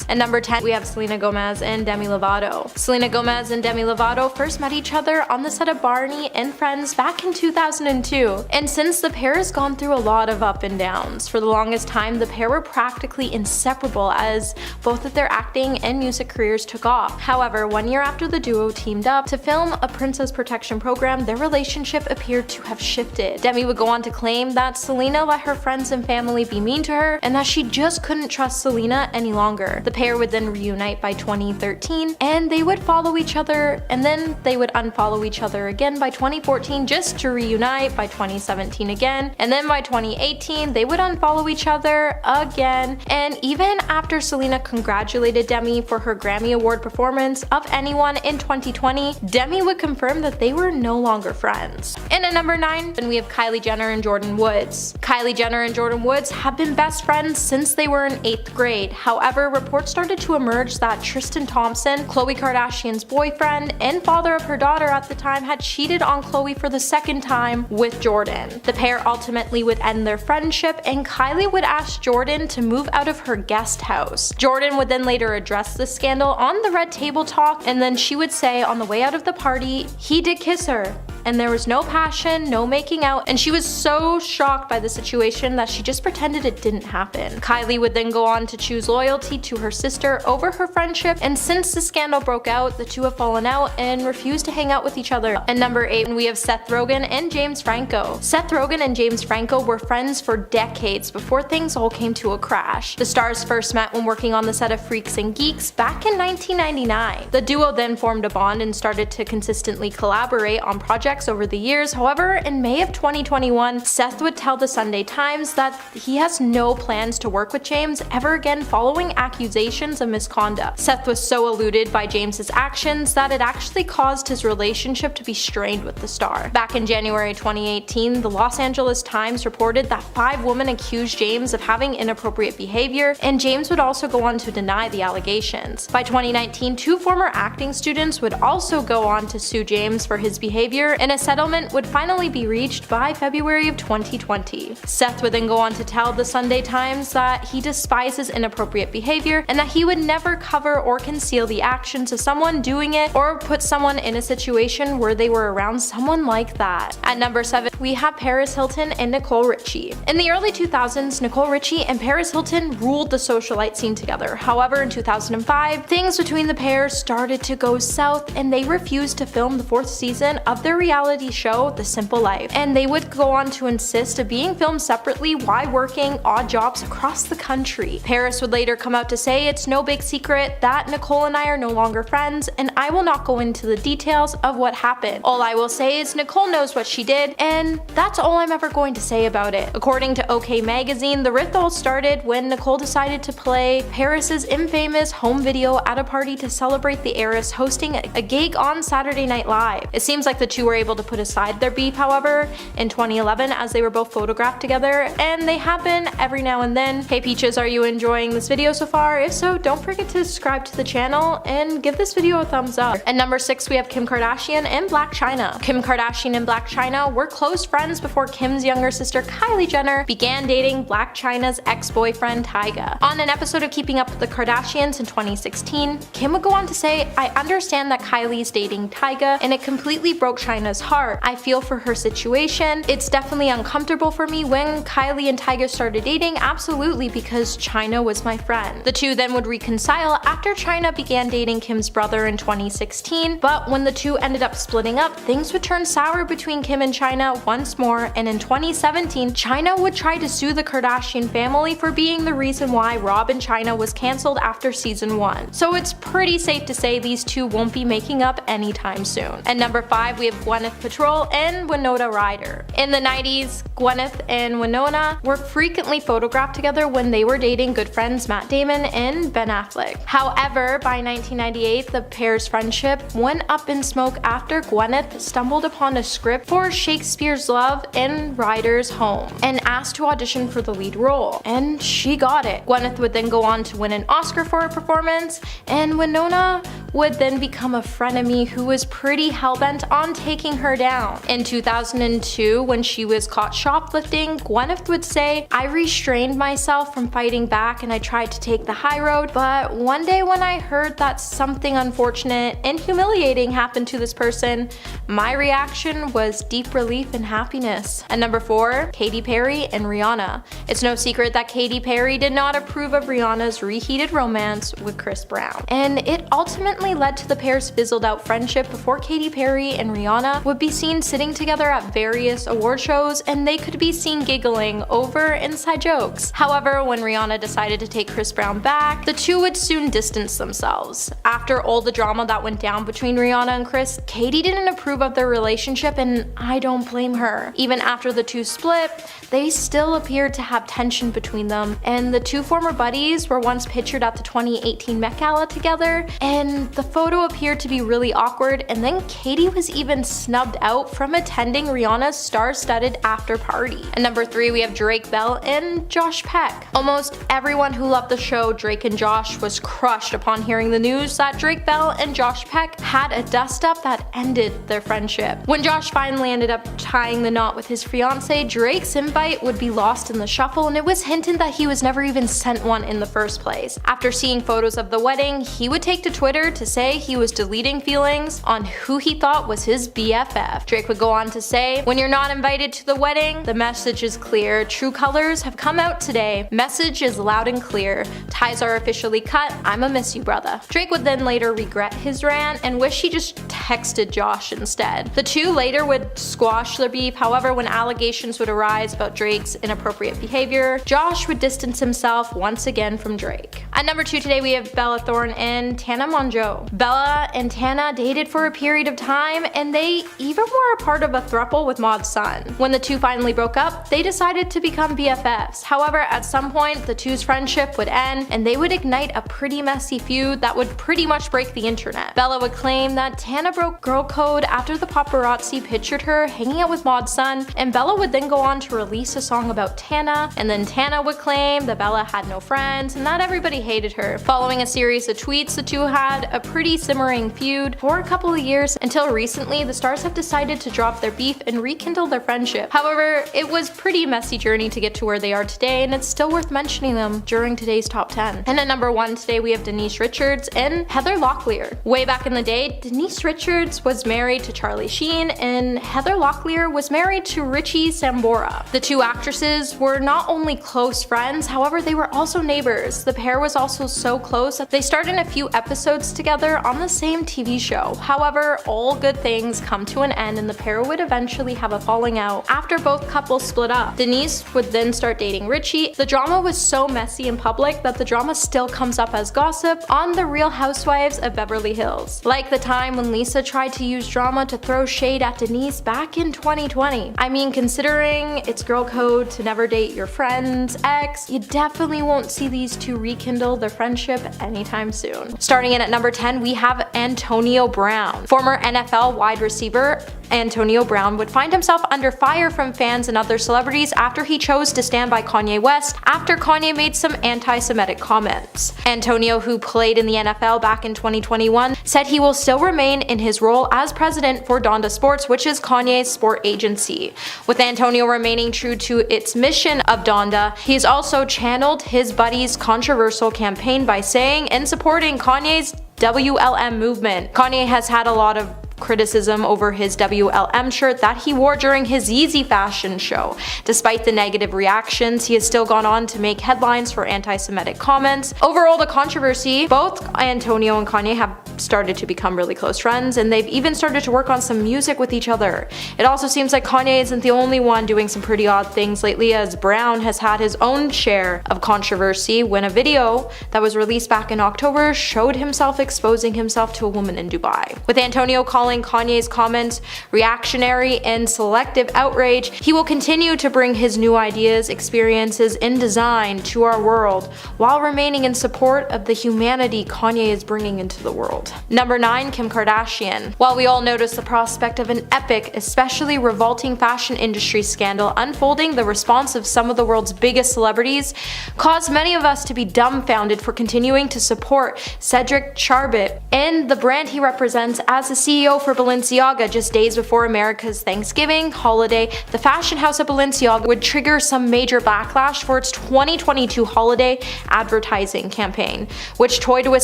And number 10, we have Selena Gomez and Demi Lovato. Selena Gomez and Demi Lovato first met each other on the set of Barney and Friends back in 2002. And since the pair has gone through a lot of up and downs, for the longest time the pair were practically inseparable as both of their acting and music careers took off. However, 1 year after the duo teamed up to film a princess protection program, their relationship appeared to have shifted. Demi would go on to claim that Selena let her friends and family be mean to her and that she just couldn't trust Selena any longer. The pair would then reunite by 2013 and they would follow each other, and then they would unfollow each other again by 2014 just to reunite by 2017 again, and then by 2018 they would unfollow each other again. And even after Selena congratulated Demi for her Grammy Award performance of Anyone in 2020, Demi would confirm that they were no longer friends. And at number 9, then we have Kylie Jenner and Jordan Woods. Kylie Jenner and Jordan Woods have been best friends since they were in 8th grade. However, reports started to emerge that Tristan Thompson, Khloe Kardashian's boyfriend and father of her daughter at the time, had cheated on Khloe for the second time with Jordan. The pair ultimately would end their friendship and Kylie would ask Jordan to move out of her guest house. Jordan would then later address the scandal on the Red Table Talk, and then she would say on the way out of the party, he did kiss her and there was no passion, no making out, and she was so shocked by the situation that she just pretended it didn't happen. Kylie would then go on to choose loyalty to her sister over her friendship, and since the scandal broke out, the two have fallen out and refused to hang out with each other. And number 8, we have Seth Rogen and James Franco. Seth Rogen and James Franco were friends for decades before things all came to a crash. The stars first met when working on the set of Freaks and Geeks back in 1999. The duo then formed a bond and started to consistently collaborate on projects over the years. However, in May of 2021, Seth would tell the Sunday Times that he has no plans to work with James ever again following accusations of misconduct. Seth was so eluded by James's actions that it actually caused his relationship to be strained with the star. Back in January 2018, the Los Angeles Times reported that 5 women accused James of having inappropriate behavior, and James would also go on to deny the allegations. By 2019, 2 former acting students would also go on to sue James for his behavior, and a settlement would finally be reached by February of 2020. Seth would then go on to tell the Sunday Times that he despises inappropriate behavior and that he would never cover or conceal the actions of someone doing it or put someone in a situation where they were around someone like that. At number 7, we have Paris Hilton and Nicole Richie. In the early 2000s, Nicole Richie and Paris Hilton ruled the socialite scene together. However, in 2005, things between the pair started to go south and they refused to film the 4th season of their reality show The Simple Life, and they would go on to insist of being filmed separately while working odd jobs across the country. Paris would later come out to say it's no big secret that Nicole and I are no longer friends, and I will not go into the details of what happened. All I will say is Nicole knows what she did, and that's all I'm ever going to say about it. According to OK Magazine, the rift all started when Nicole decided to play Paris's infamous home video at a party to celebrate the heiress hosting a gig on Saturday Night Live. It seems like the two were able to put aside their beef, however, in 2011 as they were both photographed together, and they happen every now and then. Hey Peaches, are you enjoying this video so far? If so, don't forget to subscribe to the channel and give this video a thumbs up. At number 6, we have Kim Kardashian and Blac Chyna. Kim Kardashian and Blac Chyna were close friends before Kim's younger sister Kylie Jenner began dating Blac Chyna's ex-boyfriend Tyga. On an episode of Keeping Up with the Kardashians in 2016, Kim would go on to say, "I understand that Kylie's dating Tyga and it completely broke Chyna's heart. I feel for her situation. It's definitely uncomfortable for me when Kylie and Tyga started dating, absolutely, because Chyna was my friend." The two then would reconcile after Chyna began dating Kim's brother in 2016, but when the two ended up splitting up, things would turn sour between Kim and Chyna once more, and in 2017, Chyna would try to sue the Kardashian family for being the reason why Rob and Chyna was cancelled after season 1. So it's pretty safe to say these two won't be making up anytime soon. At number 5, we have Gwyneth Paltrow and Winona Ryder. In the 90s, Gwyneth and Winona were frequently photographed together when they were dating good friends Matt Damon and Ben Affleck. However, by 1998, the pair's friendship went up in smoke after Gwyneth stumbled upon a script for Shakespeare's Love in Ryder's home and asked to audition for the lead role, and she got it. Gwyneth would then go on to win an Oscar for her performance, and Winona would then become a frenemy who was pretty hellbent on taking her down. In 2002, when she was caught shoplifting, Gwyneth would say, "I restrained myself from fighting back and I tried to take the high road, but one day when I heard that something unfortunate and humiliating happened to this person, my reaction was deep relief and happiness." And number 4, Katy Perry and Rihanna. It's no secret that Katy Perry did not approve of Rihanna's reheated romance with Chris Brown, and it ultimately led to the pair's fizzled out friendship before Katy Perry and Rihanna would be seen sitting together at various award shows, and they could be seen giggling over inside jokes. However, when Rihanna decided to take Chris Brown back, the two would soon distance themselves. After all the drama that went down between Rihanna and Chris, Katy didn't approve of their relationship, and I don't blame her. Even after the two split, they still appeared to have tension between them, and the two former buddies were once pictured at the 2018 Met Gala together, and the photo appeared to be really awkward, and then Katy was even snubbed out from attending Rihanna's star-studded after party. And number 3, we have Drake Bell and Josh Peck. Almost everyone who loved the show Drake and Josh was crushed upon hearing the news that Drake Bell and Josh Peck had a dust-up that ended their friendship. When Josh finally ended up tying the knot with his fiancée, Drake's invite would be lost in the shuffle, and it was hinted that he was never even sent one in the first place. After seeing photos of the wedding, he would take to Twitter to say he was deleting feelings on who he thought was his BFF. Drake would go on to say, "When you're not invited to the wedding, the message is clear. True colors have come out today. Message is loud and clear. Ties are officially cut. I'ma miss you, brother." Drake would then later regret his rant and wish he just texted Josh instead. The two later would squash their beef. However, when allegations would arise about Drake's inappropriate behavior, Josh would distance himself once again from Drake. At number 2 today, we have Bella Thorne and Tana Mongeau. Bella and Tana dated for a period of time, and they even were a part of a throuple with Maud's son. When the two finally broke up, they decided to become BFFs. However, at some point, the two's friendship would end, and they would ignite a pretty messy feud that would pretty much break the internet. Bella would claim that Tana broke girl code after the paparazzi pictured her hanging out with Maud's son, and Bella would then go on to release a song about Tana, and then Tana would claim that Bella had no friends and that everybody hated her. Following a series of tweets, the two had a pretty simmering feud for a couple of years until recently the stars have decided to drop their beef and rekindle their friendship. However, it was pretty messy journey to get to where they are today, and it's still worth mentioning them during today's top 10. And at number 1 today, we have Denise Richards and Heather Locklear. Way back in the day, Denise Richards was married to Charlie Sheen, and Heather Locklear was married to Richie Sambora. The two actresses were not only close friends, however, they were also neighbors. The pair was also so close that they starred in a few episodes together on the same TV show. However, all good things come to an end, and the pair would eventually have a falling out after both couples split up. Denise would then start dating Richie. The drama was so messy in public that the drama still comes up as gossip on The Real Housewives of Beverly Hills. Like the time when Lisa tried to use drama to throw shade at Denise back in 2020. I mean, considering it's girl code to never date your friend's ex, you definitely won't see these two rekindle their friendship anytime soon. Starting in at number 10, we have Antonio Brown. Former NFL wide receiver Antonio Brown would find himself under fire from fans and other celebrities after he chose to stand by Kanye West after Kanye made some anti-Semitic comments. Antonio, who played in the NFL back in 2021, said he will still remain in his role as president for Donda Sports, which is Kanye's sport agency. With Antonio remaining true to its mission of Donda, he's also channeled his buddy's controversial campaign by saying and supporting Kanye's WLM movement. Kanye has had a lot of criticism over his WLM shirt that he wore during his Yeezy fashion show. Despite the negative reactions, he has still gone on to make headlines for anti-Semitic comments. Overall, the controversy, both Antonio and Kanye have started to become really close friends, and they've even started to work on some music with each other. It also seems like Kanye isn't the only one doing some pretty odd things lately, as Brown has had his own share of controversy when a video that was released back in October showed himself exposing himself to a woman in Dubai. With Antonio calling calling Kanye's comments reactionary and selective outrage, he will continue to bring his new ideas, experiences, and design to our world while remaining in support of the humanity Kanye is bringing into the world. Number 9. Kim Kardashian. While we all notice the prospect of an epic, especially revolting fashion industry scandal unfolding, the response of some of the world's biggest celebrities caused many of us to be dumbfounded for continuing to support Cedric Charbit and the brand he represents as the CEO for Balenciaga. Just days before America's Thanksgiving holiday, the fashion house of Balenciaga would trigger some major backlash for its 2022 holiday advertising campaign, which toyed with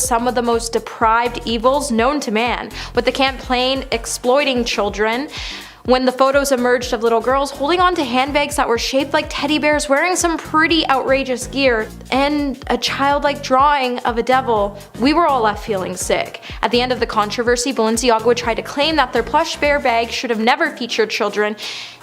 some of the most depraved evils known to man, with the campaign exploiting children when the photos emerged of little girls holding on to handbags that were shaped like teddy bears, wearing some pretty outrageous gear, and a childlike drawing of a devil. We were all left feeling sick. At the end of the controversy, Balenciaga would try to claim that their plush bear bag should have never featured children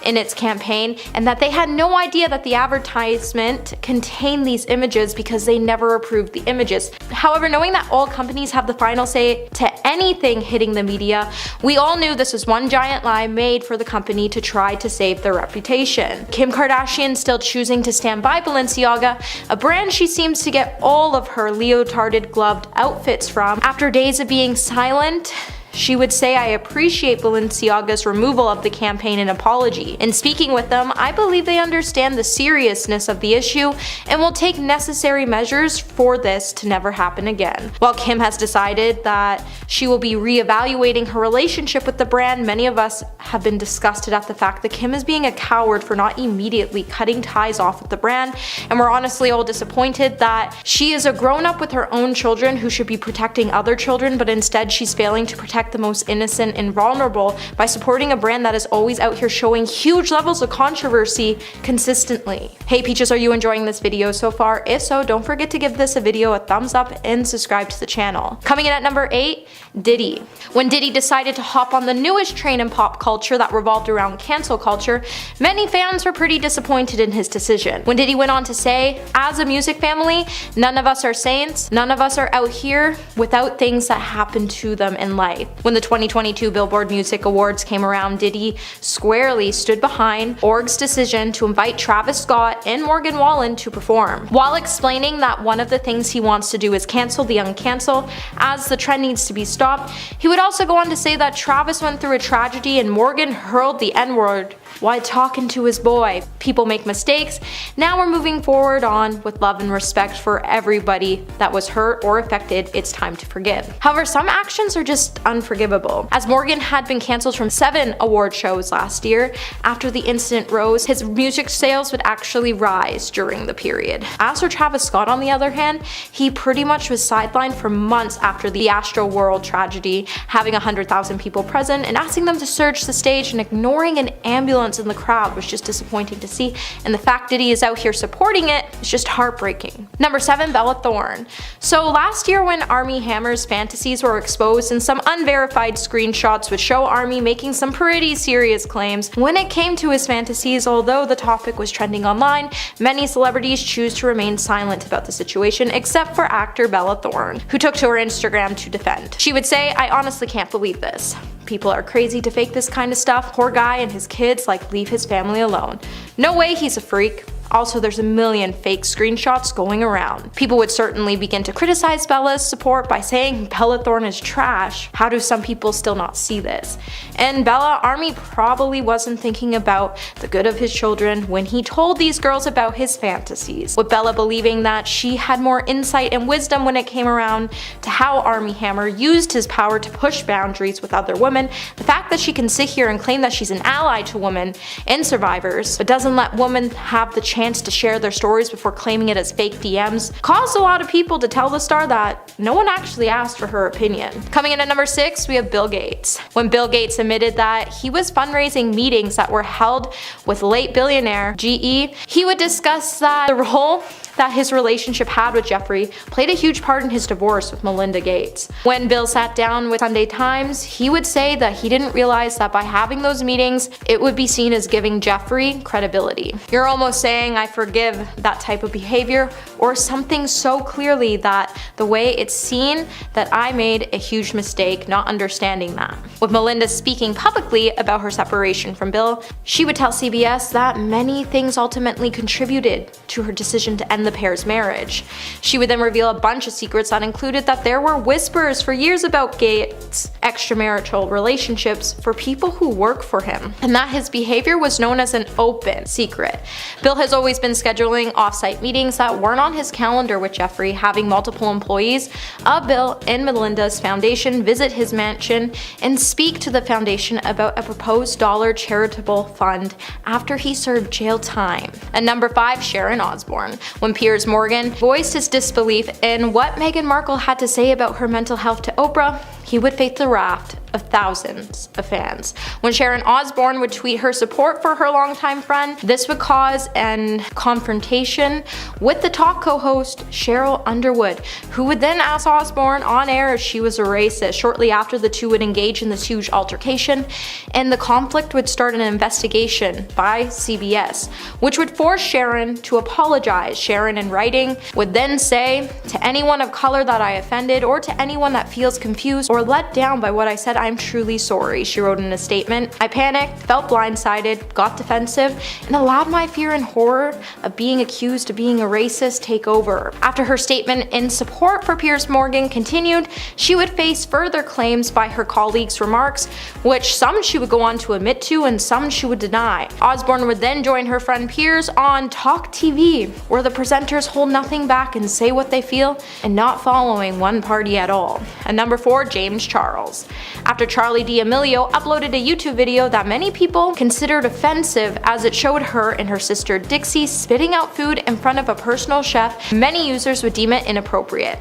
in its campaign, and that they had no idea that the advertisement contained these images because they never approved the images. However, knowing that all companies have the final say to anything hitting the media, we all knew this was one giant lie made for the company to try to save their reputation. Kim Kardashian still choosing to stand by Balenciaga, a brand she seems to get all of her leotarded gloved outfits from. After days of being silent, she would say, "I appreciate Balenciaga's removal of the campaign and apology. In speaking with them, I believe they understand the seriousness of the issue and will take necessary measures for this to never happen again." While Kim has decided that she will be re-evaluating her relationship with the brand, many of us have been disgusted at the fact that Kim is being a coward for not immediately cutting ties off with the brand, and we're honestly all disappointed that she is a grown-up with her own children who should be protecting other children, but instead she's failing to protect the most innocent and vulnerable by supporting a brand that is always out here showing huge levels of controversy consistently. Hey Peaches, are you enjoying this video so far? If so, don't forget to give this video a thumbs up and subscribe to the channel. Coming in at number 8, Diddy. When Diddy decided to hop on the newest train in pop culture that revolved around cancel culture, many fans were pretty disappointed in his decision. When Diddy went on to say, "As a music family, none of us are saints, none of us are out here without things that happen to them in life." When the 2022 Billboard Music Awards came around, Diddy squarely stood behind Org's decision to invite Travis Scott and Morgan Wallen to perform, while explaining that one of the things he wants to do is cancel the uncancel, as the trend needs to be stopped. He would also go on to say that Travis went through a tragedy and Morgan hurled the N-word while talking to his boy. People make mistakes. Now we're moving forward on with love and respect for everybody that was hurt or affected. It's time to forgive. However, some actions are just unforgivable. As Morgan had been cancelled from 7 award shows last year, after the incident rose, his music sales would actually rise during the period. As for Travis Scott, on the other hand, he pretty much was sidelined for months after the Astroworld tragedy, having 100,000 people present and asking them to search the stage and ignoring an ambulance in the crowd was just disappointing to see, and the fact that he is out here supporting it is just heartbreaking. Number 7, Bella Thorne. So last year when Armie Hammer's fantasies were exposed and some unverified screenshots would show Armie making some pretty serious claims when it came to his fantasies, although the topic was trending online, many celebrities choose to remain silent about the situation except for actor Bella Thorne, who took to her Instagram to defend. She would say, "I honestly can't believe this. People are crazy to fake this kind of stuff. Poor guy and his kids, like, leave his family alone. No way, he's a freak. Also, there's a million fake screenshots going around." People would certainly begin to criticize Bella's support by saying Bella Thorne is trash. How do some people still not see this? And Bella, Armie probably wasn't thinking about the good of his children when he told these girls about his fantasies, with Bella believing that she had more insight and wisdom when it came around to how Armie Hammer used his power to push boundaries with other women. The fact that she can sit here and claim that she's an ally to women and survivors, but doesn't let women have the chance to share their stories before claiming it as fake DMs, caused a lot of people to tell the star that no one actually asked for her opinion. Coming in at number 6, we have Bill Gates. When Bill Gates admitted that he was fundraising meetings that were held with late billionaire GE, he would discuss that the role that his relationship had with Jeffrey played a huge part in his divorce with Melinda Gates. When Bill sat down with Sunday Times, he would say that he didn't realize that by having those meetings, it would be seen as giving Jeffrey credibility. You're almost saying I forgive that type of behavior or something so clearly that the way it's seen that I made a huge mistake not understanding that. With Melinda speaking publicly about her separation from Bill, she would tell CBS that many things ultimately contributed to her decision to end the pair's marriage. She would then reveal a bunch of secrets that included that there were whispers for years about Gates' extramarital relationships for people who work for him, and that his behavior was known as an open secret. Bill has always been scheduling off-site meetings that weren't on his calendar with Jeffrey, having multiple employees of Bill and Melinda's foundation visit his mansion and speak to the foundation about a proposed dollar charitable fund after he served jail time. And number 5, Sharon Osbourne. When Piers Morgan voiced his disbelief in what Meghan Markle had to say about her mental health to Oprah, he would face the wrath of thousands of fans. When Sharon Osbourne would tweet her support for her longtime friend, this would cause an confrontation with the talk co-host Cheryl Underwood, who would then ask Osbourne on air if she was a racist. Shortly after, the two would engage in this huge altercation, and the conflict would start an investigation by CBS, which would force Sharon to apologize. Sharon, in writing, would then say, "To anyone of color that I offended, or to anyone that feels confused or let down by what I said, I'm truly sorry," she wrote in a statement. "I panicked, felt blindsided, got defensive, and allowed my fear and horror of being accused of being a racist take over." After her statement in support for Piers Morgan continued, she would face further claims by her colleagues' remarks, which some she would go on to admit to and some she would deny. Osbourne would then join her friend Piers on Talk TV, where the presenters hold nothing back and say what they feel, and not following one party at all. And number 4, James Charles. After Charli D'Amelio uploaded a YouTube video that many people considered offensive as it showed her and her sister Dixie spitting out food in front of a personal chef, many users would deem it inappropriate.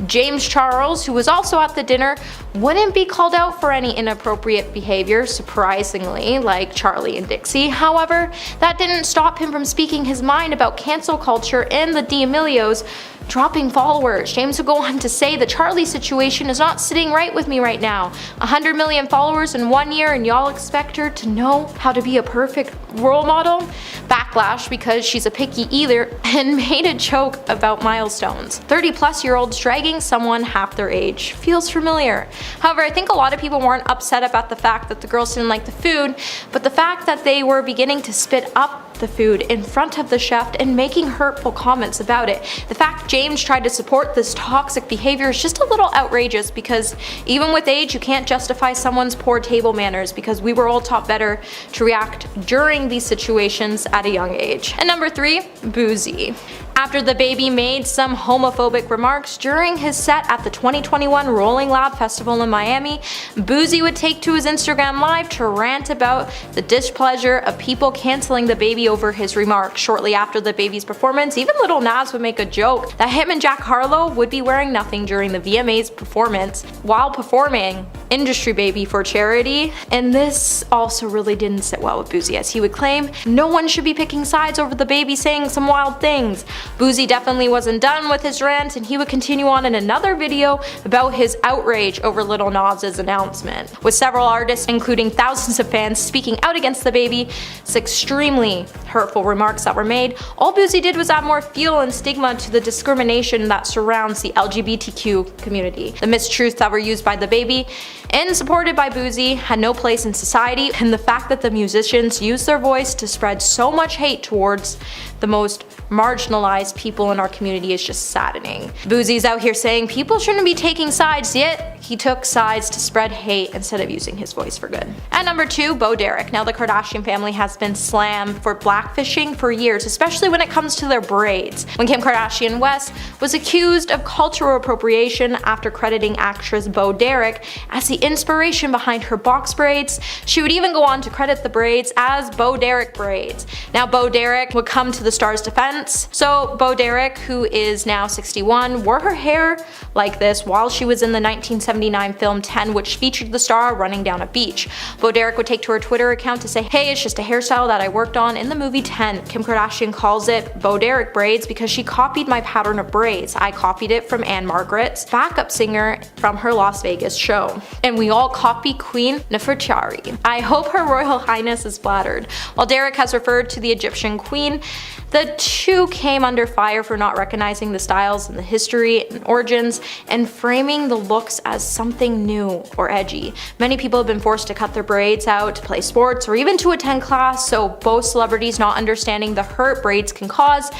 James Charles, who was also at the dinner, wouldn't be called out for any inappropriate behavior, surprisingly, like Charli and Dixie. However, that didn't stop him from speaking his mind about cancel culture and the D'Amelios dropping followers. James would go on to say, "The Charli situation is not sitting right with me right now. 100 million followers in 1 year and y'all expect her to know how to be a perfect role model?" Backlash because she's a picky eater, and made a joke about milestones. 30-plus-year-olds dragging someone half their age. Feels familiar. However, I think a lot of people weren't upset about the fact that the girls didn't like the food, but the fact that they were beginning to spit up the food in front of the chef and making hurtful comments about it. The fact James tried to support this toxic behavior is just a little outrageous, because even with age, you can't justify someone's poor table manners, because we were all taught better to react during these situations at a young age. And number 3, Boozy. After the baby made some homophobic remarks during his set at the 2021 Rolling Loud Festival in Miami, Boozy would take to his Instagram Live to rant about the displeasure of people canceling the baby over his remarks. Shortly after the baby's performance, even Lil Nas would make a joke that him and Jack Harlow would be wearing nothing during the VMA's performance while performing Industry Baby for charity, and this also really didn't sit well with Boozy, as he would claim no one should be picking sides over the baby saying some wild things. Boozy definitely wasn't done with his rant, and he would continue on in another video about his outrage over Lil Nas's announcement. With several artists, including thousands of fans, speaking out against the baby's extremely hurtful remarks that were made, all Boozy did was add more fuel and stigma to the discrimination that surrounds the LGBTQ community. The mistruths that were used by the baby and supported by Boozy had no place in society, and the fact that the musicians used their voice to spread so much hate towards the most marginalized people in our community is just saddening. Boozy's out here saying people shouldn't be taking sides, yet he took sides to spread hate instead of using his voice for good. At number 2, Bo Derek. Now, the Kardashian family has been slammed for blackfishing for years, especially when it comes to their braids. When Kim Kardashian West was accused of cultural appropriation after crediting actress Bo Derek as the inspiration behind her box braids, she would even go on to credit the braids as Bo Derek braids. Now, Bo Derek would come to the the star's defense. So Bo Derek, who is now 61, wore her hair like this while she was in the 1979 film 10, which featured the star running down a beach. Bo Derek would take to her Twitter account to say, "Hey, it's just a hairstyle that I worked on in the movie 10. Kim Kardashian calls it Bo Derek braids because she copied my pattern of braids. I copied it from Anne Margaret's backup singer from her Las Vegas show. And we all copy Queen Nefertari. I hope Her Royal Highness is flattered." While Derek has referred to the Egyptian queen, the two came under fire for not recognizing the styles and the history and origins and framing the looks as something new or edgy. Many people have been forced to cut their braids out to play sports or even to attend class, so both celebrities not understanding the hurt braids can cause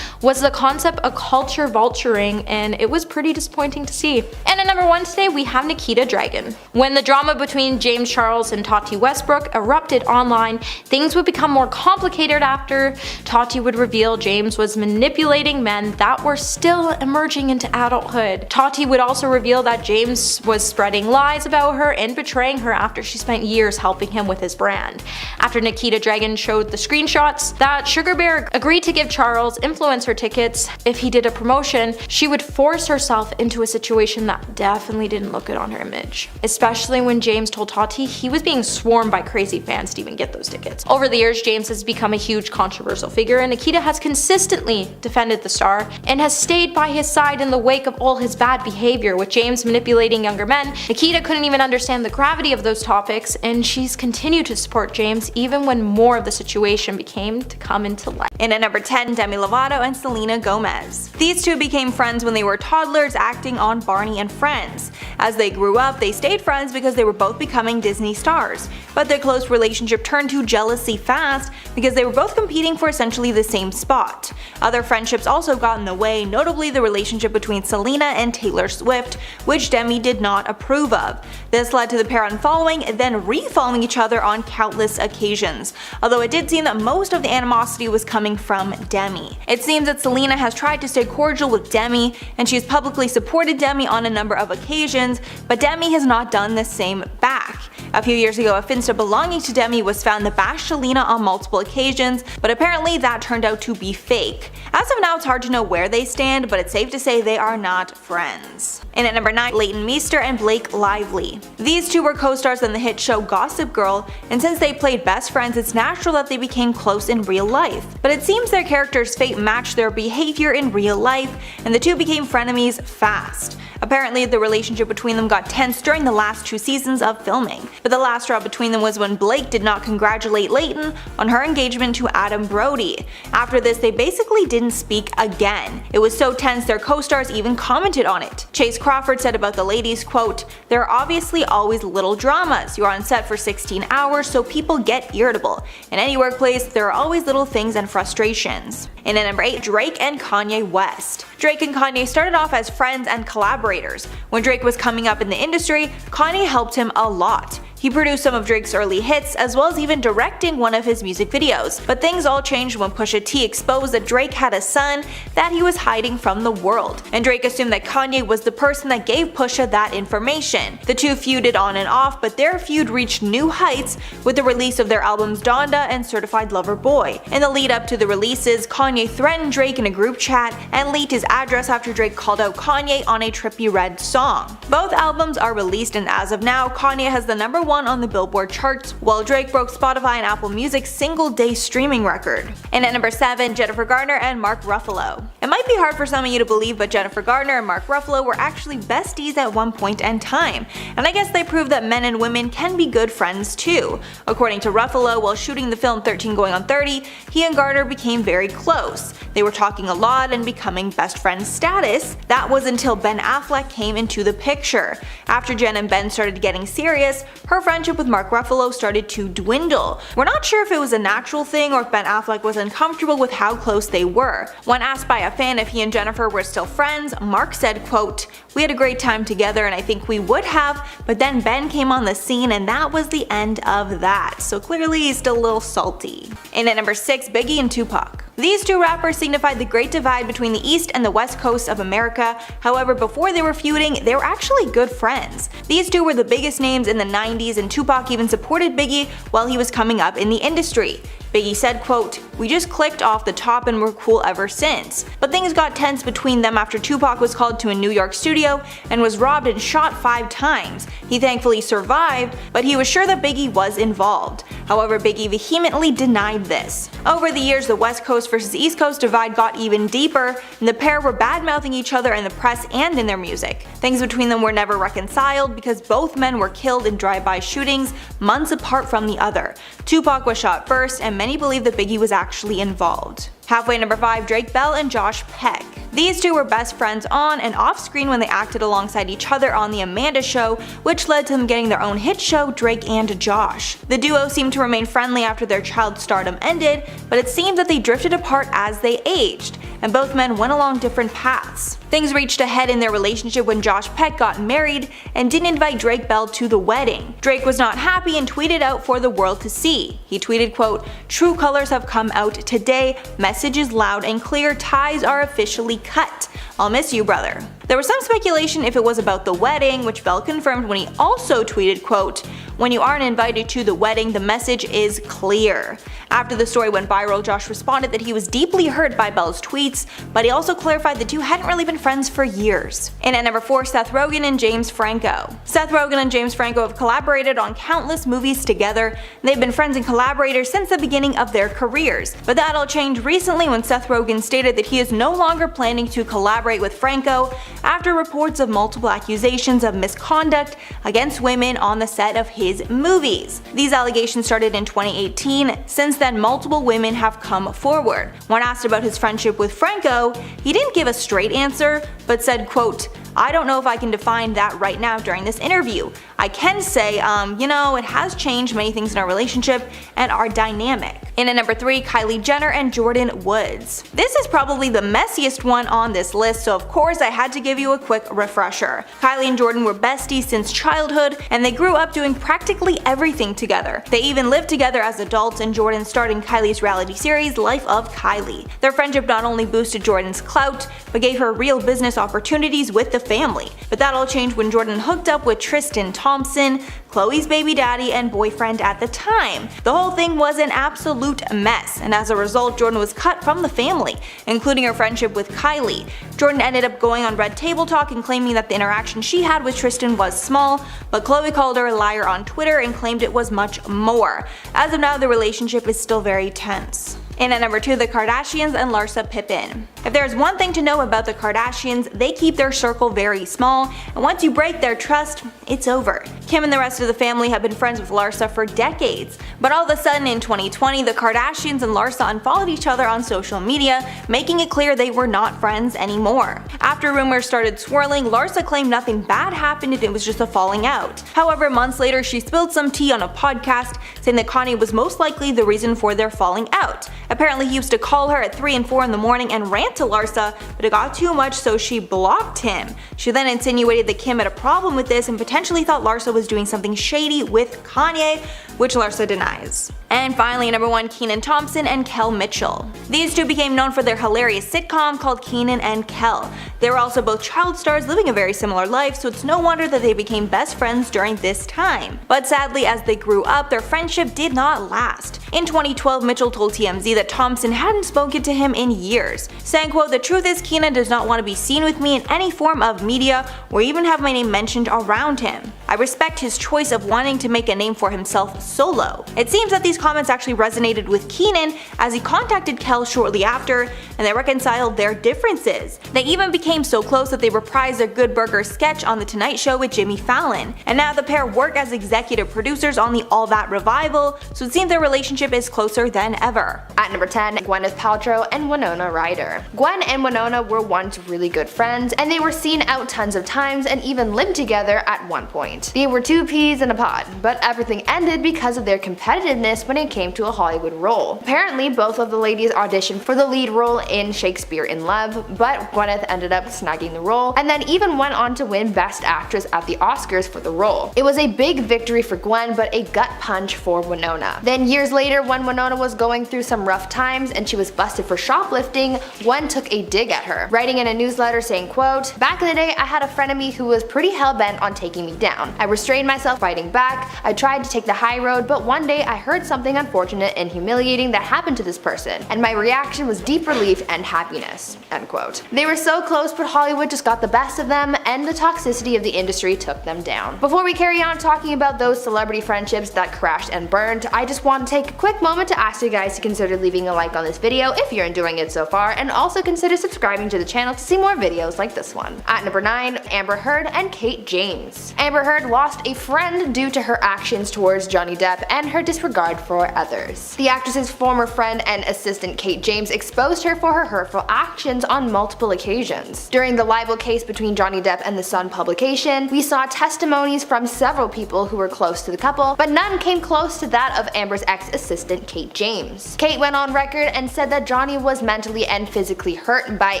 was the concept of culture vulturing, and it was pretty disappointing to see. And at number 1 today, we have Nikita Dragun. When the drama between James Charles and Tati Westbrook erupted online, things would become more complicated after Tati would reveal James was manipulating men that were still emerging into adulthood. Tati would also reveal that James was spreading lies about her and betraying her after she spent years helping him with his brand. After Nikita Dragun showed the screenshots that Sugar Bear agreed to give Charles influencer tickets if he did a promotion, she would force herself into a situation that definitely didn't look good on her image. Especially when James told Tati he was being swarmed by crazy fans to even get those tickets. Over the years, James has become a huge controversial figure, and Nikita has consistently defended the star and has stayed by his side in the wake of all his bad behavior. With James manipulating younger men, Nikita couldn't even understand the gravity of those topics, and she's continued to support James even when more of the situation became to come into light. And at number 10, Demi Lovato and Selena Gomez. These two became friends when they were toddlers acting on Barney and Friends. As they grew up, they stayed friends because they were both becoming Disney stars. But their close relationship turned to jealousy fast because they were both competing for essentially the same spot. Other friendships also got in the way, notably the relationship between Selena and Taylor Swift, which Demi did not approve of. This led to the pair unfollowing and then re-following each other on countless occasions, although it did seem that most of the animosity was coming from Demi. It seems that Selena has tried to stay cordial with Demi, and she's publicly supported Demi on a number of occasions, but Demi has not done the same back. A few years ago, a Finsta belonging to Demi was found that bashed Selena on multiple occasions, but apparently that turned out to be fake. As of now, it's hard to know where they stand, but it's safe to say they are not friends. And at number 9, Leighton Meester and Blake Lively. These two were co-stars on the hit show Gossip Girl, and since they played best friends, it's natural that they became close in real life. But it seems their characters' fate matched their behavior in real life, and the two became frenemies fast. Apparently, the relationship between them got tense during the last 2 seasons of filming, but the last straw between them was when Blake did not congratulate Leighton on her engagement to Adam Brody. After this, they basically didn't speak again. It was so tense their co-stars even commented on it. Chase Crawford said about the ladies, quote, "There are obviously always little dramas. You're on set for 16 hours, so people get irritable. In any workplace, there are always little things and frustrations." And at number 8, Drake and Kanye West. Drake and Kanye started off as friends and collaborators. When Drake was coming up in the industry, Kanye helped him a lot. He produced some of Drake's early hits, as well as even directing one of his music videos. But things all changed when Pusha T exposed that Drake had a son that he was hiding from the world. And Drake assumed that Kanye was the person that gave Pusha that information. The two feuded on and off, but their feud reached new heights with the release of their albums Donda and Certified Lover Boy. In the lead up to the releases, Kanye threatened Drake in a group chat and leaked his address after Drake called out Kanye on a Trippie Redd song. Both albums are released, and as of now, Kanye has the number 1 on the Billboard charts, while Drake broke Spotify and Apple Music's single-day streaming record. And at number 7, Jennifer Garner and Mark Ruffalo. It might be hard for some of you to believe, but Jennifer Garner and Mark Ruffalo were actually besties at one point in time, and I guess they proved that men and women can be good friends too. According to Ruffalo, while shooting the film 13 Going on 30, he and Garner became very close. They were talking a lot and becoming best friend status. That was until Ben Affleck came into the picture. After Jen and Ben started getting serious, her friendship with Mark Ruffalo started to dwindle. We're not sure if it was a natural thing or if Ben Affleck was uncomfortable with how close they were. When asked by a fan if he and Jennifer were still friends, Mark said, quote, "We had a great time together and I think we would have, but then Ben came on the scene and that was the end of that." So clearly he's still a little salty. And at number 6, Biggie and Tupac. These two rappers signified the great divide between the East and the West Coast of America. However, before they were feuding, they were actually good friends. These two were the biggest names in the 90s, and Tupac even supported Biggie while he was coming up in the industry. Biggie said, quote, "We just clicked off the top and we're cool ever since." But things got tense between them after Tupac was called to a New York studio and was robbed and shot 5 times. He thankfully survived, but he was sure that Biggie was involved. However, Biggie vehemently denied this. Over the years, the West Coast versus East Coast divide got even deeper, and the pair were bad-mouthing each other in the press and in their music. Things between them were never reconciled because both men were killed in drive-by shootings months apart from the other. Tupac was shot first, and many believe that Biggie was actually involved. Halfway number 5, Drake Bell and Josh Peck. These two were best friends on and off screen when they acted alongside each other on The Amanda Show, which led to them getting their own hit show, Drake and Josh. The duo seemed to remain friendly after their child stardom ended, but it seemed that they drifted apart as they aged, and both men went along different paths. Things reached a head in their relationship when Josh Peck got married and didn't invite Drake Bell to the wedding. Drake was not happy and tweeted out for the world to see. He tweeted, quote, "True colors have come out today, message is loud and clear, ties are officially cut. I'll miss you, brother." There was some speculation if it was about the wedding, which Bell confirmed when he also tweeted, quote, "When you aren't invited to the wedding, the message is clear." After the story went viral, Josh responded that he was deeply hurt by Bell's tweets, but he also clarified the two hadn't really been friends for years. And at number 4, Seth Rogen and James Franco. Seth Rogen and James Franco have collaborated on countless movies together, and they've been friends and collaborators since the beginning of their careers. But that all changed recently when Seth Rogen stated that he is no longer planning to collaborate with Franco after reports of multiple accusations of misconduct against women on the set of his movies. These allegations started in 2018. Since then, multiple women have come forward. When asked about his friendship with Franco, he didn't give a straight answer, but said, quote, "I don't know if I can define that right now during this interview. I can say, it has changed many things in our relationship and our dynamic." In at number 3, Kylie Jenner and Jordyn Woods. This is probably the messiest one on this list, so of course I had to give you a quick refresher. Kylie and Jordyn were besties since childhood, and they grew up doing practically everything together. They even lived together as adults, and Jordyn starred in Kylie's reality series, Life of Kylie. Their friendship not only boosted Jordyn's clout, but gave her real business opportunities with the family. But that all changed when Jordyn hooked up with Tristan Thompson, Khloe's baby daddy and boyfriend at the time. The whole thing was an absolute mess, and as a result, Jordyn was cut from the family, including her friendship with Kylie. Jordyn ended up going on Red Table Talk and claiming that the interaction she had with Tristan was small, but Khloe called her a liar on Twitter and claimed it was much more. As of now, the relationship is still very tense. And at number 2, the Kardashians and Larsa Pippen. If there's one thing to know about the Kardashians, they keep their circle very small, and once you break their trust, it's over. Kim and the rest of the family have been friends with Larsa for decades, but all of a sudden in 2020, the Kardashians and Larsa unfollowed each other on social media, making it clear they were not friends anymore. After rumors started swirling, Larsa claimed nothing bad happened and it was just a falling out. However, months later, she spilled some tea on a podcast, saying that Kanye was most likely the reason for their falling out. Apparently, he used to call her at 3 and 4 in the morning and rant to Larsa, but it got too much, so she blocked him. She then insinuated that Kim had a problem with this and potentially thought Larsa was doing something shady with Kanye, which Larsa denies. And finally, number 1, Kenan Thompson and Kel Mitchell. These two became known for their hilarious sitcom called Kenan and Kel. They were also both child stars living a very similar life, so it's no wonder that they became best friends during this time. But sadly, as they grew up, their friendship did not last. In 2012, Mitchell told TMZ that Thompson hadn't spoken to him in years, saying, quote, "The truth is Kenan does not want to be seen with me in any form of media or even have my name mentioned around him. I respect his choice of wanting to make a name for himself solo." It seems that these comments actually resonated with Kenan, as he contacted Kel shortly after, and they reconciled their differences. They even became so close that they reprised a Good Burger sketch on The Tonight Show with Jimmy Fallon. And now the pair work as executive producers on the All That revival, so it seems their relationship is closer than ever. At number 10, Gwyneth Paltrow and Winona Ryder. Gwen and Winona were once really good friends, and they were seen out tons of times and even lived together at one point. They were two peas in a pod, but everything ended because of their competitiveness when it came to a Hollywood role. Apparently, both of the ladies auditioned for the lead role in Shakespeare in Love, but Gwyneth ended up snagging the role, and then even went on to win Best Actress at the Oscars for the role. It was a big victory for Gwen, but a gut punch for Winona. Then years later, when Winona was going through some rough times and she was busted for shoplifting, Gwen took a dig at her, writing in a newsletter saying, quote, "Back in the day I had a friend of me who was pretty hell-bent on taking me down. I restrained myself fighting back. I tried to take the high road, but one day I heard something unfortunate and humiliating that happened to this person, and my reaction was deep relief and happiness." End quote. They were so close, but Hollywood just got the best of them, and the toxicity of the industry took them down. Before we carry on talking about those celebrity friendships that crashed and burned, I just want to take a quick moment to ask you guys to consider leaving a like on this video if you're enjoying it so far, and also consider subscribing to the channel to see more videos like this one. At number 9, Amber Heard and Kate James. Amber Heard lost a friend due to her actions towards Johnny Depp and her disregard for others. The actress's former friend and assistant Kate James exposed her for her hurtful actions on multiple occasions. During the libel case between Johnny Depp and the Sun publication, we saw testimonies from several people who were close to the couple, but none came close to that of Amber's ex-assistant Kate James. Kate went on record and said that Johnny was mentally and physically hurt by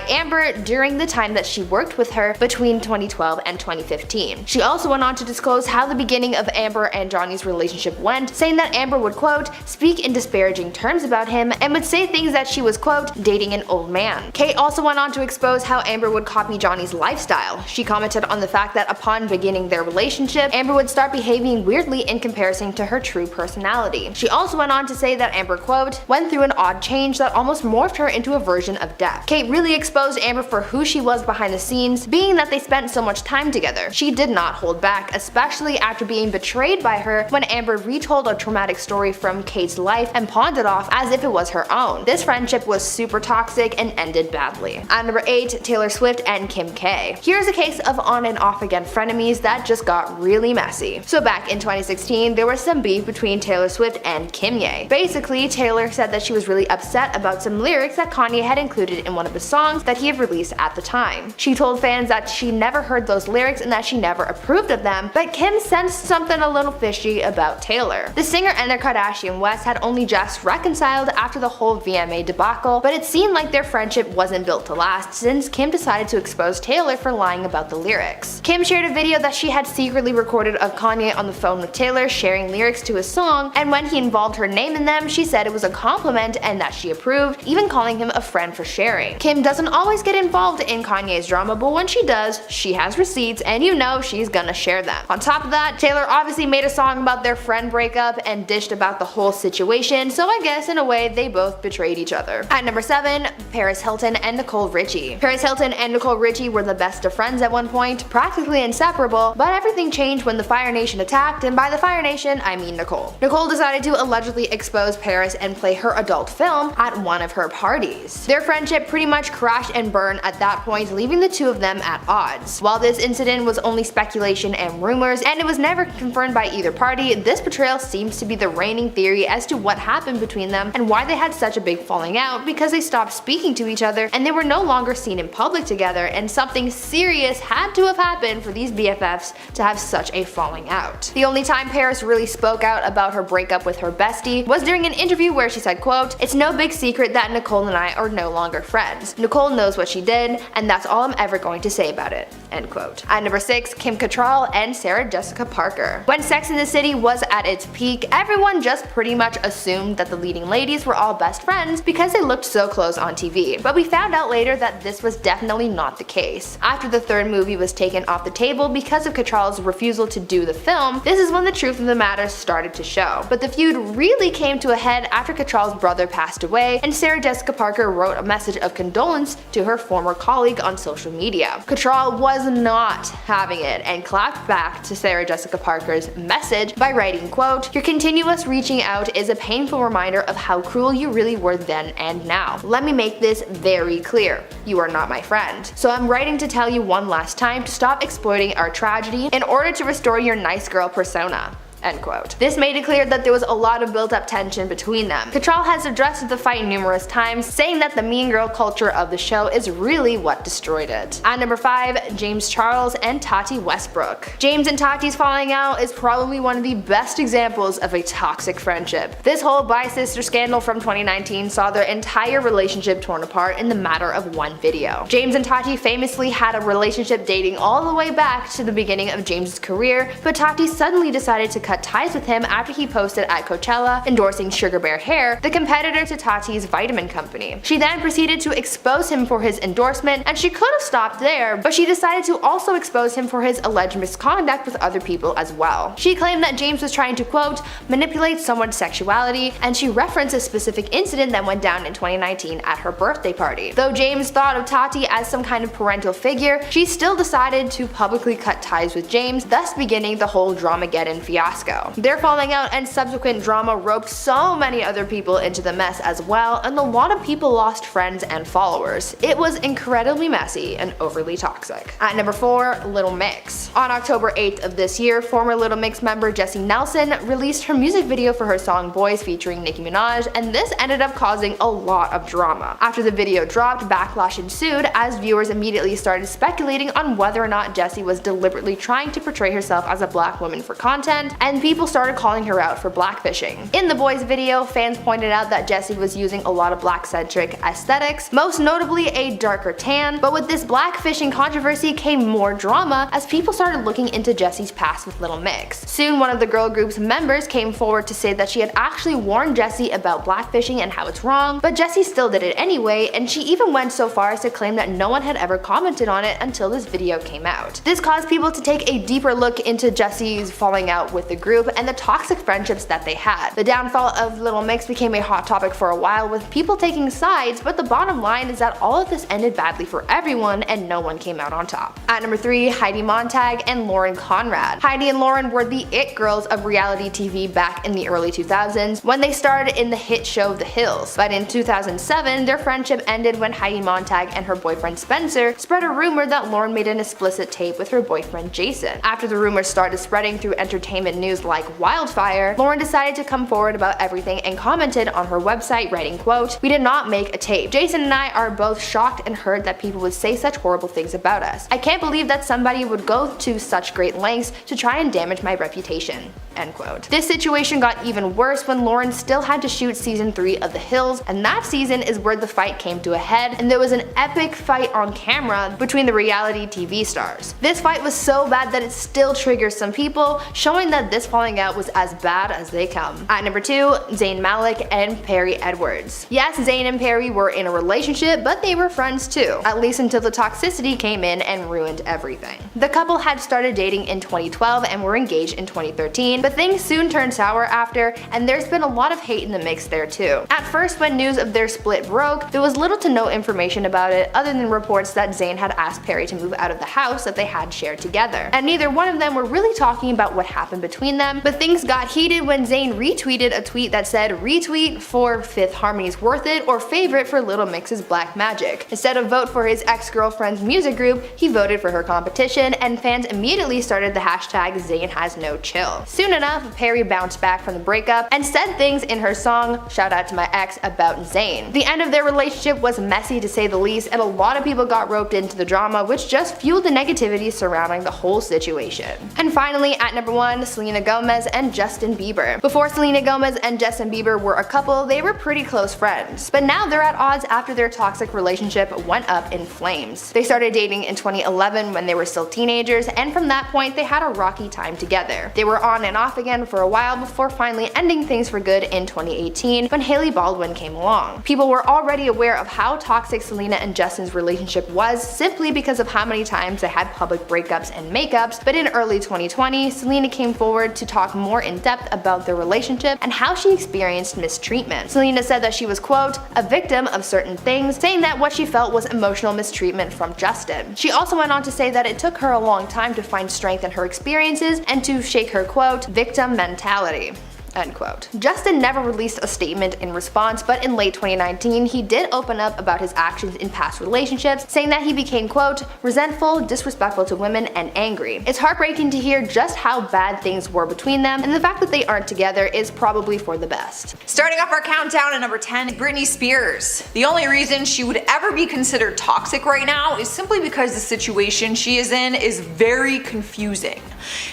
Amber during the time that she worked with her between 2012 and 2015. She also went on to disclose how the beginning of Amber and Johnny's relationship went, saying that Amber would, quote, "speak in disparaging terms about him and would say things that she was, quote, dating an old man." Kate also went on to expose how Amber would copy Johnny's lifestyle. She commented on the fact that upon beginning their relationship, Amber would start behaving weirdly in comparison to her true personality. She also went on to say that Amber, quote, "went through an odd change that almost morphed her into a version of Depp." Kate really exposed Amber for who she was behind the scenes, being that they spent so much time together. She did not hold back, especially after being betrayed by her when Amber retold a traumatic story from Kate's life and pawned it off as if it was her own. This friendship was super toxic and ended badly. At number 8, Taylor Swift and Kim K. Here's a case of on and off again frenemies that just got really messy. So back in 2016, there was some beef between Taylor Swift and Kimye. Basically, Taylor said that she was really upset about some lyrics that Kanye had included in one of the songs that he had released at the time. She told fans that she never heard those lyrics and that she never approved of them, but Kim sensed something a little fishy about Taylor. The singer and their Kardashian West had only just reconciled after the whole VMA debacle, but it seemed like their friendship wasn't built to last since Kim decided to expose Taylor for lying about the lyrics. Kim shared a video that she had secretly recorded of Kanye on the phone with Taylor sharing lyrics to his song, and when he involved her name in them, she said it was a compliment and that she approved, even calling him a friend for sharing. Kim doesn't always get involved in Kanye's drama, but when she does, she has receipts and you know she's gonna share them. On top of that, Taylor obviously made a song about their friend breakup and dished about the whole situation, so I guess in a way they both betrayed each other. At number 7, Paris Hilton and Nicole Richie. Paris Hilton and Nicole Richie were the best of friends at one point, practically inseparable, but everything changed when the Fire Nation attacked, and by the Fire Nation, I mean Nicole. Nicole decided to allegedly expose Paris and play her adult film at one of her parties. Their friendship pretty much crashed and burned at that point, leaving the two of them at odds. While this incident was only speculation and rumors, and it was never confirmed by either party, this portrayal seems to be the reigning theory as to what happened between them and why they had such a big falling out, because they stopped speaking to each other and they were no longer seen in public together, and something serious had to have happened for these BFFs to have such a falling out. The only time Paris really spoke out about her breakup with her bestie was during an interview where she said, quote, "It's no big secret that Nicole and I are no longer friends. Nicole knows what she did, and that's all I'm ever going to say about it." End quote. At number 6, Kim Cattrall and Sarah Jessica Parker. When Sex and the City was at its peak, everyone just pretty much assumed that the leading ladies were all best friends because they looked so close on TV. But we found out later that this was definitely not the case. After the third movie was taken off the table because of Cattrall's refusal to do the film, this is when the truth of the matter started to show. But the feud really came to a head after Cattrall's brother passed away, and Sarah Jessica Parker wrote a message of condolence to her former colleague on social media. Cattrall was not having it and clapped back to Sarah Jessica Parker's message by writing, quote, "Your continuous reaching out is a painful reminder of how cruel you really were then and now. Let me make this very clear. You are not my friend. So I'm writing to tell you one last time to stop exploiting our tragedy in order to restore your nice girl persona." End quote. This made it clear that there was a lot of built-up tension between them. Cattrall has addressed the fight numerous times, saying that the mean girl culture of the show is really what destroyed it. At number 5, James Charles and Tati Westbrook. James and Tati's falling out is probably one of the best examples of a toxic friendship. This whole bi-sister scandal from 2019 saw their entire relationship torn apart in the matter of one video. James and Tati famously had a relationship dating all the way back to the beginning of James's career, but Tati suddenly decided to cut ties with him after he posted at Coachella endorsing Sugar Bear Hair, the competitor to Tati's vitamin company. She then proceeded to expose him for his endorsement, and she could have stopped there, but she decided to also expose him for his alleged misconduct with other people as well. She claimed that James was trying to, quote, manipulate someone's sexuality, and she referenced a specific incident that went down in 2019 at her birthday party. Though James thought of Tati as some kind of parental figure, she still decided to publicly cut ties with James, thus beginning the whole Dramageddon fiasco. Their falling out and subsequent drama roped so many other people into the mess as well, and a lot of people lost friends and followers. It was incredibly messy and overly toxic. At number 4, Little Mix. On October 8th of this year, former Little Mix member Jessie Nelson released her music video for her song Boys featuring Nicki Minaj, and this ended up causing a lot of drama. After the video dropped, backlash ensued as viewers immediately started speculating on whether or not Jessie was deliberately trying to portray herself as a black woman for content, and people started calling her out for blackfishing. In the Boys video, fans pointed out that Jessie was using a lot of black-centric aesthetics, most notably a darker tan, but with this blackfishing controversy came more drama as people started looking into Jessie's past with Little Mix. Soon one of the girl group's members came forward to say that she had actually warned Jessie about blackfishing and how it's wrong, but Jessie still did it anyway, and she even went so far as to claim that no one had ever commented on it until this video came out. This caused people to take a deeper look into Jessie's falling out with the group and the toxic friendships that they had. The downfall of Little Mix became a hot topic for a while, with people taking sides, but the bottom line is that all of this ended badly for everyone and no one came out on top. At number 3, Heidi Montag and Lauren Conrad. Heidi and Lauren were the it girls of reality TV back in the early 2000s when they starred in the hit show The Hills, but in 2007 their friendship ended when Heidi Montag and her boyfriend Spencer spread a rumor that Lauren made an explicit tape with her boyfriend Jason. After the rumors started spreading through entertainment news like wildfire, Lauren decided to come forward about everything and commented on her website writing, quote, "We did not make a tape. Jason and I are both shocked and hurt that people would say such horrible things about us. I can't believe that somebody would go to such great lengths to try and damage my reputation." End quote. This situation got even worse when Lauren still had to shoot season 3 of The Hills, and that season is where the fight came to a head, and there was an epic fight on camera between the reality TV stars. This fight was so bad that it still triggers some people, showing that this falling out was as bad as they come. At number 2, Zayn Malik and Perry Edwards. Yes, Zayn and Perry were in a relationship, but they were friends too, at least until the toxicity came in and ruined everything. The couple had started dating in 2012 and were engaged in 2013, but things soon turned sour after, and there's been a lot of hate in the mix there too. At first, when news of their split broke, there was little to no information about it other than reports that Zayn had asked Perry to move out of the house that they had shared together, and neither one of them were really talking about what happened between them. But things got heated when Zayn retweeted a tweet that said retweet for Fifth Harmony's Worth It or favorite for Little Mix's Black Magic. Instead of vote for his ex-girlfriend's music group, he voted for her competition, and fans immediately started the hashtag #ZaynHasNoChill. Soon enough, Perry bounced back from the breakup and said things in her song Shout Out to My Ex about Zayn. The end of their relationship was messy to say the least, and a lot of people got roped into the drama, which just fueled the negativity surrounding the whole situation. And finally, at number 1, Selena Gomez and Justin Bieber. Before Selena Gomez and Justin Bieber were a couple, they were pretty close friends, but now they're at odds after their toxic relationship went up in flames. They started dating in 2011 when they were still teenagers, and from that point they had a rocky time together. They were on and off again for a while before finally ending things for good in 2018 when Hailey Baldwin came along. People were already aware of how toxic Selena and Justin's relationship was simply because of how many times they had public breakups and makeups, but in early 2020, Selena came forward to talk more in depth about their relationship and how she experienced mistreatment. Selena said that she was, quote, a victim of certain things, saying that what she felt was emotional mistreatment from Justin. She also went on to say that it took her a long time to find strength in her experiences and to shake her, quote, victim mentality. end quote. Justin never released a statement in response, but in late 2019, he did open up about his actions in past relationships, saying that he became, quote, resentful, disrespectful to women, and angry. It's heartbreaking to hear just how bad things were between them, and the fact that they aren't together is probably for the best. Starting off our countdown at number 10, Britney Spears. The only reason she would ever be considered toxic right now is simply because the situation she is in is very confusing.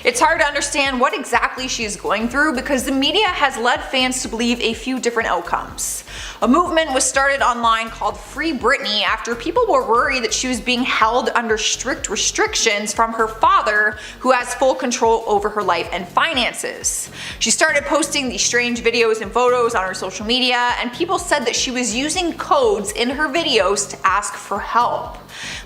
It's hard to understand what exactly she is going through because the media has led fans to believe a few different outcomes. A movement was started online called Free Britney after people were worried that she was being held under strict restrictions from her father, who has full control over her life and finances. She started posting these strange videos and photos on her social media, and people said that she was using codes in her videos to ask for help.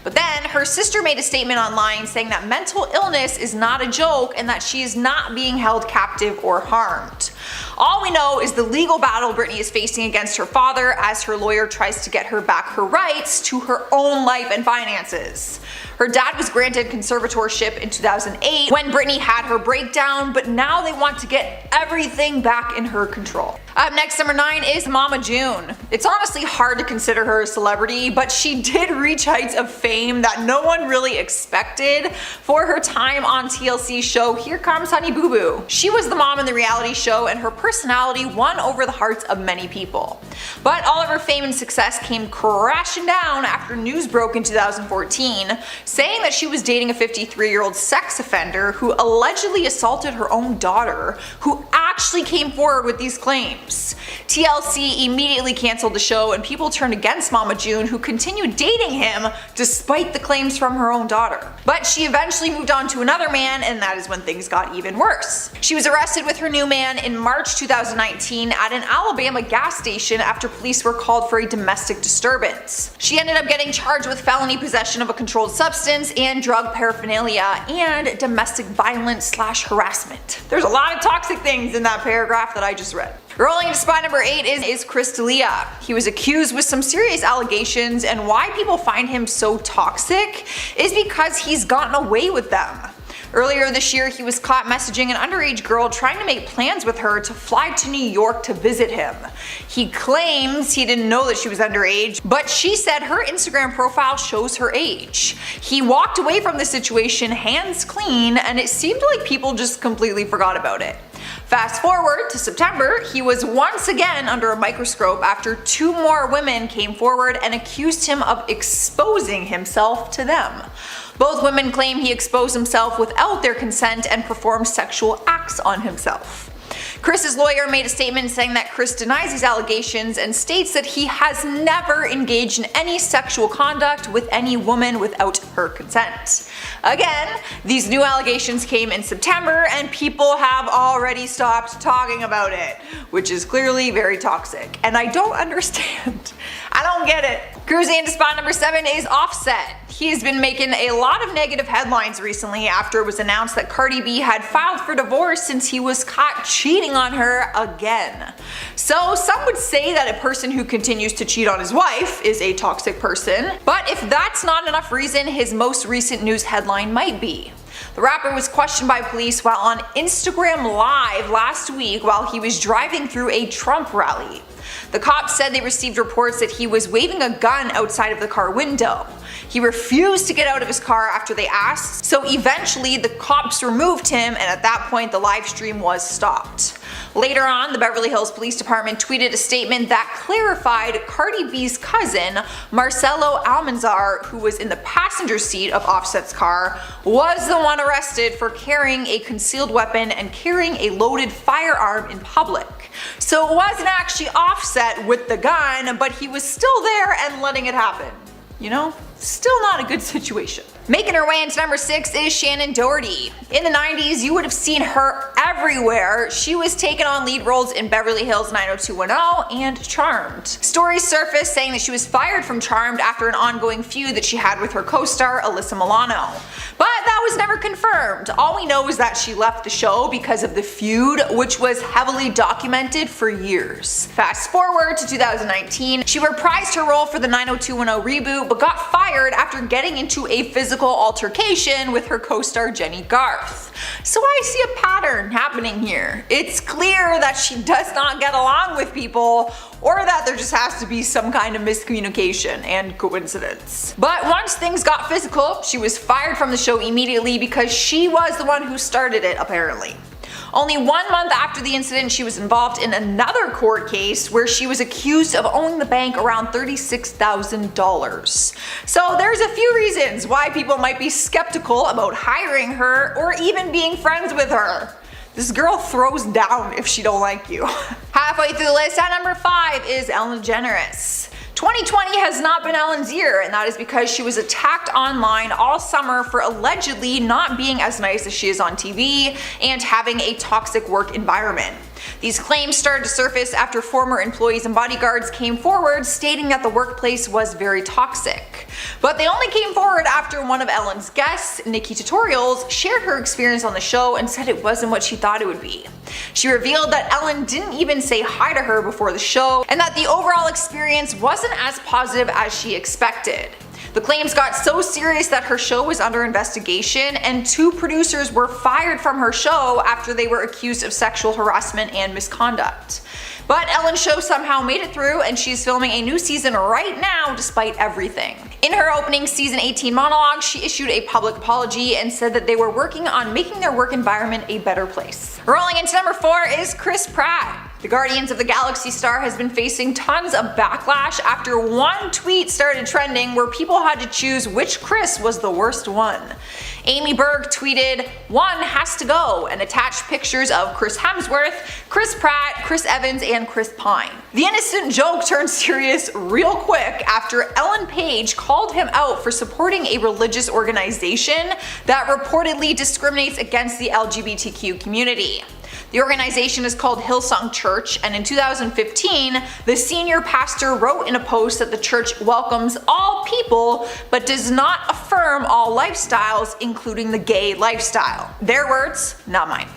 But then her sister made a statement online saying that mental illness is not a joke and that she is not being held captive or harmed. All we know is the legal battle Britney is facing against her father as her lawyer tries to get her back her rights to her own life and finances. Her dad was granted conservatorship in 2008 when Britney had her breakdown, but now they want to get everything back in her control. Up next, number 9 is Mama June. It's honestly hard to consider her a celebrity, but she did reach heights of fame that no one really expected for her time on TLC's show Here Comes Honey Boo Boo. She was the mom in the reality show, and her personality won over the hearts of many people. But all of her fame and success came crashing down after news broke in 2014, saying that she was dating a 53-year-old sex offender who allegedly assaulted her own daughter, who actually came forward with these claims. TLC immediately canceled the show, and people turned against Mama June, who continued dating him despite the claims from her own daughter. But she eventually moved on to another man, and that is when things got even worse. She was arrested with her new man in March 2019 at an Alabama gas station after police were called for a domestic disturbance. She ended up getting charged with felony possession of a controlled substance and drug paraphernalia and domestic violence/harassment. There's a lot of toxic things in that paragraph that I just read. Rolling into spot number 8 is Chris D'Elia. He was accused with some serious allegations, and why people find him so toxic is because he's gotten away with them. Earlier this year, he was caught messaging an underage girl trying to make plans with her to fly to New York to visit him. He claims he didn't know that she was underage, but she said her Instagram profile shows her age. He walked away from the situation hands clean, and it seemed like people just completely forgot about it. Fast forward to September, he was once again under a microscope after 2 more women came forward and accused him of exposing himself to them. Both women claim he exposed himself without their consent and performed sexual acts on himself. Chris's lawyer made a statement saying that Chris denies these allegations and states that he has never engaged in any sexual conduct with any woman without her consent. Again, these new allegations came in September, and people have already stopped talking about it, which is clearly very toxic, and I don't understand. I don't get it. Cruising into spot number 7 is Offset. He has been making a lot of negative headlines recently after it was announced that Cardi B had filed for divorce since he was caught cheating on her again. So some would say that a person who continues to cheat on his wife is a toxic person, but if that's not enough reason, his most recent news headline might be. The rapper was questioned by police while on Instagram Live last week while he was driving through a Trump rally. The cops said they received reports that he was waving a gun outside of the car window. He refused to get out of his car after they asked, so eventually the cops removed him, and at that point the live stream was stopped. Later on, the Beverly Hills Police Department tweeted a statement that clarified Cardi B's cousin, Marcelo Almanzar, who was in the passenger seat of Offset's car, was the one arrested for carrying a concealed weapon and carrying a loaded firearm in public. So it wasn't actually Offset with the gun, but he was still there and letting it happen. You know? Still not a good situation. Making her way into number 6 is Shannon Doherty. In the 90s, you would have seen her everywhere. She was taking on lead roles in Beverly Hills 90210 and Charmed. Stories surfaced saying that she was fired from Charmed after an ongoing feud that she had with her co-star Alyssa Milano. But that was never confirmed. All we know is that she left the show because of the feud, which was heavily documented for years. Fast forward to 2019, she reprised her role for the 90210 reboot but got fired fired after getting into a physical altercation with her co-star Jenny Garth. So I see a pattern happening here. It's clear that she does not get along with people, or that there just has to be some kind of miscommunication and coincidence. But once things got physical, she was fired from the show immediately because she was the one who started it, apparently. Only 1 month after the incident, she was involved in another court case where she was accused of owing the bank around $36,000. So there's a few reasons why people might be skeptical about hiring her or even being friends with her. This girl throws down if she don't like you. Halfway through the list, at number 5 is Ellen DeGeneres. 2020 has not been Ellen's year, and that is because she was attacked online all summer for allegedly not being as nice as she is on TV and having a toxic work environment. These claims started to surface after former employees and bodyguards came forward stating that the workplace was very toxic. But they only came forward after one of Ellen's guests, Nikki Tutorials, shared her experience on the show and said it wasn't what she thought it would be. She revealed that Ellen didn't even say hi to her before the show and that the overall experience wasn't as positive as she expected. The claims got so serious that her show was under investigation and 2 producers were fired from her show after they were accused of sexual harassment and misconduct. But Ellen's show somehow made it through and she's filming a new season right now despite everything. In her opening season 18 monologue, she issued a public apology and said that they were working on making their work environment a better place. Rolling into number 4 is Chris Pratt. The Guardians of the Galaxy star has been facing tons of backlash after one tweet started trending where people had to choose which Chris was the worst one. Amy Berg tweeted, "One has to go," and attached pictures of Chris Hemsworth, Chris Pratt, Chris Evans, and Chris Pine. The innocent joke turned serious real quick after Ellen Page called him out for supporting a religious organization that reportedly discriminates against the LGBTQ community. The organization is called Hillsong Church, and in 2015, the senior pastor wrote in a post that the church welcomes all people but does not affirm all lifestyles, including the gay lifestyle. Their words, not mine.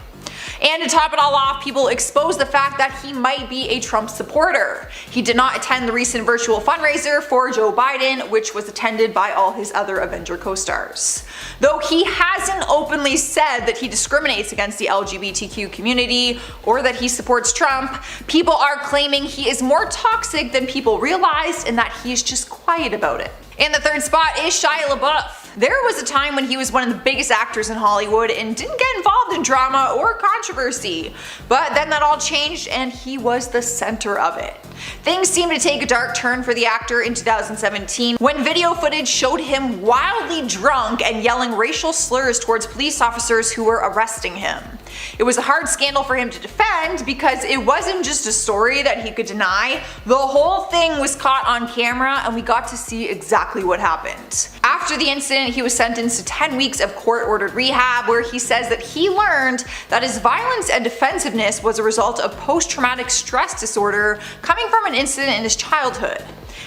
And to top it all off, people exposed the fact that he might be a Trump supporter. He did not attend the recent virtual fundraiser for Joe Biden, which was attended by all his other Avenger co-stars. Though he hasn't openly said that he discriminates against the LGBTQ community or that he supports Trump, people are claiming he is more toxic than people realized and that he's just quiet about it. In the 3rd spot is Shia LaBeouf. There was a time when he was one of the biggest actors in Hollywood and didn't get involved in drama or controversy. But then that all changed and he was the center of it. Things seemed to take a dark turn for the actor in 2017 when video footage showed him wildly drunk and yelling racial slurs towards police officers who were arresting him. It was a hard scandal for him to defend because it wasn't just a story that he could deny. The whole thing was caught on camera and we got to see exactly what happened. After the incident, he was sentenced to 10 weeks of court-ordered rehab where he says that he learned that his violence and defensiveness was a result of post-traumatic stress disorder coming from an incident in his childhood.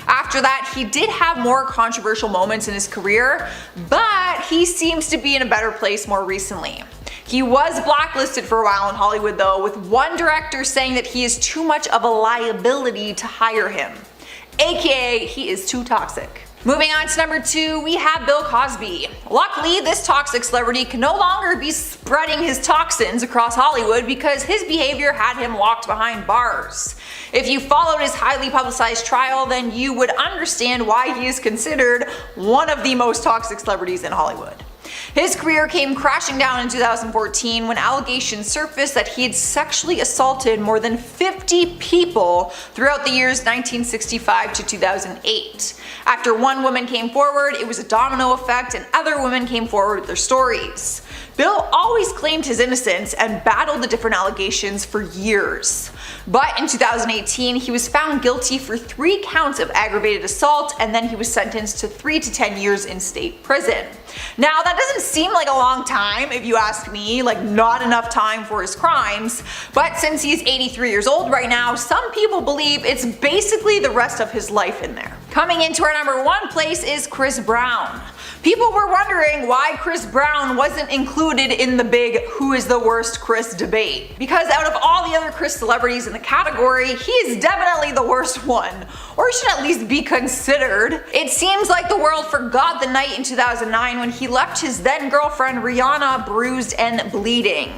After that, he did have more controversial moments in his career, but he seems to be in a better place more recently. He was blacklisted for a while in Hollywood though, with one director saying that he is too much of a liability to hire him. AKA, he is too toxic. Moving on to number 2, we have Bill Cosby. Luckily, this toxic celebrity can no longer be spreading his toxins across Hollywood because his behavior had him locked behind bars. If you followed his highly publicized trial, then you would understand why he is considered one of the most toxic celebrities in Hollywood. His career came crashing down in 2014 when allegations surfaced that he had sexually assaulted more than 50 people throughout the years 1965 to 2008. After one woman came forward, it was a domino effect and other women came forward with their stories. Bill always claimed his innocence and battled the different allegations for years. But in 2018, he was found guilty for 3 counts of aggravated assault and then he was sentenced to 3 to 10 years in state prison. Now that doesn't seem like a long time if you ask me, like not enough time for his crimes, but since he's 83 years old right now, some people believe it's basically the rest of his life in there. Coming into our number 1 place is Chris Brown. People were wondering why Chris Brown wasn't included in the big "Who is the worst Chris" debate. Because out of all the other Chris celebrities in the category, he is definitely the worst one, or should at least be considered. It seems like the world forgot the night in 2009 when he left his then girlfriend Rihanna bruised and bleeding.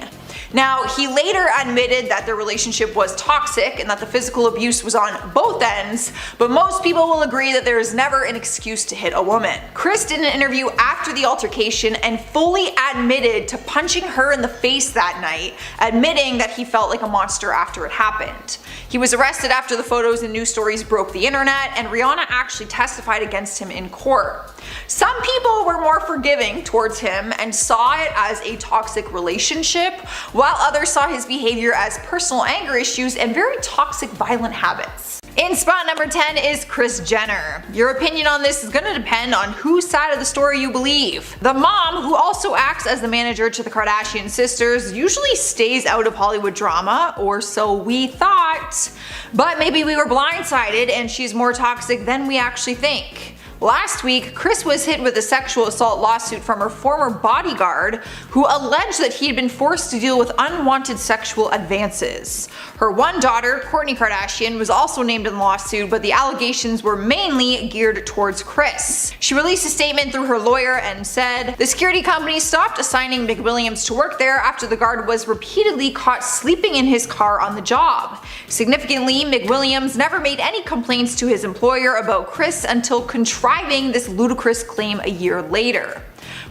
Now, he later admitted that their relationship was toxic and that the physical abuse was on both ends, but most people will agree that there is never an excuse to hit a woman. Chris did an interview after the altercation and fully admitted to punching her in the face that night, admitting that he felt like a monster after it happened. He was arrested after the photos and news stories broke the internet, and Rihanna actually testified against him in court. Some people were more forgiving towards him and saw it as a toxic relationship, while others saw his behavior as personal anger issues and very toxic violent habits. In spot number 10 is Kris Jenner. Your opinion on this is gonna depend on whose side of the story you believe. The mom, who also acts as the manager to the Kardashian sisters, usually stays out of Hollywood drama, or so we thought. But maybe we were blindsided and she's more toxic than we actually think. Last week, Kris was hit with a sexual assault lawsuit from her former bodyguard, who alleged that he had been forced to deal with unwanted sexual advances. Her one daughter, Kourtney Kardashian, was also named in the lawsuit, but the allegations were mainly geared towards Kris. She released a statement through her lawyer and said, "The security company stopped assigning McWilliams to work there after the guard was repeatedly caught sleeping in his car on the job. Significantly, McWilliams never made any complaints to his employer about Kris until contriving this ludicrous claim a year later."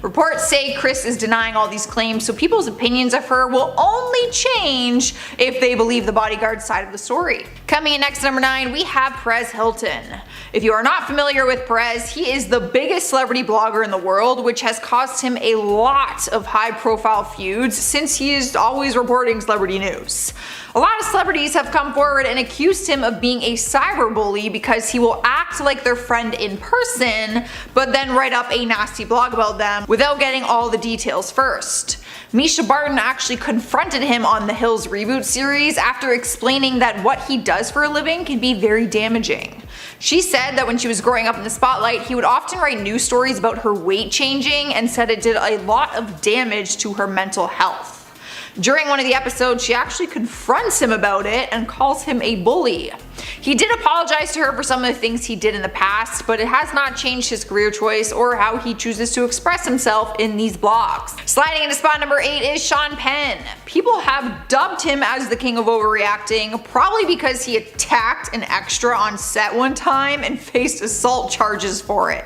Reports say Kris is denying all these claims, so people's opinions of her will only change if they believe the bodyguard side of the story. Coming in next, number 9, we have Perez Hilton. If you are not familiar with Perez, he is the biggest celebrity blogger in the world, which has caused him a lot of high-profile feuds since he is always reporting celebrity news. A lot of celebrities have come forward and accused him of being a cyberbully because he will act like their friend in person, but then write up a nasty blog about them without getting all the details first. Misha Barton actually confronted him on The Hills reboot series after explaining that what he does for a living can be very damaging. She said that when she was growing up in the spotlight, he would often write news stories about her weight changing and said it did a lot of damage to her mental health. During one of the episodes, she actually confronts him about it and calls him a bully. He did apologize to her for some of the things he did in the past, but it has not changed his career choice or how he chooses to express himself in these blogs. Sliding into spot number 8 is Sean Penn. People have dubbed him as the king of overreacting, probably because he attacked an extra on set one time and faced assault charges for it.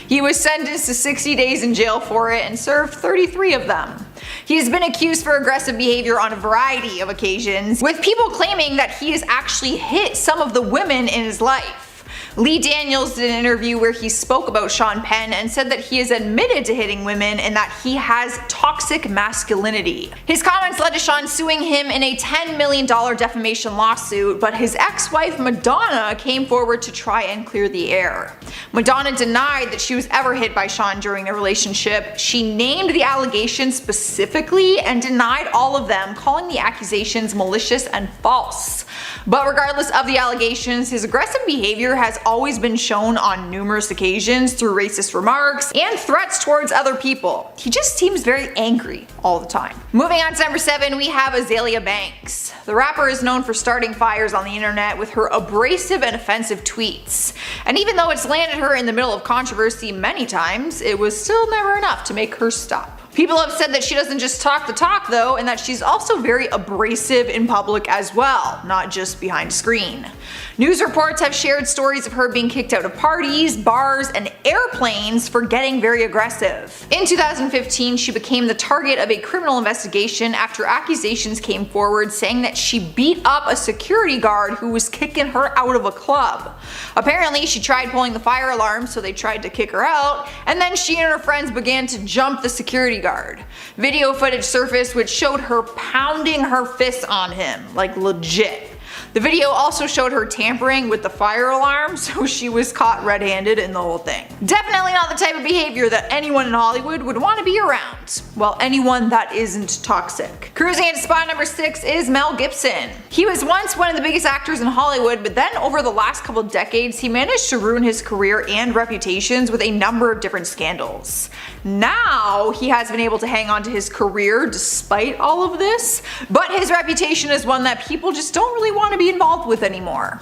He was sentenced to 60 days in jail for it and served 33 of them. He has been accused for aggressive behavior on a variety of occasions, with people claiming that he has actually hit some of the women in his life. Lee Daniels did an interview where he spoke about Sean Penn and said that he has admitted to hitting women and that he has toxic masculinity. His comments led to Sean suing him in a $10 million defamation lawsuit, but his ex-wife Madonna came forward to try and clear the air. Madonna denied that she was ever hit by Sean during their relationship. She named the allegations specifically and denied all of them, calling the accusations malicious and false. But regardless of the allegations, his aggressive behavior has always been shown on numerous occasions through racist remarks and threats towards other people. He just seems very angry all the time. Moving on to number 7, we have Azalea Banks. The rapper is known for starting fires on the internet with her abrasive and offensive tweets. And even though it's landed her in the middle of controversy many times, it was still never enough to make her stop. People have said that she doesn't just talk the talk though, and that she's also very abrasive in public as well, not just behind screen. News reports have shared stories of her being kicked out of parties, bars, and airplanes for getting very aggressive. In 2015, she became the target of a criminal investigation after accusations came forward saying that she beat up a security guard who was kicking her out of a club. Apparently, she tried pulling the fire alarm, so they tried to kick her out, and then she and her friends began to jump the security guard. Video footage surfaced which showed her pounding her fists on him, like legit. The video also showed her tampering with the fire alarm, so she was caught red-handed in the whole thing. Definitely not the type of behavior that anyone in Hollywood would want to be around. Well, anyone that isn't toxic. Cruising into spot number 6 is Mel Gibson. He was once one of the biggest actors in Hollywood, but then over the last couple decades, he managed to ruin his career and reputations with a number of different scandals. Now, he has been able to hang on to his career despite all of this, but his reputation is one that people just don't really want to be involved with anymore.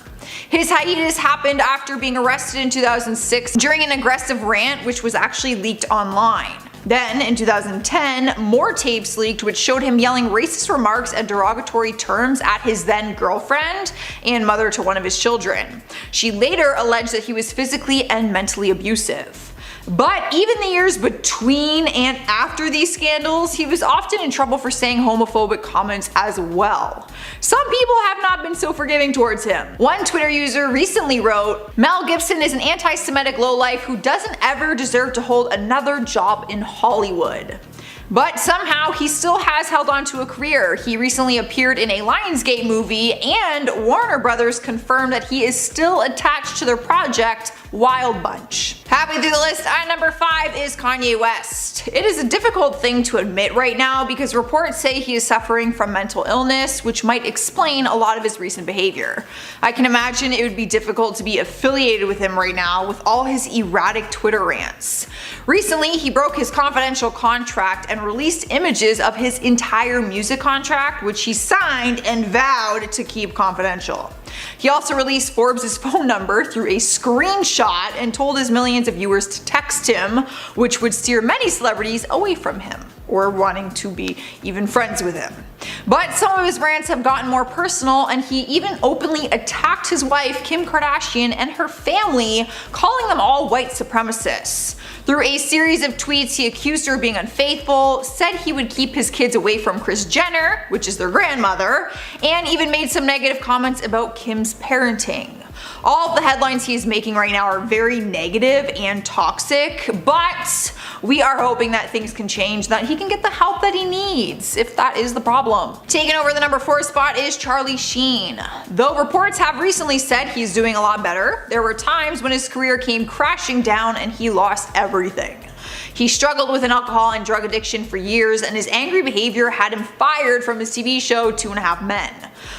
His hiatus happened after being arrested in 2006 during an aggressive rant which was actually leaked online. Then, in 2010, more tapes leaked which showed him yelling racist remarks and derogatory terms at his then girlfriend and mother to one of his children. She later alleged that he was physically and mentally abusive. But even the years between and after these scandals, he was often in trouble for saying homophobic comments as well. Some people have not been so forgiving towards him. One Twitter user recently wrote, "Mel Gibson is an anti-Semitic lowlife who doesn't ever deserve to hold another job in Hollywood." But somehow he still has held on to a career. He recently appeared in a Lionsgate movie, and Warner Brothers confirmed that he is still attached to their project Wild Bunch. Halfway through the list, at number 5 is Kanye West. It is a difficult thing to admit right now because reports say he is suffering from mental illness, which might explain a lot of his recent behavior. I can imagine it would be difficult to be affiliated with him right now with all his erratic Twitter rants. Recently, he broke his confidential contract and released images of his entire music contract, which he signed and vowed to keep confidential. He also released Forbes' phone number through a screenshot and told his millions of viewers to text him, which would steer many celebrities away from him, or wanting to be even friends with him. But some of his rants have gotten more personal, and he even openly attacked his wife Kim Kardashian and her family, calling them all white supremacists. Through a series of tweets, he accused her of being unfaithful, said he would keep his kids away from Kris Jenner, which is their grandmother, and even made some negative comments about Kim's parenting. All of the headlines he is making right now are very negative and toxic, but we are hoping that things can change, that he can get the help that he needs, if that is the problem. Taking over the number 4 spot is Charlie Sheen. Though reports have recently said he's doing a lot better, there were times when his career came crashing down and he lost everything. He struggled with an alcohol and drug addiction for years, and his angry behavior had him fired from his TV show 2.5 Men.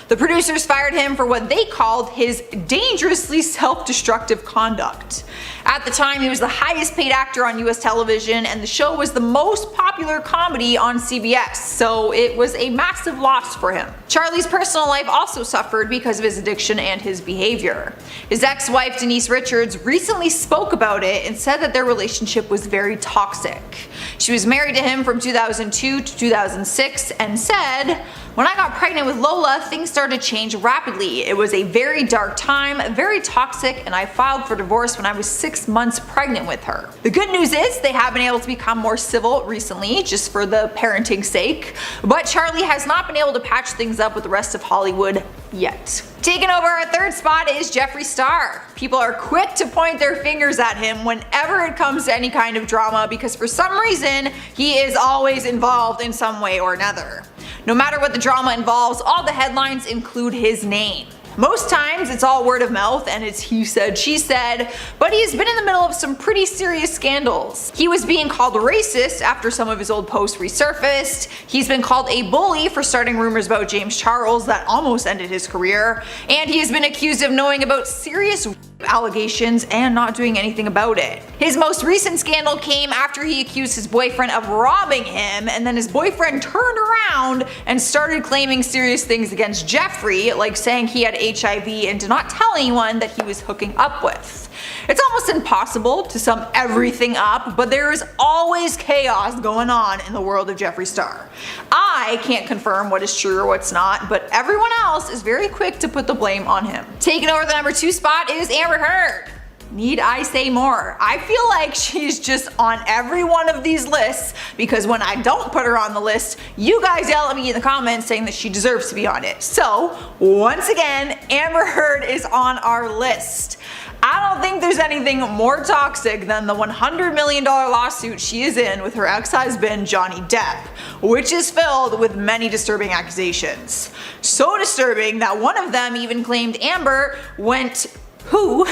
The producers fired him for what they called his dangerously self-destructive conduct. At the time, he was the highest paid actor on US television, and the show was the most popular comedy on CBS, so it was a massive loss for him. Charlie's personal life also suffered because of his addiction and his behavior. His ex-wife Denise Richards recently spoke about it and said that their relationship was very toxic. She was married to him from 2002 to 2006 and said, "When I got pregnant with Lola, things started to change rapidly. It was a very dark time, very toxic, and I filed for divorce when I was 6 months pregnant with her." The good news is they have been able to become more civil recently, just for the parenting sake, but Charlie has not been able to patch things up with the rest of Hollywood yet. Taking over our 3rd spot is Jeffree Star. People are quick to point their fingers at him whenever it comes to any kind of drama because for some reason he is always involved in some way or another. No matter what the drama involves, all the headlines include his name. Most times it's all word of mouth and it's he said, she said, but he's been in the middle of some pretty serious scandals. He was being called racist after some of his old posts resurfaced. He's been called a bully for starting rumors about James Charles that almost ended his career. And he has been accused of knowing about serious allegations and not doing anything about it. His most recent scandal came after he accused his boyfriend of robbing him, and then his boyfriend turned around and started claiming serious things against Jeffree, like saying he had HIV and did not tell anyone that he was hooking up with. It's almost impossible to sum everything up, but there is always chaos going on in the world of Jeffree Star. I can't confirm what is true or what's not, but everyone else is very quick to put the blame on him. Taking over the number 2 spot is Amber Heard. Need I say more? I feel like she's just on every one of these lists because when I don't put her on the list, you guys yell at me in the comments saying that she deserves to be on it. So once again, Amber Heard is on our list. I don't think there's anything more toxic than the $100 million lawsuit she is in with her ex-husband Johnny Depp, which is filled with many disturbing accusations. So disturbing that one of them even claimed Amber went poo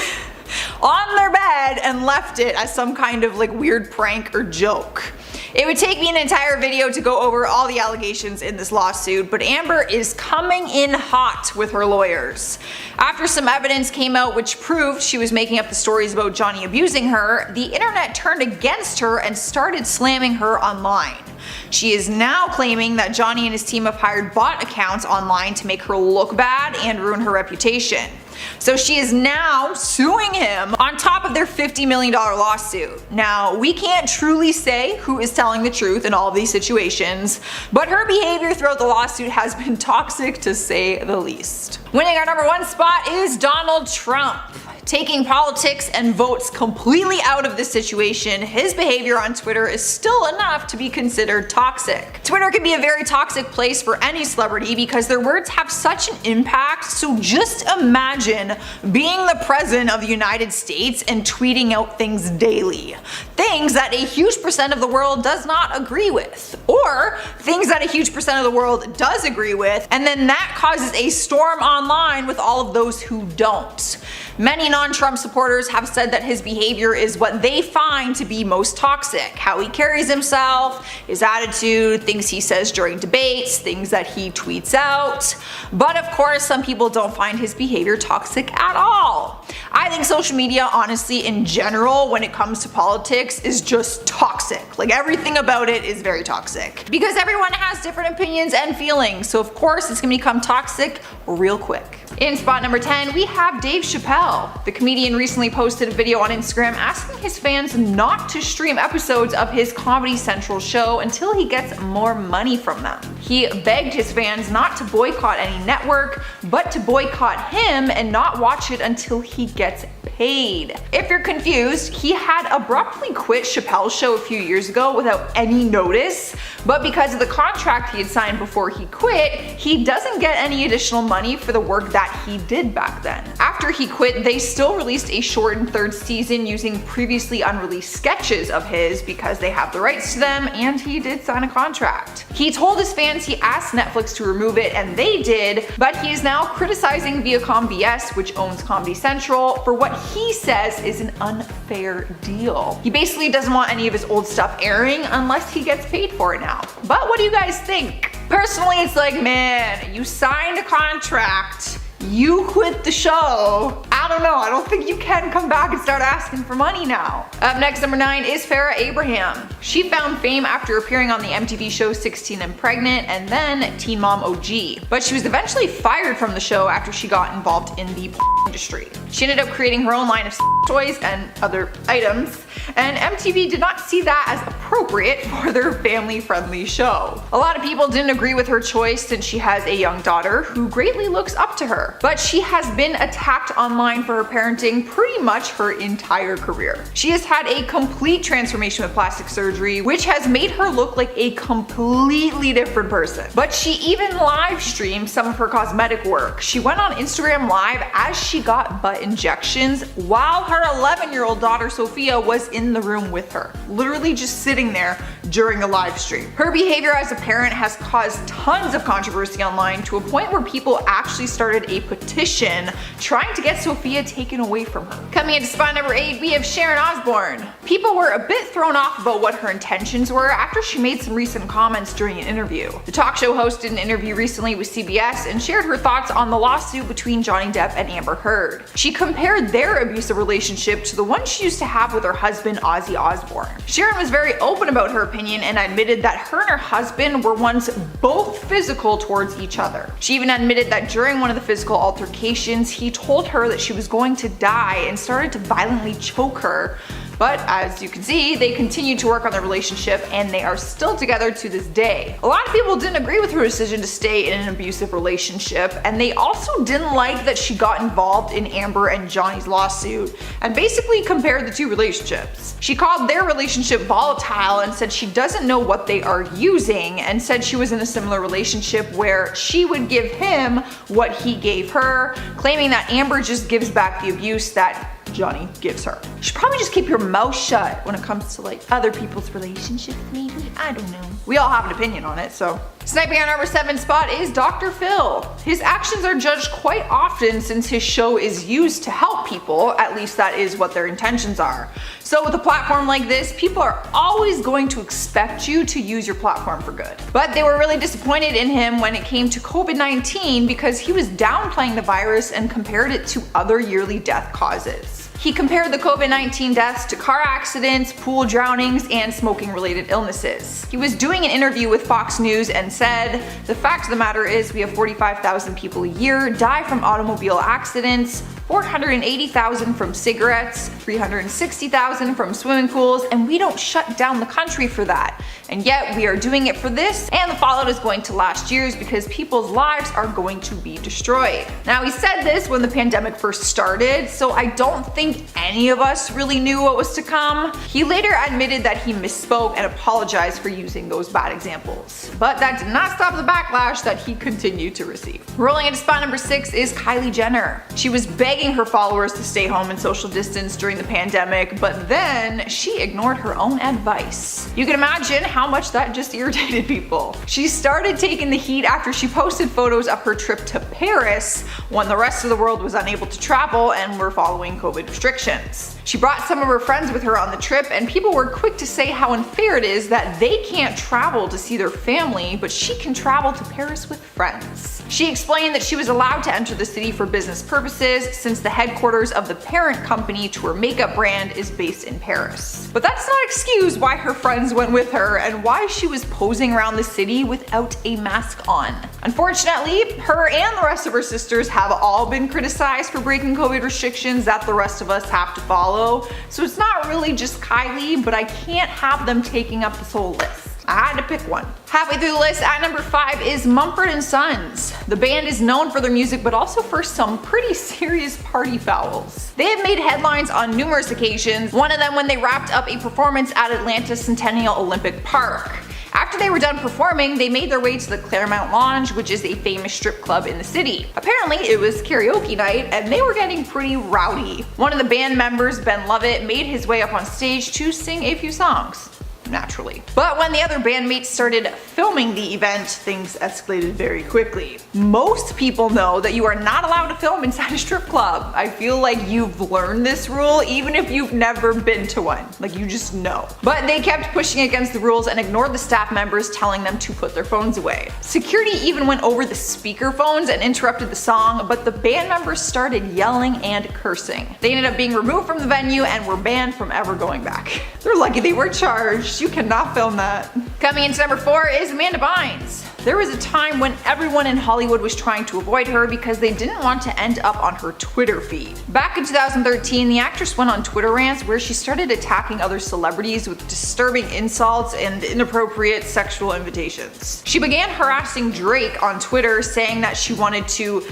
on their bed and left it as some kind of like weird prank or joke. It would take me an entire video to go over all the allegations in this lawsuit, but Amber is coming in hot with her lawyers. After some evidence came out which proved she was making up the stories about Johnny abusing her, the internet turned against her and started slamming her online. She is now claiming that Johnny and his team have hired bot accounts online to make her look bad and ruin her reputation. So she is now suing him on top of their $50 million lawsuit. Now, we can't truly say who is telling the truth in all of these situations, but her behavior throughout the lawsuit has been toxic to say the least. Winning our #1 spot is Donald Trump. Taking politics and votes completely out of this situation, his behavior on Twitter is still enough to be considered toxic. Twitter can be a very toxic place for any celebrity because their words have such an impact, so just imagine being the president of the United States and tweeting out things daily. Things that a huge percent of the world does not agree with, or things that a huge percent of the world does agree with, and then that causes a storm online with all of those who don't. Many non-Trump supporters have said that his behavior is what they find to be most toxic. How he carries himself, his attitude, things he says during debates, things that he tweets out. But of course, some people don't find his behavior toxic at all. I think social media, honestly, in general, when it comes to politics, is just toxic. Like, everything about it is very toxic. Because everyone has different opinions and feelings, so of course it's gonna become toxic real quick. In spot number 10, we have Dave Chappelle. The comedian recently posted a video on Instagram asking his fans not to stream episodes of his Comedy Central show until he gets more money from them. He begged his fans not to boycott any network, but to boycott him and not watch it until he gets paid. If you're confused, he had abruptly quit Chappelle's show a few years ago without any notice, but because of the contract he had signed before he quit, he doesn't get any additional money for the work that he did back then. After he quit, they still released a shortened third season using previously unreleased sketches of his because they have the rights to them and he did sign a contract. He told his fans he asked Netflix to remove it and they did, but he is now criticizing Viacom BS, which owns Comedy Central, for what he says is an unfair deal. He basically doesn't want any of his old stuff airing unless he gets paid for it now. But what do you guys think? Personally, it's like, man, you signed a contract, you quit the show. I don't know, I don't think you can come back and start asking for money now. Up next, number 9 is Farrah Abraham. She found fame after appearing on the MTV show 16 and Pregnant and then Teen Mom OG. But she was eventually fired from the show after she got involved in the industry. She ended up creating her own line of toys and other items, and MTV did not see that as appropriate for their family-friendly show. A lot of people didn't agree with her choice since she has a young daughter who greatly looks up to her. But she has been attacked online for her parenting pretty much her entire career. She has had a complete transformation with plastic surgery, which has made her look like a completely different person. But she even live streamed some of her cosmetic work. She went on Instagram Live as she got butt injections while her 11-year-old daughter Sophia was in the room with her, literally just sitting there during a live stream. Her behavior as a parent has caused tons of controversy online to a point where people actually started a petition trying to get Sophia taken away from her. Coming into spot number 8, we have Sharon Osbourne. People were a bit thrown off about what her intentions were after she made some recent comments during an interview. The talk show hosted an interview recently with CBS and shared her thoughts on the lawsuit between Johnny Depp and Amber Heard. She compared their abusive relationship to the one she used to have with her husband Ozzy Osbourne. Sharon was very open about her opinion and admitted that her and her husband were once both physical towards each other. She even admitted that during one of the physical altercations, he told her that she was going to die and started to violently choke her. But as you can see, they continued to work on their relationship and they are still together to this day. A lot of people didn't agree with her decision to stay in an abusive relationship, and they also didn't like that she got involved in Amber and Johnny's lawsuit and basically compared the two relationships. She called their relationship volatile and said she doesn't know what they are using, and said she was in a similar relationship where she would give him what he gave her, claiming that Amber just gives back the abuse that Johnny gives her. You should probably just keep your mouth shut when it comes to like other people's relationships, maybe. I don't know. We all have an opinion on it, so. Sniping our number 7 spot is Dr. Phil. His actions are judged quite often since his show is used to help people, at least that is what their intentions are. So with a platform like this, people are always going to expect you to use your platform for good. But they were really disappointed in him when it came to COVID-19 because he was downplaying the virus and compared it to other yearly death causes. He compared the COVID-19 deaths to car accidents, pool drownings, and smoking-related illnesses. He was doing an interview with Fox News and said, "The fact of the matter is we have 45,000 people a year die from automobile accidents, 480,000 from cigarettes, 360,000 from swimming pools, and we don't shut down the country for that. And yet we are doing it for this, and the fallout is going to last years because people's lives are going to be destroyed." Now, he said this when the pandemic first started, so I don't think any of us really knew what was to come. He later admitted that he misspoke and apologized for using those bad examples. But that did not stop the backlash that he continued to receive. Rolling into spot number 6 is Kylie Jenner. She was begging her followers to stay home and social distance during the pandemic, but then she ignored her own advice. You can imagine how much that just irritated people. She started taking the heat after she posted photos of her trip to Paris when the rest of the world was unable to travel and were following COVID restrictions. She brought some of her friends with her on the trip, and people were quick to say how unfair it is that they can't travel to see their family, but she can travel to Paris with friends. She explained that she was allowed to enter the city for business purposes since the headquarters of the parent company to her makeup brand is based in Paris. But that's not excuse why her friends went with her and why she was posing around the city without a mask on. Unfortunately, her and the rest of her sisters have all been criticized for breaking COVID restrictions that the rest of us have to follow. So it's not really just Kylie, but I can't have them taking up this whole list. I had to pick one. Halfway through the list, at number 5 is Mumford & Sons. The band is known for their music, but also for some pretty serious party fouls. They have made headlines on numerous occasions, one of them when they wrapped up a performance at Atlanta Centennial Olympic Park. After they were done performing, they made their way to the Claremont Lounge, which is a famous strip club in the city. Apparently, it was karaoke night, and they were getting pretty rowdy. One of the band members, Ben Lovett, made his way up on stage to sing a few songs. Naturally. But when the other bandmates started filming the event, things escalated very quickly. Most people know that you are not allowed to film inside a strip club. I feel like you've learned this rule even if you've never been to one. Like, you just know. But they kept pushing against the rules and ignored the staff members telling them to put their phones away. Security even went over the speaker phones and interrupted the song, but the band members started yelling and cursing. They ended up being removed from the venue and were banned from ever going back. They're lucky they were charged. You cannot film that. Coming into number 4 is Amanda Bynes. There was a time when everyone in Hollywood was trying to avoid her because they didn't want to end up on her Twitter feed. Back in 2013, the actress went on Twitter rants where she started attacking other celebrities with disturbing insults and inappropriate sexual invitations. She began harassing Drake on Twitter, saying that she wanted to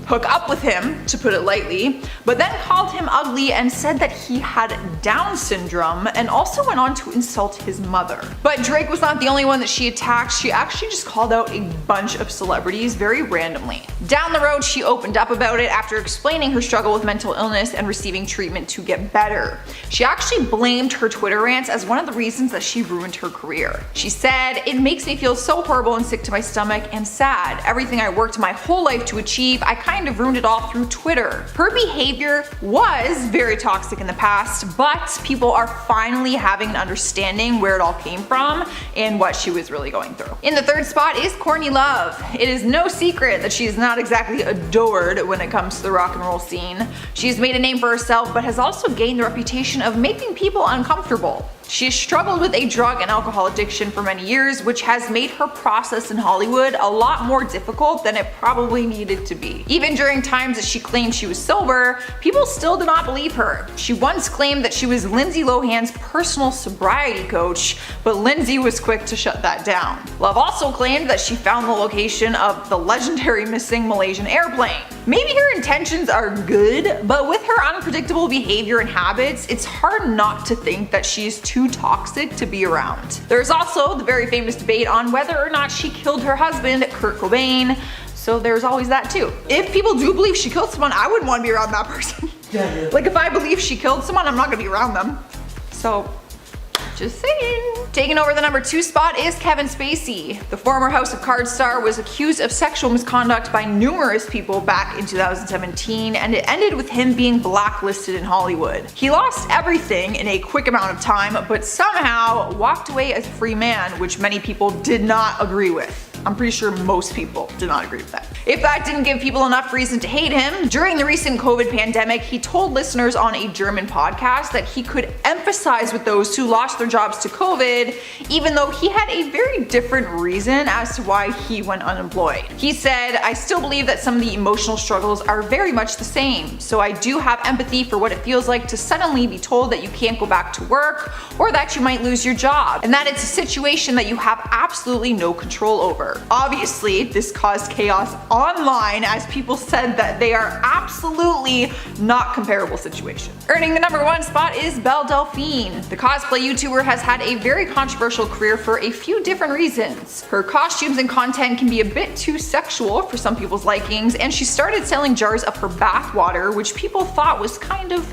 hook up with him, to put it lightly, but then called him ugly and said that he had Down syndrome, and also went on to insult his mother. But Drake was not the only one that she attacked. She actually just called out a bunch of celebrities very randomly. Down the road, she opened up about it after explaining her struggle with mental illness and receiving treatment to get better. She actually blamed her Twitter rants as one of the reasons that she ruined her career. She said, "It makes me feel so horrible and sick to my stomach and sad. Everything I worked my whole life to achieve, I kind of ruined it all through Twitter." Her behavior was very toxic in the past, but people are finally having an understanding where it all came from and what she was really going through. In the 3rd spot is Courtney Love. It is no secret that she is not exactly adored when it comes to the rock and roll scene. She has made a name for herself, but has also gained the reputation of making people uncomfortable. She has struggled with a drug and alcohol addiction for many years, which has made her process in Hollywood a lot more difficult than it probably needed to be. Even during times that she claimed she was sober, people still did not believe her. She once claimed that she was Lindsay Lohan's personal sobriety coach, but Lindsay was quick to shut that down. Love also claimed that she found the location of the legendary missing Malaysian airplane. Maybe her intentions are good, but with her unpredictable behavior and habits, it's hard not to think that she is too toxic to be around. There's also the very famous debate on whether or not she killed her husband, Kurt Cobain, so there's always that too. If people do believe she killed someone, I wouldn't want to be around that person. Like if I believe she killed someone, I'm not gonna be around them. So, just saying. Taking over the number 2 spot is Kevin Spacey. The former House of Cards star was accused of sexual misconduct by numerous people back in 2017, and it ended with him being blacklisted in Hollywood. He lost everything in a quick amount of time, but somehow walked away as a free man, which many people did not agree with. I'm pretty sure most people did not agree with that. If that didn't give people enough reason to hate him, during the recent COVID pandemic, he told listeners on a German podcast that he could empathize with those who lost their jobs to COVID, even though he had a very different reason as to why he went unemployed. He said, "I still believe that some of the emotional struggles are very much the same, so I do have empathy for what it feels like to suddenly be told that you can't go back to work or that you might lose your job, and that it's a situation that you have absolutely no control over." Obviously, this caused chaos online as people said that they are absolutely not comparable situations. Earning the number 1 spot is Belle Delphine. The cosplay YouTuber has had a very controversial career for a few different reasons. Her costumes and content can be a bit too sexual for some people's likings, and she started selling jars of her bath water, which people thought was kind of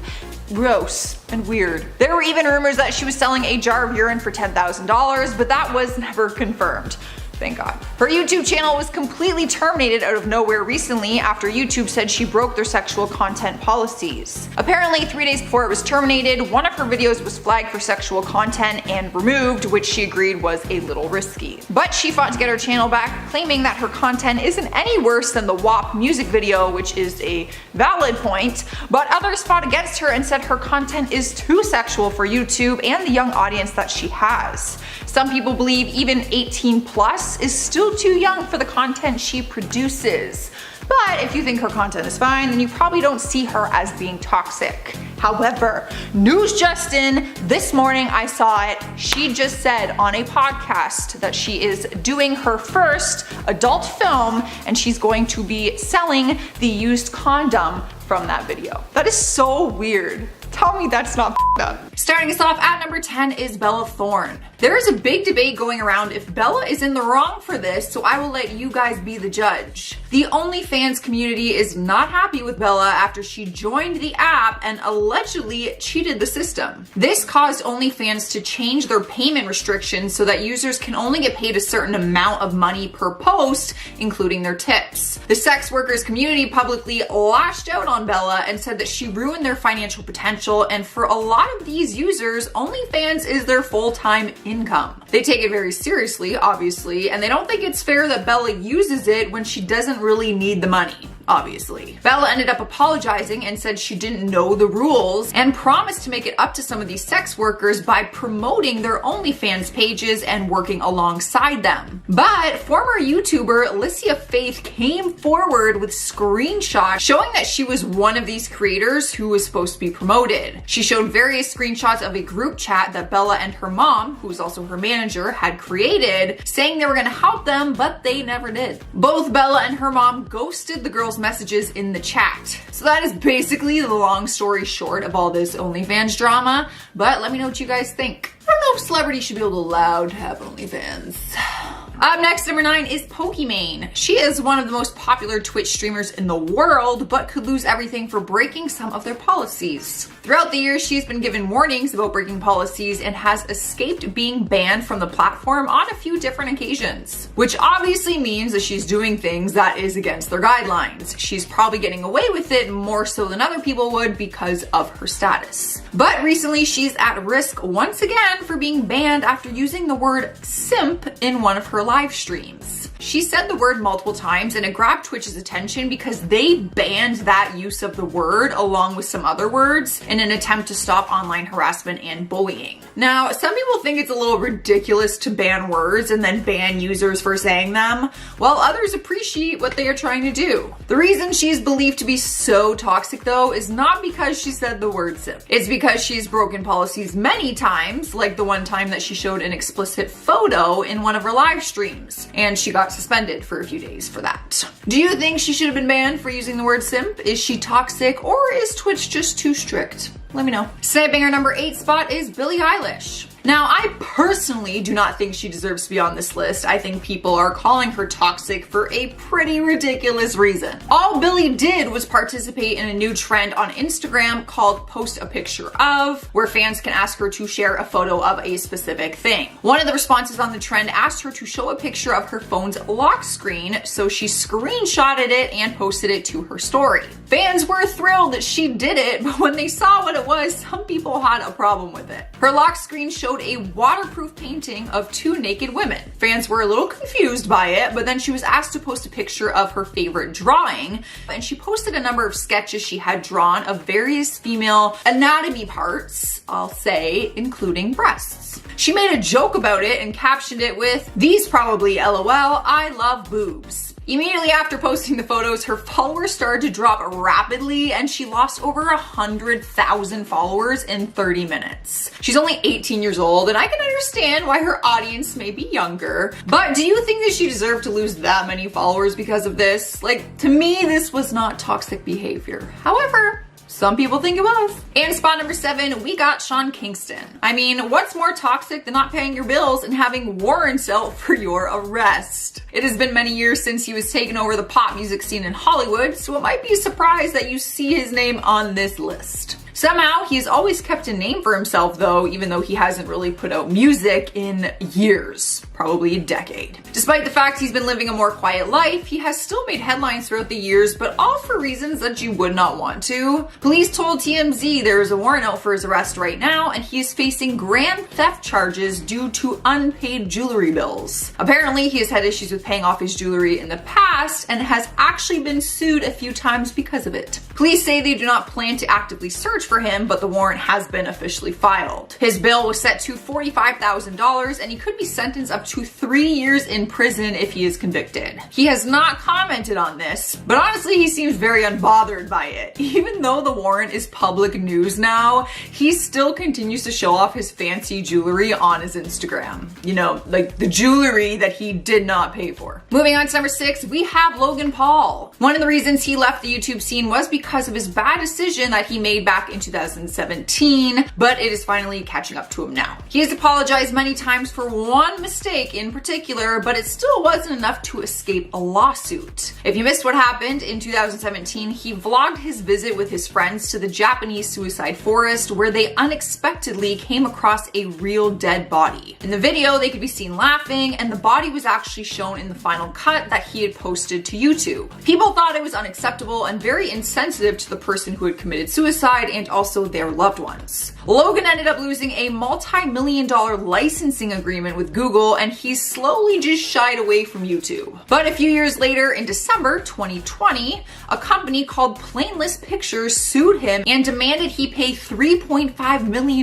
gross and weird. There were even rumors that she was selling a jar of urine for $10,000, but that was never confirmed. Thank God. Her YouTube channel was completely terminated out of nowhere recently after YouTube said she broke their sexual content policies. Apparently, 3 days before it was terminated, one of her videos was flagged for sexual content and removed, which she agreed was a little risky. But she fought to get her channel back, claiming that her content isn't any worse than the WAP music video, which is a valid point, but others fought against her and said her content is too sexual for YouTube and the young audience that she has. Some people believe even 18+ is still too young for the content she produces. But if you think her content is fine, then you probably don't see her as being toxic. However, News Justin, this morning I saw it, she just said on a podcast that she is doing her first adult film and she's going to be selling the used condom from that video. That is so weird. Tell me that's not up. Starting us off at number 10 is Bella Thorne. There is a big debate going around if Bella is in the wrong for this, so I will let you guys be the judge. The OnlyFans community is not happy with Bella after she joined the app and allegedly cheated the system. This caused OnlyFans to change their payment restrictions so that users can only get paid a certain amount of money per post, including their tips. The sex workers community publicly lashed out on Bella and said that she ruined their financial potential, and for a lot of these users, OnlyFans is their full-time income. They take it very seriously, obviously, and they don't think it's fair that Bella uses it when she doesn't really need the money. Obviously. Bella ended up apologizing and said she didn't know the rules and promised to make it up to some of these sex workers by promoting their OnlyFans pages and working alongside them. But former YouTuber Alicia Faith came forward with screenshots showing that she was one of these creators who was supposed to be promoted. She showed various screenshots of a group chat that Bella and her mom, who was also her manager, had created, saying they were going to help them, but they never did. Both Bella and her mom ghosted the girls' messages in the chat. So that is basically the long story short of all this OnlyFans drama, but let me know what you guys think. I don't know if celebrities should be allowed to have OnlyFans. Up next, number 9 is Pokimane. She is one of the most popular Twitch streamers in the world, but could lose everything for breaking some of their policies. Throughout the years, she's been given warnings about breaking policies and has escaped being banned from the platform on a few different occasions, which obviously means that she's doing things that is against their guidelines. She's probably getting away with it more so than other people would because of her status. But recently, she's at risk once again for being banned after using the word simp in one of her live streams. She said the word multiple times and it grabbed Twitch's attention because they banned that use of the word along with some other words in an attempt to stop online harassment and bullying. Now, some people think it's a little ridiculous to ban words and then ban users for saying them, while others appreciate what they are trying to do. The reason she's believed to be so toxic though is not because she said the word simp. It's because she's broken policies many times, like the one time that she showed an explicit photo in one of her live streams, and she got suspended for a few days for that. Do you think she should have been banned for using the word simp? Is she toxic, or is Twitch just too strict? Let me know. Sniping her number 8 spot is Billie Eilish. Now, I personally do not think she deserves to be on this list. I think people are calling her toxic for a pretty ridiculous reason. All Billie did was participate in a new trend on Instagram called Post a Picture Of, where fans can ask her to share a photo of a specific thing. One of the responses on the trend asked her to show a picture of her phone's lock screen, so she screenshotted it and posted it to her story. Fans were thrilled that she did it, but when they saw what it was, some people had a problem with it. Her lock screen showed a waterproof painting of two naked women. Fans were a little confused by it, but then she was asked to post a picture of her favorite drawing, and she posted a number of sketches she had drawn of various female anatomy parts, I'll say, including breasts. She made a joke about it and captioned it with, "These probably LOL, I love boobs." Immediately after posting the photos, her followers started to drop rapidly and she lost over 100,000 followers in 30 minutes. She's only 18 years old and I can understand why her audience may be younger, but do you think that she deserved to lose that many followers because of this? Like, to me, this was not toxic behavior. However, some people think it was. And spot number 7, we got Sean Kingston. I mean, what's more toxic than not paying your bills and having warrants out for your arrest? It has been many years since he was taking over the pop music scene in Hollywood, so it might be a surprise that you see his name on this list. Somehow, he's always kept a name for himself though, even though he hasn't really put out music in years, probably a decade. Despite the fact he's been living a more quiet life, he has still made headlines throughout the years, but all for reasons that you would not want to. Police told TMZ there is a warrant out for his arrest right now, and he is facing grand theft charges due to unpaid jewelry bills. Apparently, he has had issues with paying off his jewelry in the past and has actually been sued a few times because of it. Police say they do not plan to actively search for him, but the warrant has been officially filed. His bail was set to $45,000 and he could be sentenced up to 3 years in prison if he is convicted. He has not commented on this, but honestly he seems very unbothered by it. Even though the warrant is public news now, he still continues to show off his fancy jewelry on his Instagram. You know, like the jewelry that he did not pay for. Moving on to number 6, we have Logan Paul. One of the reasons he left the YouTube scene was because of his bad decision that he made back in 2017, but it is finally catching up to him now. He has apologized many times for one mistake in particular, but it still wasn't enough to escape a lawsuit. If you missed what happened in 2017, he vlogged his visit with his friends to the Japanese suicide forest where they unexpectedly came across a real dead body. In the video, they could be seen laughing, and the body was actually shown in the final cut that he had posted to YouTube. People thought it was unacceptable and very insensitive to the person who had committed suicide and also their loved ones. Logan ended up losing a multi-million-dollar licensing agreement with Google, and he slowly just shied away from YouTube. But a few years later, in December 2020, a company called Plainless Pictures sued him and demanded he pay $3.5 million.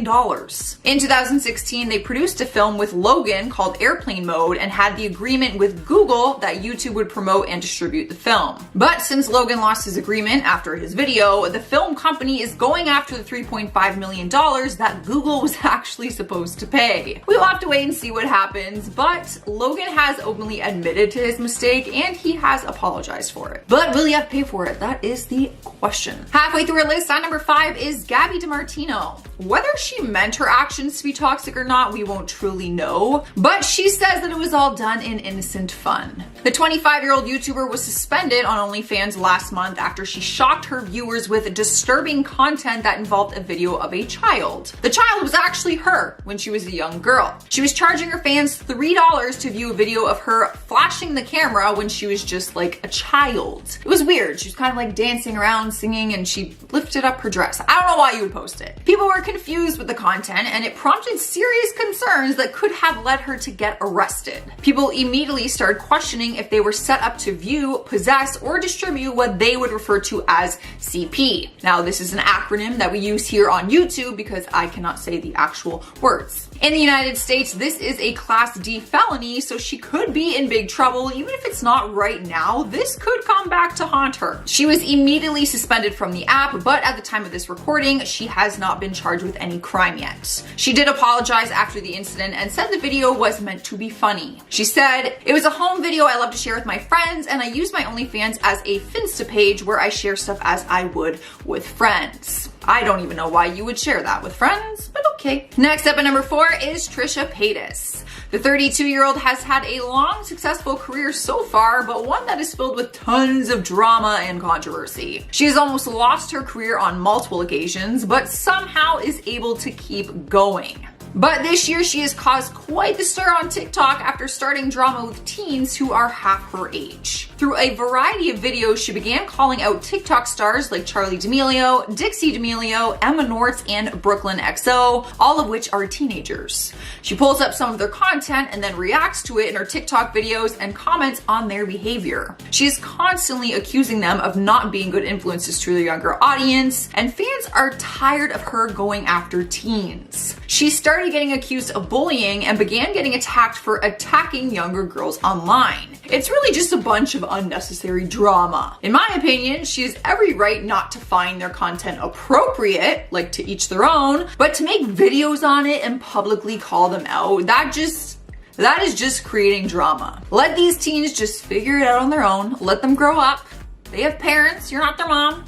In 2016, they produced a film with Logan called Airplane Mode and had the agreement with Google that YouTube would promote and distribute the film. But since Logan lost his agreement after his video, the film company is going after the $3.5 million that Google was actually supposed to pay. We will have to wait and see what happens, but Logan has openly admitted to his mistake and he has apologized for it. But will he have to pay for it? That is the question. Halfway through our list, on number 5 is Gabby DiMartino. Whether she meant her actions to be toxic or not, we won't truly know, but she says that it was all done in innocent fun. The 25-year-old YouTuber was suspended on OnlyFans last month after she shocked her viewers with disturbing content that involved a video of a child. The child was actually her when she was a young girl. She was charging her fans $3 to view a video of her flashing the camera when she was just like a child. It was weird. She was kind of like dancing around, singing, and she lifted up her dress. I don't know why you would post it. People were confused with the content and it prompted serious concerns that could have led her to get arrested. People immediately started questioning if they were set up to view, possess, or distribute what they would refer to as CP. Now, this is an acronym that we use here on YouTube because I cannot say the actual words. In the United States, this is a Class D felony, so she could be in big trouble. Even if it's not right now, this could come back to haunt her. She was immediately suspended from the app, but at the time of this recording, she has not been charged with any crime yet. She did apologize after the incident and said the video was meant to be funny. She said, "It was a home video I love to share with my friends, and I use my OnlyFans as a Finsta page where I share stuff as I would with friends." I don't even know why you would share that with friends, but okay. Okay. Next up at number 4 is Trisha Paytas. The 32-year-old has had a long, successful career so far, but one that is filled with tons of drama and controversy. She has almost lost her career on multiple occasions, but somehow is able to keep going. But this year she has caused quite the stir on TikTok after starting drama with teens who are half her age. Through a variety of videos, she began calling out TikTok stars like Charli D'Amelio, Dixie D'Amelio, Emma Nortz, and Brooklyn XO, all of which are teenagers. She pulls up some of their content and then reacts to it in her TikTok videos and comments on their behavior. She is constantly accusing them of not being good influences to their younger audience, and fans are tired of her going after teens. She started getting accused of bullying and began getting attacked for attacking younger girls online. It's really just a bunch of unnecessary drama. In my opinion, she has every right not to find their content appropriate, like to each their own, but to make videos on it and publicly call them out, that is just creating drama. Let these teens just figure it out on their own. Let them grow up. They have parents, you're not their mom.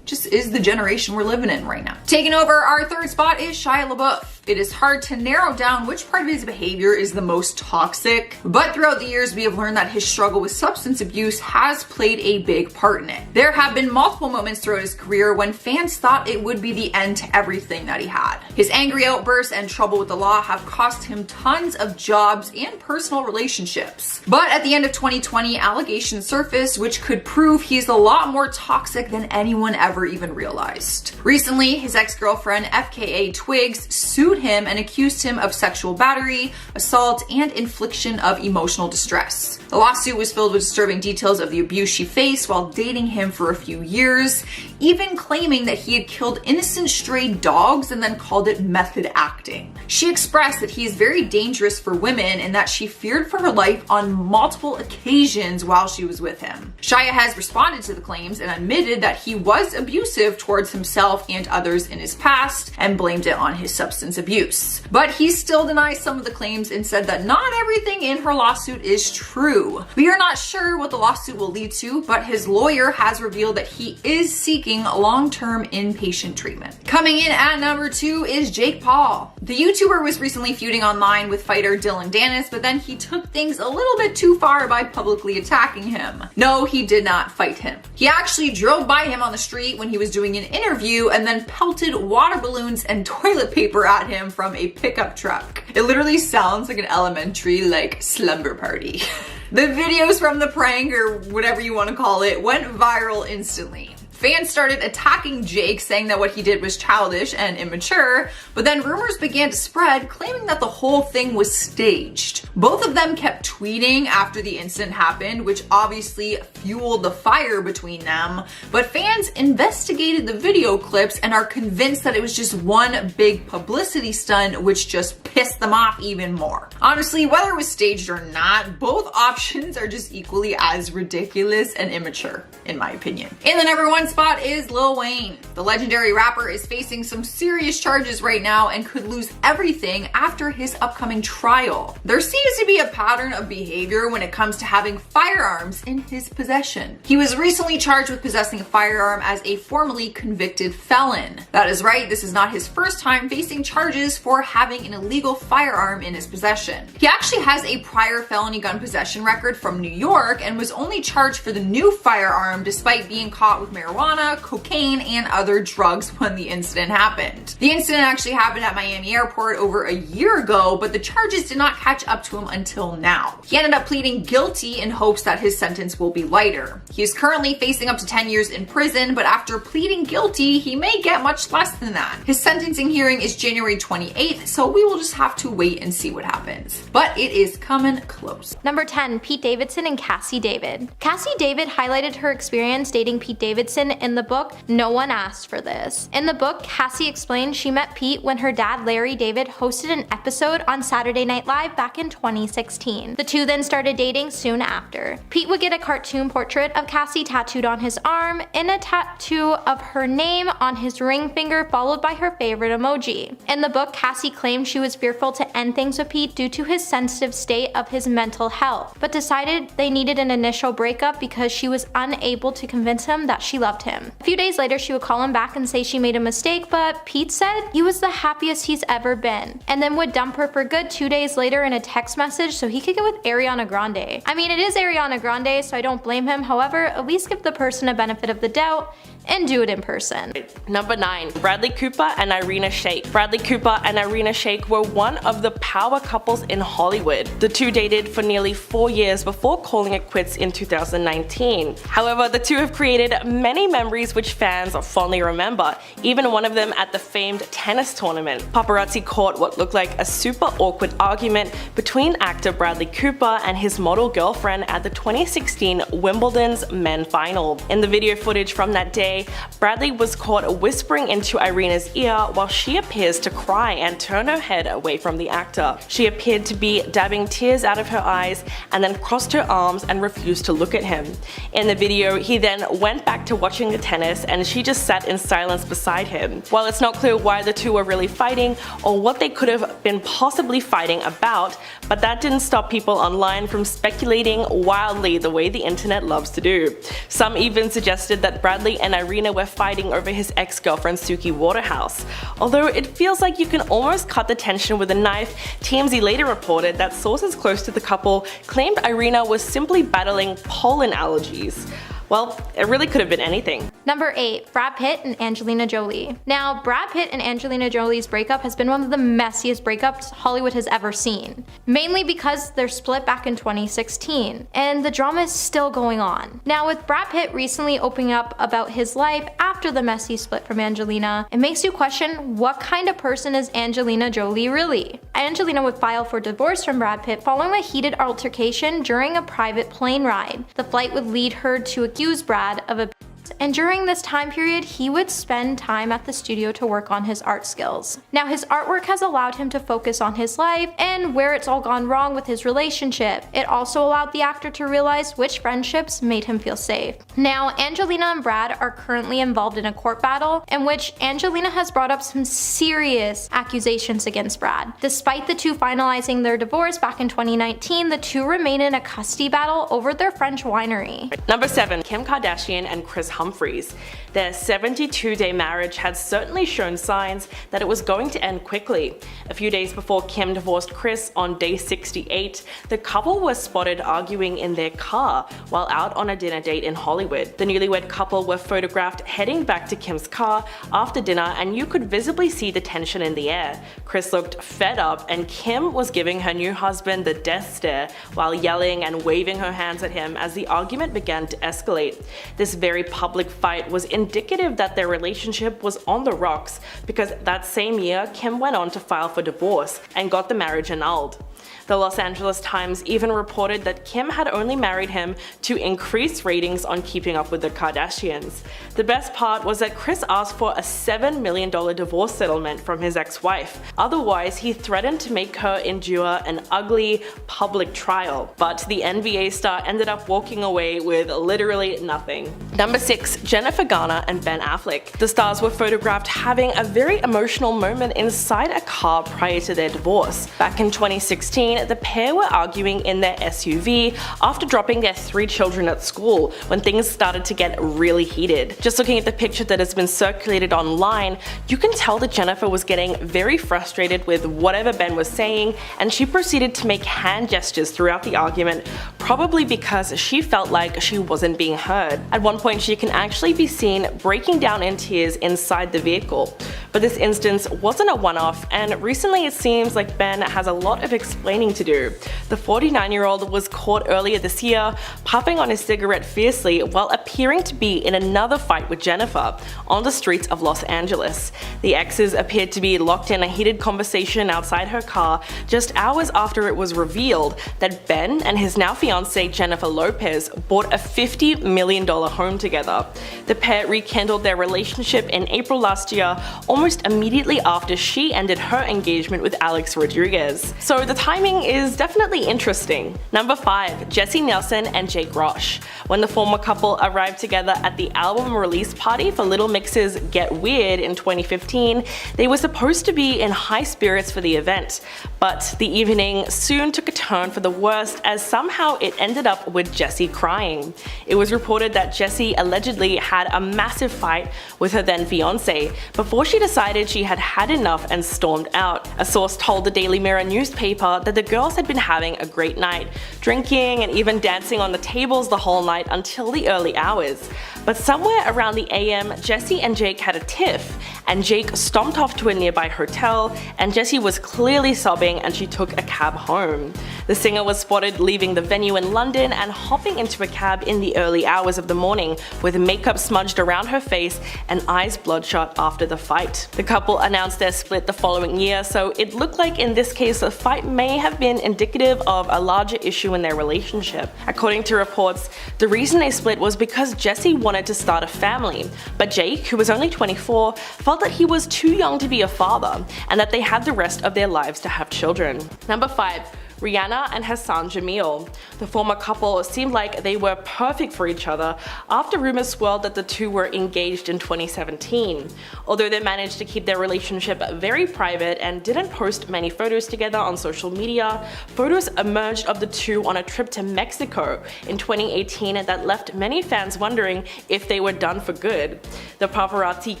Just is the generation we're living in right now. Taking over our 3rd spot is Shia LaBeouf. It is hard to narrow down which part of his behavior is the most toxic, but throughout the years we have learned that his struggle with substance abuse has played a big part in it. There have been multiple moments throughout his career when fans thought it would be the end to everything that he had. His angry outbursts and trouble with the law have cost him tons of jobs and personal relationships. But at the end of 2020, allegations surfaced which could prove he's a lot more toxic than anyone ever even realized. Recently, his ex-girlfriend FKA Twigs sued him and accused him of sexual battery, assault, and infliction of emotional distress. The lawsuit was filled with disturbing details of the abuse she faced while dating him for a few years, even claiming that he had killed innocent stray dogs and then called it method acting. She expressed that he is very dangerous for women and that she feared for her life on multiple occasions while she was with him. Shia has responded to the claims and admitted that he was abusive towards himself and others in his past and blamed it on his substance abuse. But he still denies some of the claims and said that not everything in her lawsuit is true. We are not sure what the lawsuit will lead to, but his lawyer has revealed that he is seeking long-term inpatient treatment. Coming in at number 2 is Jake Paul. The YouTuber was recently feuding online with fighter Dylan Dennis, but then he took things a little bit too far by publicly attacking him. No, he did not fight him. He actually drove by him on the street when he was doing an interview and then pelted water balloons and toilet paper at him from a pickup truck. It literally sounds like an elementary slumber party. The videos from the prank, or whatever you want to call it, went viral instantly. Fans started attacking Jake, saying that what he did was childish and immature, but then rumors began to spread, claiming that the whole thing was staged. Both of them kept tweeting after the incident happened, which obviously fueled the fire between them, but fans investigated the video clips and are convinced that it was just one big publicity stunt, which just pissed them off even more. Honestly, whether it was staged or not, both options are just equally as ridiculous and immature, in my opinion. In the number 1 spot is Lil Wayne. The legendary rapper is facing some serious charges right now and could lose everything after his upcoming trial. There seems to be a pattern of behavior when it comes to having firearms in his possession. He was recently charged with possessing a firearm as a formerly convicted felon. That is right, this is not his first time facing charges for having an illegal firearm in his possession. He actually has a prior felony gun possession record from New York and was only charged for the new firearm despite being caught with marijuana, cocaine, and other drugs when the incident happened. The incident actually happened at Miami Airport over a year ago, but the charges did not catch up to him until now. He ended up pleading guilty in hopes that his sentence will be lighter. He is currently facing up to 10 years in prison, but after pleading guilty, he may get much less than that. His sentencing hearing is January 28th, so we will just have to wait and see what happens. But it is coming close. Number 10, Pete Davidson and Cassie David. Cassie David highlighted her experience dating Pete Davidson in the book No One Asked for This. In the book, Cassie explained she met Pete when her dad Larry David hosted an episode on Saturday Night Live back in 2016. The two then started dating soon after. Pete would get a cartoon portrait of Cassie tattooed on his arm and a tattoo of her name on his ring finger followed by her favorite emoji. In the book, Cassie claimed she was fearful to end things with Pete due to his sensitive state of his mental health, but decided they needed an initial breakup because she was unable to convince him that she loved loved him. A few days later, she would call him back and say she made a mistake, but Pete said he was the happiest he's ever been, and then would dump her for good 2 days later in a text message so he could get with Ariana Grande. I mean, it is Ariana Grande, so I don't blame him. However, at least give the person a benefit of the doubt and do it in person. Number 9. Bradley Cooper and Irina Shayk. Bradley Cooper and Irina Shayk were one of the power couples in Hollywood. The two dated for nearly 4 years before calling it quits in 2019. However, the two have created many memories which fans fondly remember, even one of them at the famed tennis tournament. Paparazzi caught what looked like a super awkward argument between actor Bradley Cooper and his model girlfriend at the 2016 Wimbledon's men final. In the video footage from that day, Bradley was caught whispering into Irina's ear while she appears to cry and turn her head away from the actor. She appeared to be dabbing tears out of her eyes and then crossed her arms and refused to look at him. In the video, he then went back to watching the tennis and she just sat in silence beside him. While it's not clear why the two were really fighting or what they could have been possibly fighting about, but that didn't stop people online from speculating wildly the way the internet loves to do. Some even suggested that Bradley and Irina were fighting over his ex-girlfriend Suki Waterhouse. Although it feels like you can almost cut the tension with a knife, TMZ later reported that sources close to the couple claimed Irina was simply battling pollen allergies. Well, it really could have been anything. Number 8. Brad Pitt and Angelina Jolie. Now, Brad Pitt and Angelina Jolie's breakup has been one of the messiest breakups Hollywood has ever seen. Mainly because they're split back in 2016, and the drama is still going on. Now, with Brad Pitt recently opening up about his life after the messy split from Angelina, it makes you question what kind of person is Angelina Jolie really? Angelina would file for divorce from Brad Pitt following a heated altercation during a private plane ride. The flight would lead her to accuse Brad of abuse, and during this time period, he would spend time at the studio to work on his art skills. Now, his artwork has allowed him to focus on his life and where it's all gone wrong with his relationship. It also allowed the actor to realize which friendships made him feel safe. Now, Angelina and Brad are currently involved in a court battle in which Angelina has brought up some serious accusations against Brad. Despite the two finalizing their divorce back in 2019, the two remain in a custody battle over their French winery. Number 7. Kim Kardashian and Kris Humphries. Their 72-day marriage had certainly shown signs that it was going to end quickly. A few days before Kim divorced Kris on day 68, the couple was spotted arguing in their car while out on a dinner date in Hollywood. The newlywed couple were photographed heading back to Kim's car after dinner, and you could visibly see the tension in the air. Kris looked fed up and Kim was giving her new husband the death stare while yelling and waving her hands at him as the argument began to escalate. This very public fight was indicative that their relationship was on the rocks because that same year Kim went on to file for divorce and got the marriage annulled. The Los Angeles Times even reported that Kim had only married him to increase ratings on Keeping Up with the Kardashians. The best part was that Kris asked for a $7 million divorce settlement from his ex-wife. Otherwise, he threatened to make her endure an ugly public trial. But the NBA star ended up walking away with literally nothing. Number 6. Jennifer Garner and Ben Affleck. The stars were photographed having a very emotional moment inside a car prior to their divorce. Back in 2016, the pair were arguing in their SUV after dropping their 3 children at school when things started to get really heated. Just looking at the picture that has been circulated online, you can tell that Jennifer was getting very frustrated with whatever Ben was saying, and she proceeded to make hand gestures throughout the argument, probably because she felt like she wasn't being heard. At one point, she can actually be seen breaking down in tears inside the vehicle. But this instance wasn't a one-off, and recently it seems like Ben has a lot of explaining to do. The 49-year-old was caught earlier this year puffing on his cigarette fiercely while appearing to be in another fight with Jennifer on the streets of Los Angeles. The exes appeared to be locked in a heated conversation outside her car just hours after it was revealed that Ben and his now fiancée Jennifer Lopez bought a $50 million home together. The pair rekindled their relationship in April last year, almost almost immediately after she ended her engagement with Alex Rodriguez. So the timing is definitely interesting. Number 5. Jessie Nelson and Jake Roche. When the former couple arrived together at the album release party for Little Mix's Get Weird in 2015, they were supposed to be in high spirits for the event, but the evening soon took a turn for the worst as somehow it ended up with Jessie crying. It was reported that Jessie allegedly had a massive fight with her then fiance before she decided she had had enough and stormed out. A source told the Daily Mirror newspaper that the girls had been having a great night, drinking and even dancing on the tables the whole night until the early hours. But somewhere around the AM, Jessie and Jake had a tiff, and Jake stomped off to a nearby hotel, and Jessie was clearly sobbing and she took a cab home. The singer was spotted leaving the venue in London and hopping into a cab in the early hours of the morning with makeup smudged around her face and eyes bloodshot after the fight. The couple announced their split the following year, so it looked like in this case the fight may have been indicative of a larger issue in their relationship. According to reports, the reason they split was because Jessie wanted to start a family, but Jake, who was only 24, felt that he was too young to be a father and that they had the rest of their lives to have children. Number 5. Rihanna and Hassan Jamil. The former couple seemed like they were perfect for each other after rumors swirled that the two were engaged in 2017. Although they managed to keep their relationship very private and didn't post many photos together on social media, photos emerged of the two on a trip to Mexico in 2018 that left many fans wondering if they were done for good. The paparazzi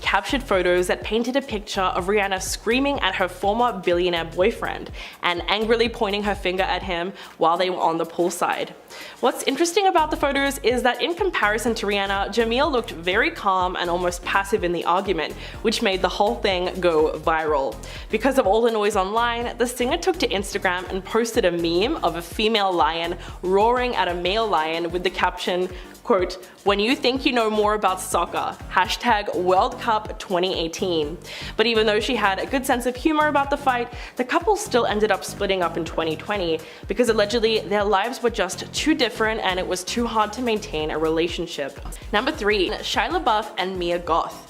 captured photos that painted a picture of Rihanna screaming at her former billionaire boyfriend and angrily pointing her finger at him while they were on the poolside. What's interesting about the photos is that in comparison to Rihanna, Jamil looked very calm and almost passive in the argument, which made the whole thing go viral. Because of all the noise online, the singer took to Instagram and posted a meme of a female lion roaring at a male lion with the caption, quote, "When you think you know more about soccer, hashtag World Cup 2018. But even though she had a good sense of humor about the fight, the couple still ended up splitting up in 2020 because allegedly their lives were just too different and it was too hard to maintain a relationship. Number 3. Shia LaBeouf and Mia Goth.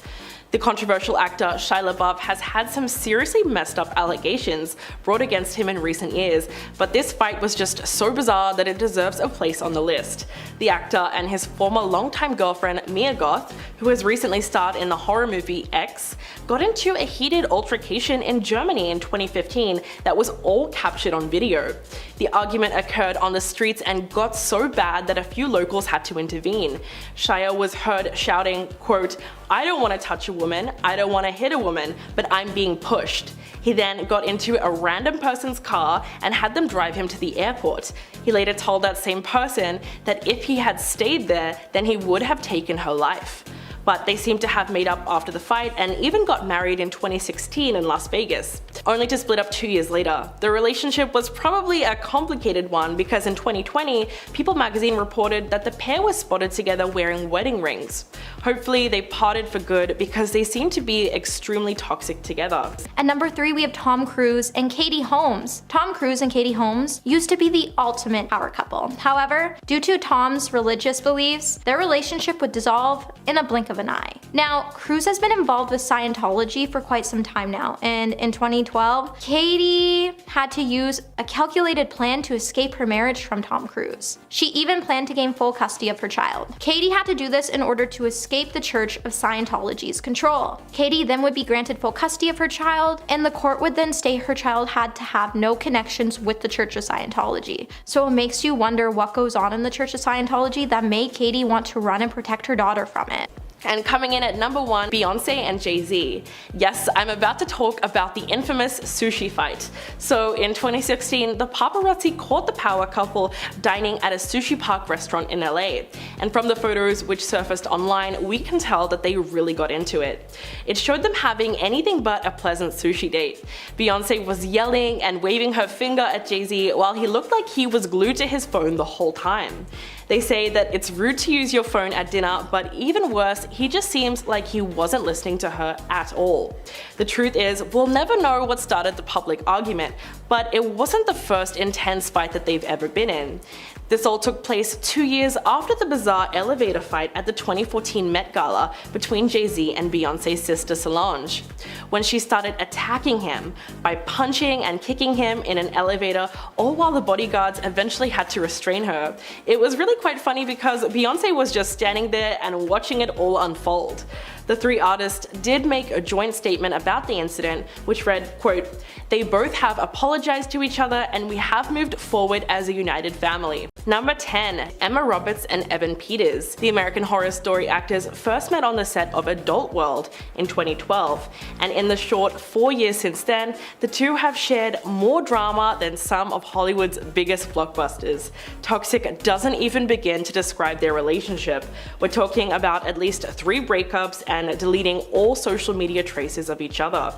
The controversial actor Shia LaBeouf has had some seriously messed up allegations brought against him in recent years, but this fight was just so bizarre that it deserves a place on the list. The actor and his former longtime girlfriend Mia Goth, who has recently starred in the horror movie X, got into a heated altercation in Germany in 2015 that was all captured on video. The argument occurred on the streets and got so bad that a few locals had to intervene. Shia was heard shouting, quote, "I don't want to touch a woman, I don't want to hit a woman, but I'm being pushed." He then got into a random person's car and had them drive him to the airport. He later told that same person that if he had stayed there, then he would have taken her life. But they seem to have made up after the fight and even got married in 2016 in Las Vegas, only to split up 2 years later. The relationship was probably a complicated one because in 2020, People magazine reported that the pair was spotted together wearing wedding rings. Hopefully they parted for good because they seem to be extremely toxic together. At number 3, we have Tom Cruise and Katie Holmes. Tom Cruise and Katie Holmes used to be the ultimate power couple. However, due to Tom's religious beliefs, their relationship would dissolve in a blink of an eye. Now, Cruise has been involved with Scientology for quite some time now, and in 2012, Katie had to use a calculated plan to escape her marriage from Tom Cruise. She even planned to gain full custody of her child. Katie had to do this in order to escape the Church of Scientology's control. Katie then would be granted full custody of her child, and the court would then state her child had to have no connections with the Church of Scientology. So it makes you wonder what goes on in the Church of Scientology that made Katie want to run and protect her daughter from it. And coming in at number 1, Beyonce and Jay-Z. Yes, I'm about to talk about the infamous sushi fight. So in 2016, the paparazzi caught the power couple dining at a sushi park restaurant in LA. And from the photos which surfaced online, we can tell that they really got into it. It showed them having anything but a pleasant sushi date. Beyonce was yelling and waving her finger at Jay-Z while he looked like he was glued to his phone the whole time. They say that it's rude to use your phone at dinner, but even worse, he just seems like he wasn't listening to her at all. The truth is, we'll never know what started the public argument, but it wasn't the first intense fight that they've ever been in. This all took place 2 years after the bizarre elevator fight at the 2014 Met Gala between Jay-Z and Beyonce's sister Solange, when she started attacking him by punching and kicking him in an elevator, all while the bodyguards eventually had to restrain her. It was really quite funny because Beyonce was just standing there and watching it all unfold. The three artists did make a joint statement about the incident, which read, quote, "They both have apologized to each other and we have moved forward as a united family." Number 10. Emma Roberts and Evan Peters. The American Horror Story actors first met on the set of Adult World in 2012, and in the short 4 years since then, the two have shared more drama than some of Hollywood's biggest blockbusters. Toxic doesn't even begin to describe their relationship. We're talking about at least 3 breakups and deleting all social media traces of each other.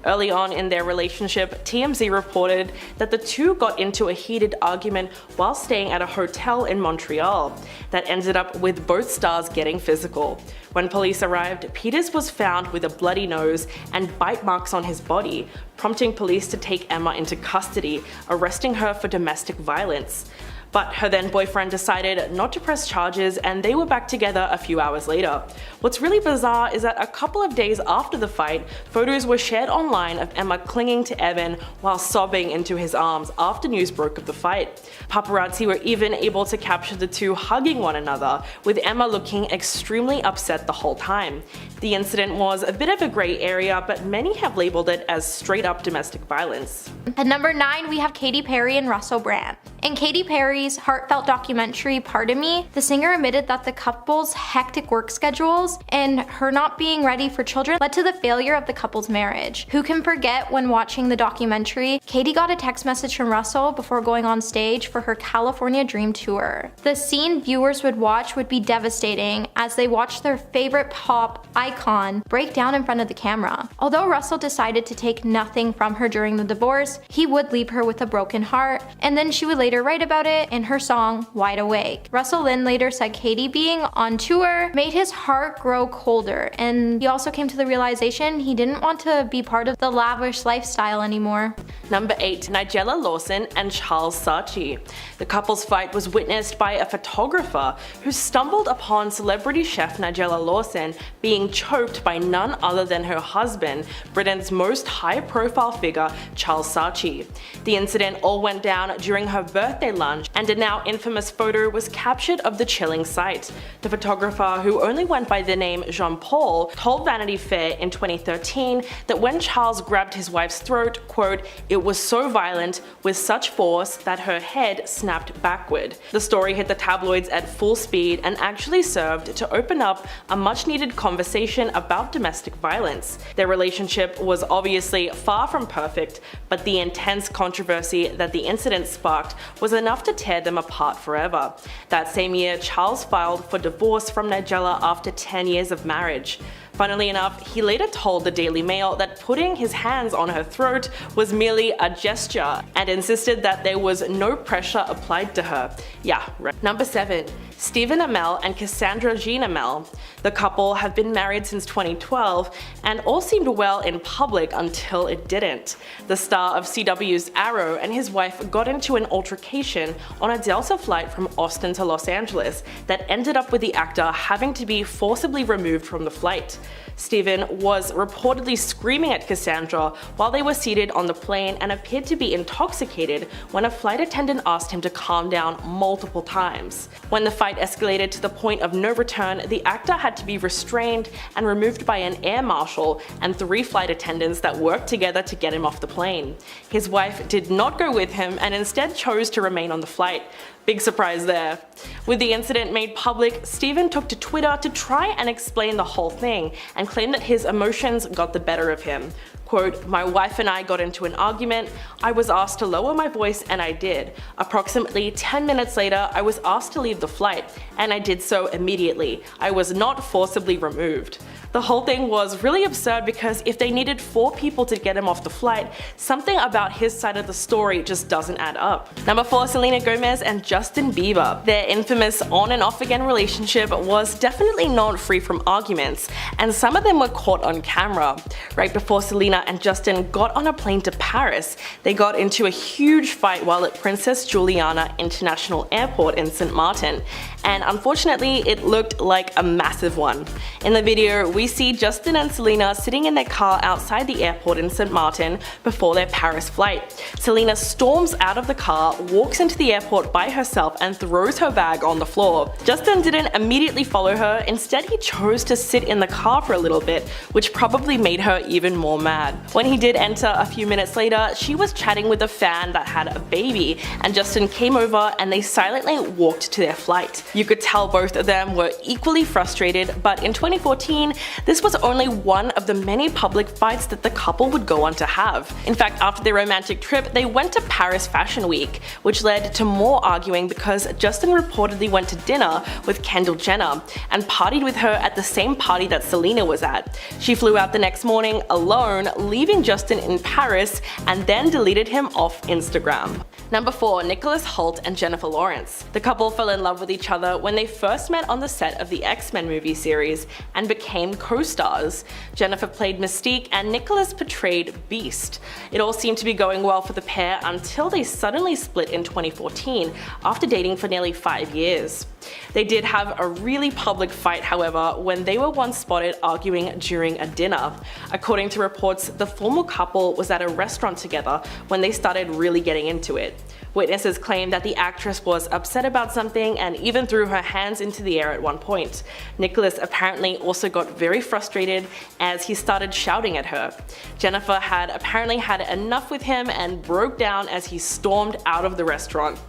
Early on in their relationship, TMZ reported that the two got into a heated argument while staying at a hotel in Montreal that ended up with both stars getting physical. When police arrived, Peters was found with a bloody nose and bite marks on his body, prompting police to take Emma into custody, arresting her for domestic violence. But her then boyfriend decided not to press charges and they were back together a few hours later. What's really bizarre is that a couple of days after the fight, photos were shared online of Emma clinging to Evan while sobbing into his arms after news broke of the fight. Paparazzi were even able to capture the two hugging one another, with Emma looking extremely upset the whole time. The incident was a bit of a grey area, but many have labeled it as straight up domestic violence. At number 9, we have Katy Perry and Russell Brand. In Katy Perry's heartfelt documentary Part of Me, the singer admitted that the couple's hectic work schedules and her not being ready for children led to the failure of the couple's marriage. Who can forget when watching the documentary, Katy got a text message from Russell before going on stage for her California Dream tour. The scene viewers would watch would be devastating as they watched their favorite pop icon break down in front of the camera. Although Russell decided to take nothing from her during the divorce, he would leave her with a broken heart, and then she would later write about it in her song Wide Awake. Russell Lynn later said Katy being on tour made his heart grow colder, and he also came to the realization he didn't want to be part of the lavish lifestyle anymore. Number 8. Nigella Lawson and Charles Saatchi. The couple's fight was witnessed by a photographer who stumbled upon celebrity chef Nigella Lawson being choked by none other than her husband, Britain's most high-profile figure, Charles Saatchi. The incident all went down during her birthday lunch, and a now infamous photo was captured of the chilling sight. The photographer, who only went by the name Jean-Paul, told Vanity Fair in 2013 that when Charles grabbed his wife's throat, quote, "It was so violent, with such force that her head snapped backward." The story hit the tabloids at full speed and actually served to open up a much-needed conversation about domestic violence. Their relationship was obviously far from perfect, but the intense controversy that the incident sparked was enough to tear them apart forever. That same year, Charles filed for divorce from Nigella after 10 years of marriage. Funnily enough, he later told the Daily Mail that putting his hands on her throat was merely a gesture and insisted that there was no pressure applied to her. Yeah, right. Number 7. Stephen Amell and Cassandra Jean Amell. The couple have been married since 2012 and all seemed well in public until it didn't. The star of CW's Arrow and his wife got into an altercation on a Delta flight from Austin to Los Angeles that ended up with the actor having to be forcibly removed from the flight. Stephen was reportedly screaming at Cassandra while they were seated on the plane and appeared to be intoxicated when a flight attendant asked him to calm down multiple times. When the fight escalated to the point of no return, the actor had to be restrained and removed by an air marshal and 3 flight attendants that worked together to get him off the plane. His wife did not go with him and instead chose to remain on the flight. Big surprise there. With the incident made public, Stephen took to Twitter to try and explain the whole thing and claimed that his emotions got the better of him. quote, "My wife and I got into an argument. I was asked to lower my voice and I did. Approximately 10 minutes later, I was asked to leave the flight, and I did so immediately. I was not forcibly removed." The whole thing was really absurd because if they needed 4 people to get him off the flight, something about his side of the story just doesn't add up. Number 4, Selena Gomez and Justin Bieber. Their infamous on and off again relationship was definitely not free from arguments, and some of them were caught on camera. Right before Selena and Justin got on a plane to Paris, they got into a huge fight while at Princess Juliana International Airport in St. Martin, and unfortunately it looked like a massive one. In the video, we see Justin and Selena sitting in their car outside the airport in St. Martin before their Paris flight. Selena storms out of the car, walks into the airport by herself and throws her bag on the floor. Justin didn't immediately follow her, instead he chose to sit in the car for a little bit, which probably made her even more mad. When he did enter a few minutes later, she was chatting with a fan that had a baby, and Justin came over and they silently walked to their flight. You could tell both of them were equally frustrated, but in 2014, this was only one of the many public fights that the couple would go on to have. In fact, after their romantic trip, they went to Paris Fashion Week, which led to more arguing because Justin reportedly went to dinner with Kendall Jenner and partied with her at the same party that Selena was at. She flew out the next morning alone, leaving Justin in Paris, and then deleted him off Instagram. Number 4, Nicholas Hoult and Jennifer Lawrence. The couple fell in love with each other when they first met on the set of the X-Men movie series and became co-stars. Jennifer played Mystique and Nicholas portrayed Beast. It all seemed to be going well for the pair until they suddenly split in 2014 after dating for nearly 5 years. They did have a really public fight, however, when they were once spotted arguing during a dinner. According to reports, the former couple was at a restaurant together when they started really getting into it. Witnesses claim that the actress was upset about something and even threw her hands into the air at one point. Nicholas apparently also got very frustrated as he started shouting at her. Jennifer had apparently had enough with him and broke down as he stormed out of the restaurant.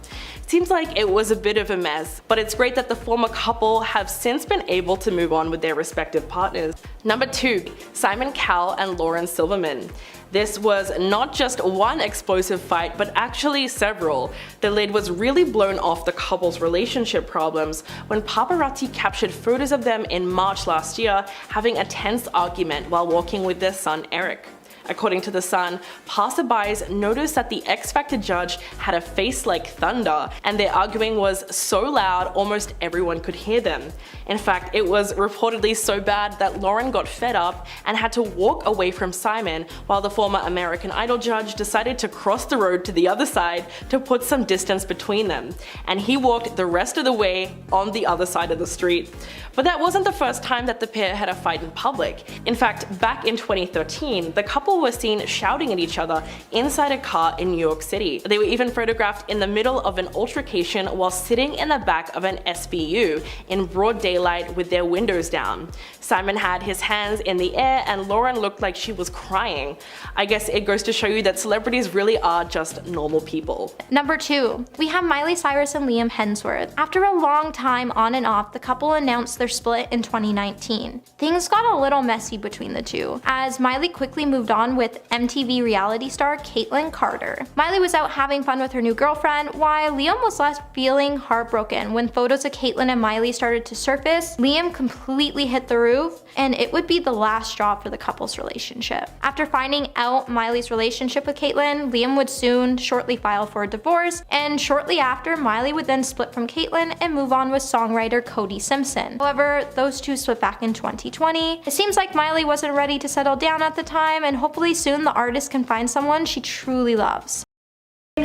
Seems like it was a bit of a mess, but it's great that the former couple have since been able to move on with their respective partners. Number 2, Simon Cowell and Lauren Silverman. This was not just one explosive fight, but actually several. The lid was really blown off the couple's relationship problems when paparazzi captured photos of them in March last year having a tense argument while walking with their son Eric. According to The Sun, passerbys noticed that the X Factor judge had a face like thunder, and their arguing was so loud almost everyone could hear them. In fact, it was reportedly so bad that Lauren got fed up and had to walk away from Simon, while the former American Idol judge decided to cross the road to the other side to put some distance between them, and he walked the rest of the way on the other side of the street. But that wasn't the first time that the pair had a fight in public. In fact, back in 2013, the couple were seen shouting at each other inside a car in New York City. They were even photographed in the middle of an altercation while sitting in the back of an SVU in broad daylight with their windows down. Simon had his hands in the air and Lauren looked like she was crying. I guess it goes to show you that celebrities really are just normal people. Number 2, we have Miley Cyrus and Liam Hemsworth. After a long time on and off, the couple announced their split in 2019. Things got a little messy between the two, as Miley quickly moved on with MTV reality star Caitlyn Carter. Miley was out having fun with her new girlfriend, while Liam was left feeling heartbroken when photos of Caitlyn and Miley started to surface. Liam completely hit the roof, and it would be the last straw for the couple's relationship. After finding out Miley's relationship with Caitlyn, Liam would soon shortly file for a divorce, and shortly after, Miley would then split from Caitlyn and move on with songwriter Cody Simpson. However, those two split back in 2020. It seems like Miley wasn't ready to settle down at the time, and hopefully soon the artist can find someone she truly loves.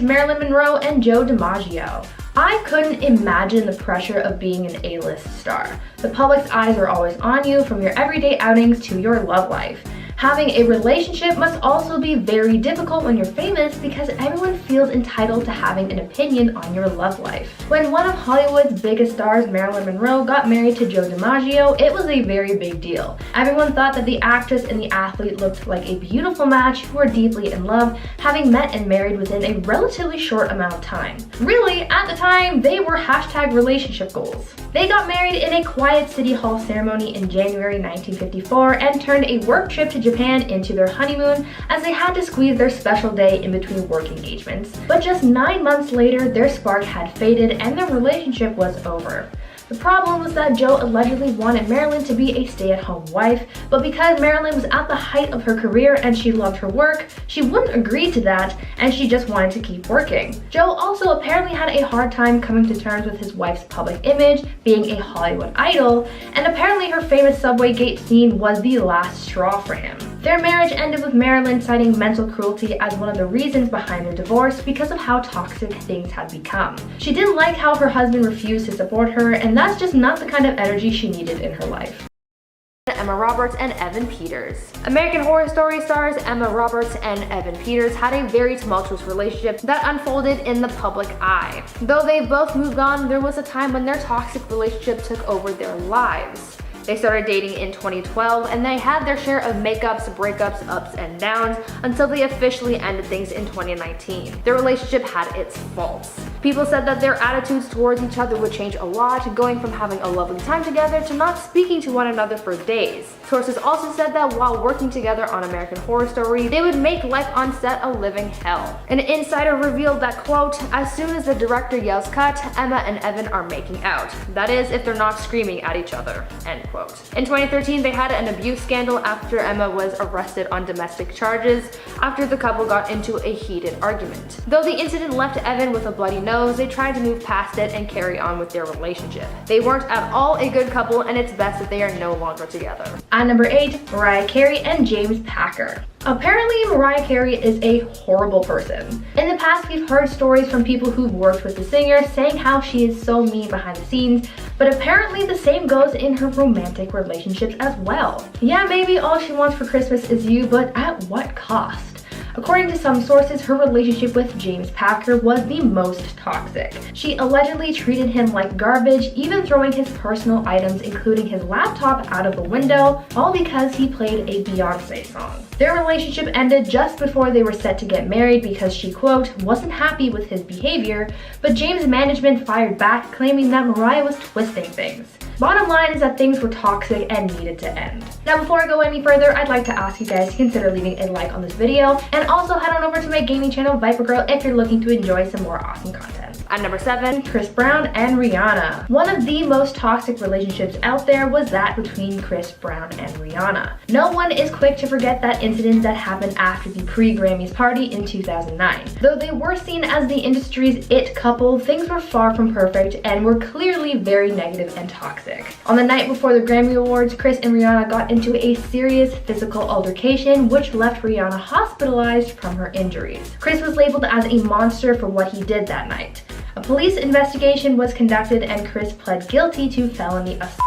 Marilyn Monroe and Joe DiMaggio. I couldn't imagine the pressure of being an A-list star. The public's eyes are always on you, from your everyday outings to your love life. Having a relationship must also be very difficult when you're famous, because everyone feels entitled to having an opinion on your love life. When one of Hollywood's biggest stars, Marilyn Monroe, got married to Joe DiMaggio, it was a very big deal. Everyone thought that the actress and the athlete looked like a beautiful match who were deeply in love, having met and married within a relatively short amount of time. Really, at the time, they were #relationship goals. They got married in a quiet City Hall ceremony in January 1954 and turned a work trip to Japan into their honeymoon, as they had to squeeze their special day in between work engagements. But just 9 months later, their spark had faded and their relationship was over. The problem was that Joe allegedly wanted Marilyn to be a stay-at-home wife, but because Marilyn was at the height of her career and she loved her work, she wouldn't agree to that, and she just wanted to keep working. Joe also apparently had a hard time coming to terms with his wife's public image, being a Hollywood idol, and apparently her famous subway gate scene was the last straw for him. Their marriage ended with Marilyn citing mental cruelty as one of the reasons behind their divorce because of how toxic things had become. She didn't like how her husband refused to support her, and that's just not the kind of energy she needed in her life. Emma Roberts and Evan Peters. American Horror Story stars Emma Roberts and Evan Peters had a very tumultuous relationship that unfolded in the public eye. Though they both moved on, there was a time when their toxic relationship took over their lives. They started dating in 2012 and they had their share of makeups, breakups, ups and downs until they officially ended things in 2019. Their relationship had its faults. People said that their attitudes towards each other would change a lot, going from having a lovely time together to not speaking to one another for days. Sources also said that while working together on American Horror Story, they would make life on set a living hell. An insider revealed that, quote, as soon as the director yells cut, Emma and Evan are making out. That is, if they're not screaming at each other, end quote. In 2013, they had an abuse scandal after Emma was arrested on domestic charges after the couple got into a heated argument. Though the incident left Evan with a bloody nose, they tried to move past it and carry on with their relationship. They weren't at all a good couple, and it's best that they are no longer together. At number 8, Mariah Carey and James Packer. Apparently, Mariah Carey is a horrible person. In the past, we've heard stories from people who've worked with the singer saying how she is so mean behind the scenes, but apparently the same goes in her romantic relationships as well. Yeah, maybe all she wants for Christmas is you, but at what cost? According to some sources, her relationship with James Packer was the most toxic. She allegedly treated him like garbage, even throwing his personal items, including his laptop, out of the window, all because he played a Beyonce song. Their relationship ended just before they were set to get married because she, quote, wasn't happy with his behavior, but James' management fired back, claiming that Mariah was twisting things. Bottom line is that things were toxic and needed to end. Now before I go any further, I'd like to ask you guys to consider leaving a like on this video, and also head on over to my gaming channel Viper Girl if you're looking to enjoy some more awesome content. At number 7, Chris Brown and Rihanna. One of the most toxic relationships out there was that between Chris Brown and Rihanna. No one is quick to forget that incident that happened after the pre-Grammys party in 2009. Though they were seen as the industry's it couple, things were far from perfect and were clearly very negative and toxic. On the night before the Grammy Awards, Chris and Rihanna got into a serious physical altercation which left Rihanna hospitalized from her injuries. Chris was labeled as a monster for what he did that night. A police investigation was conducted and Chris pled guilty to felony assault.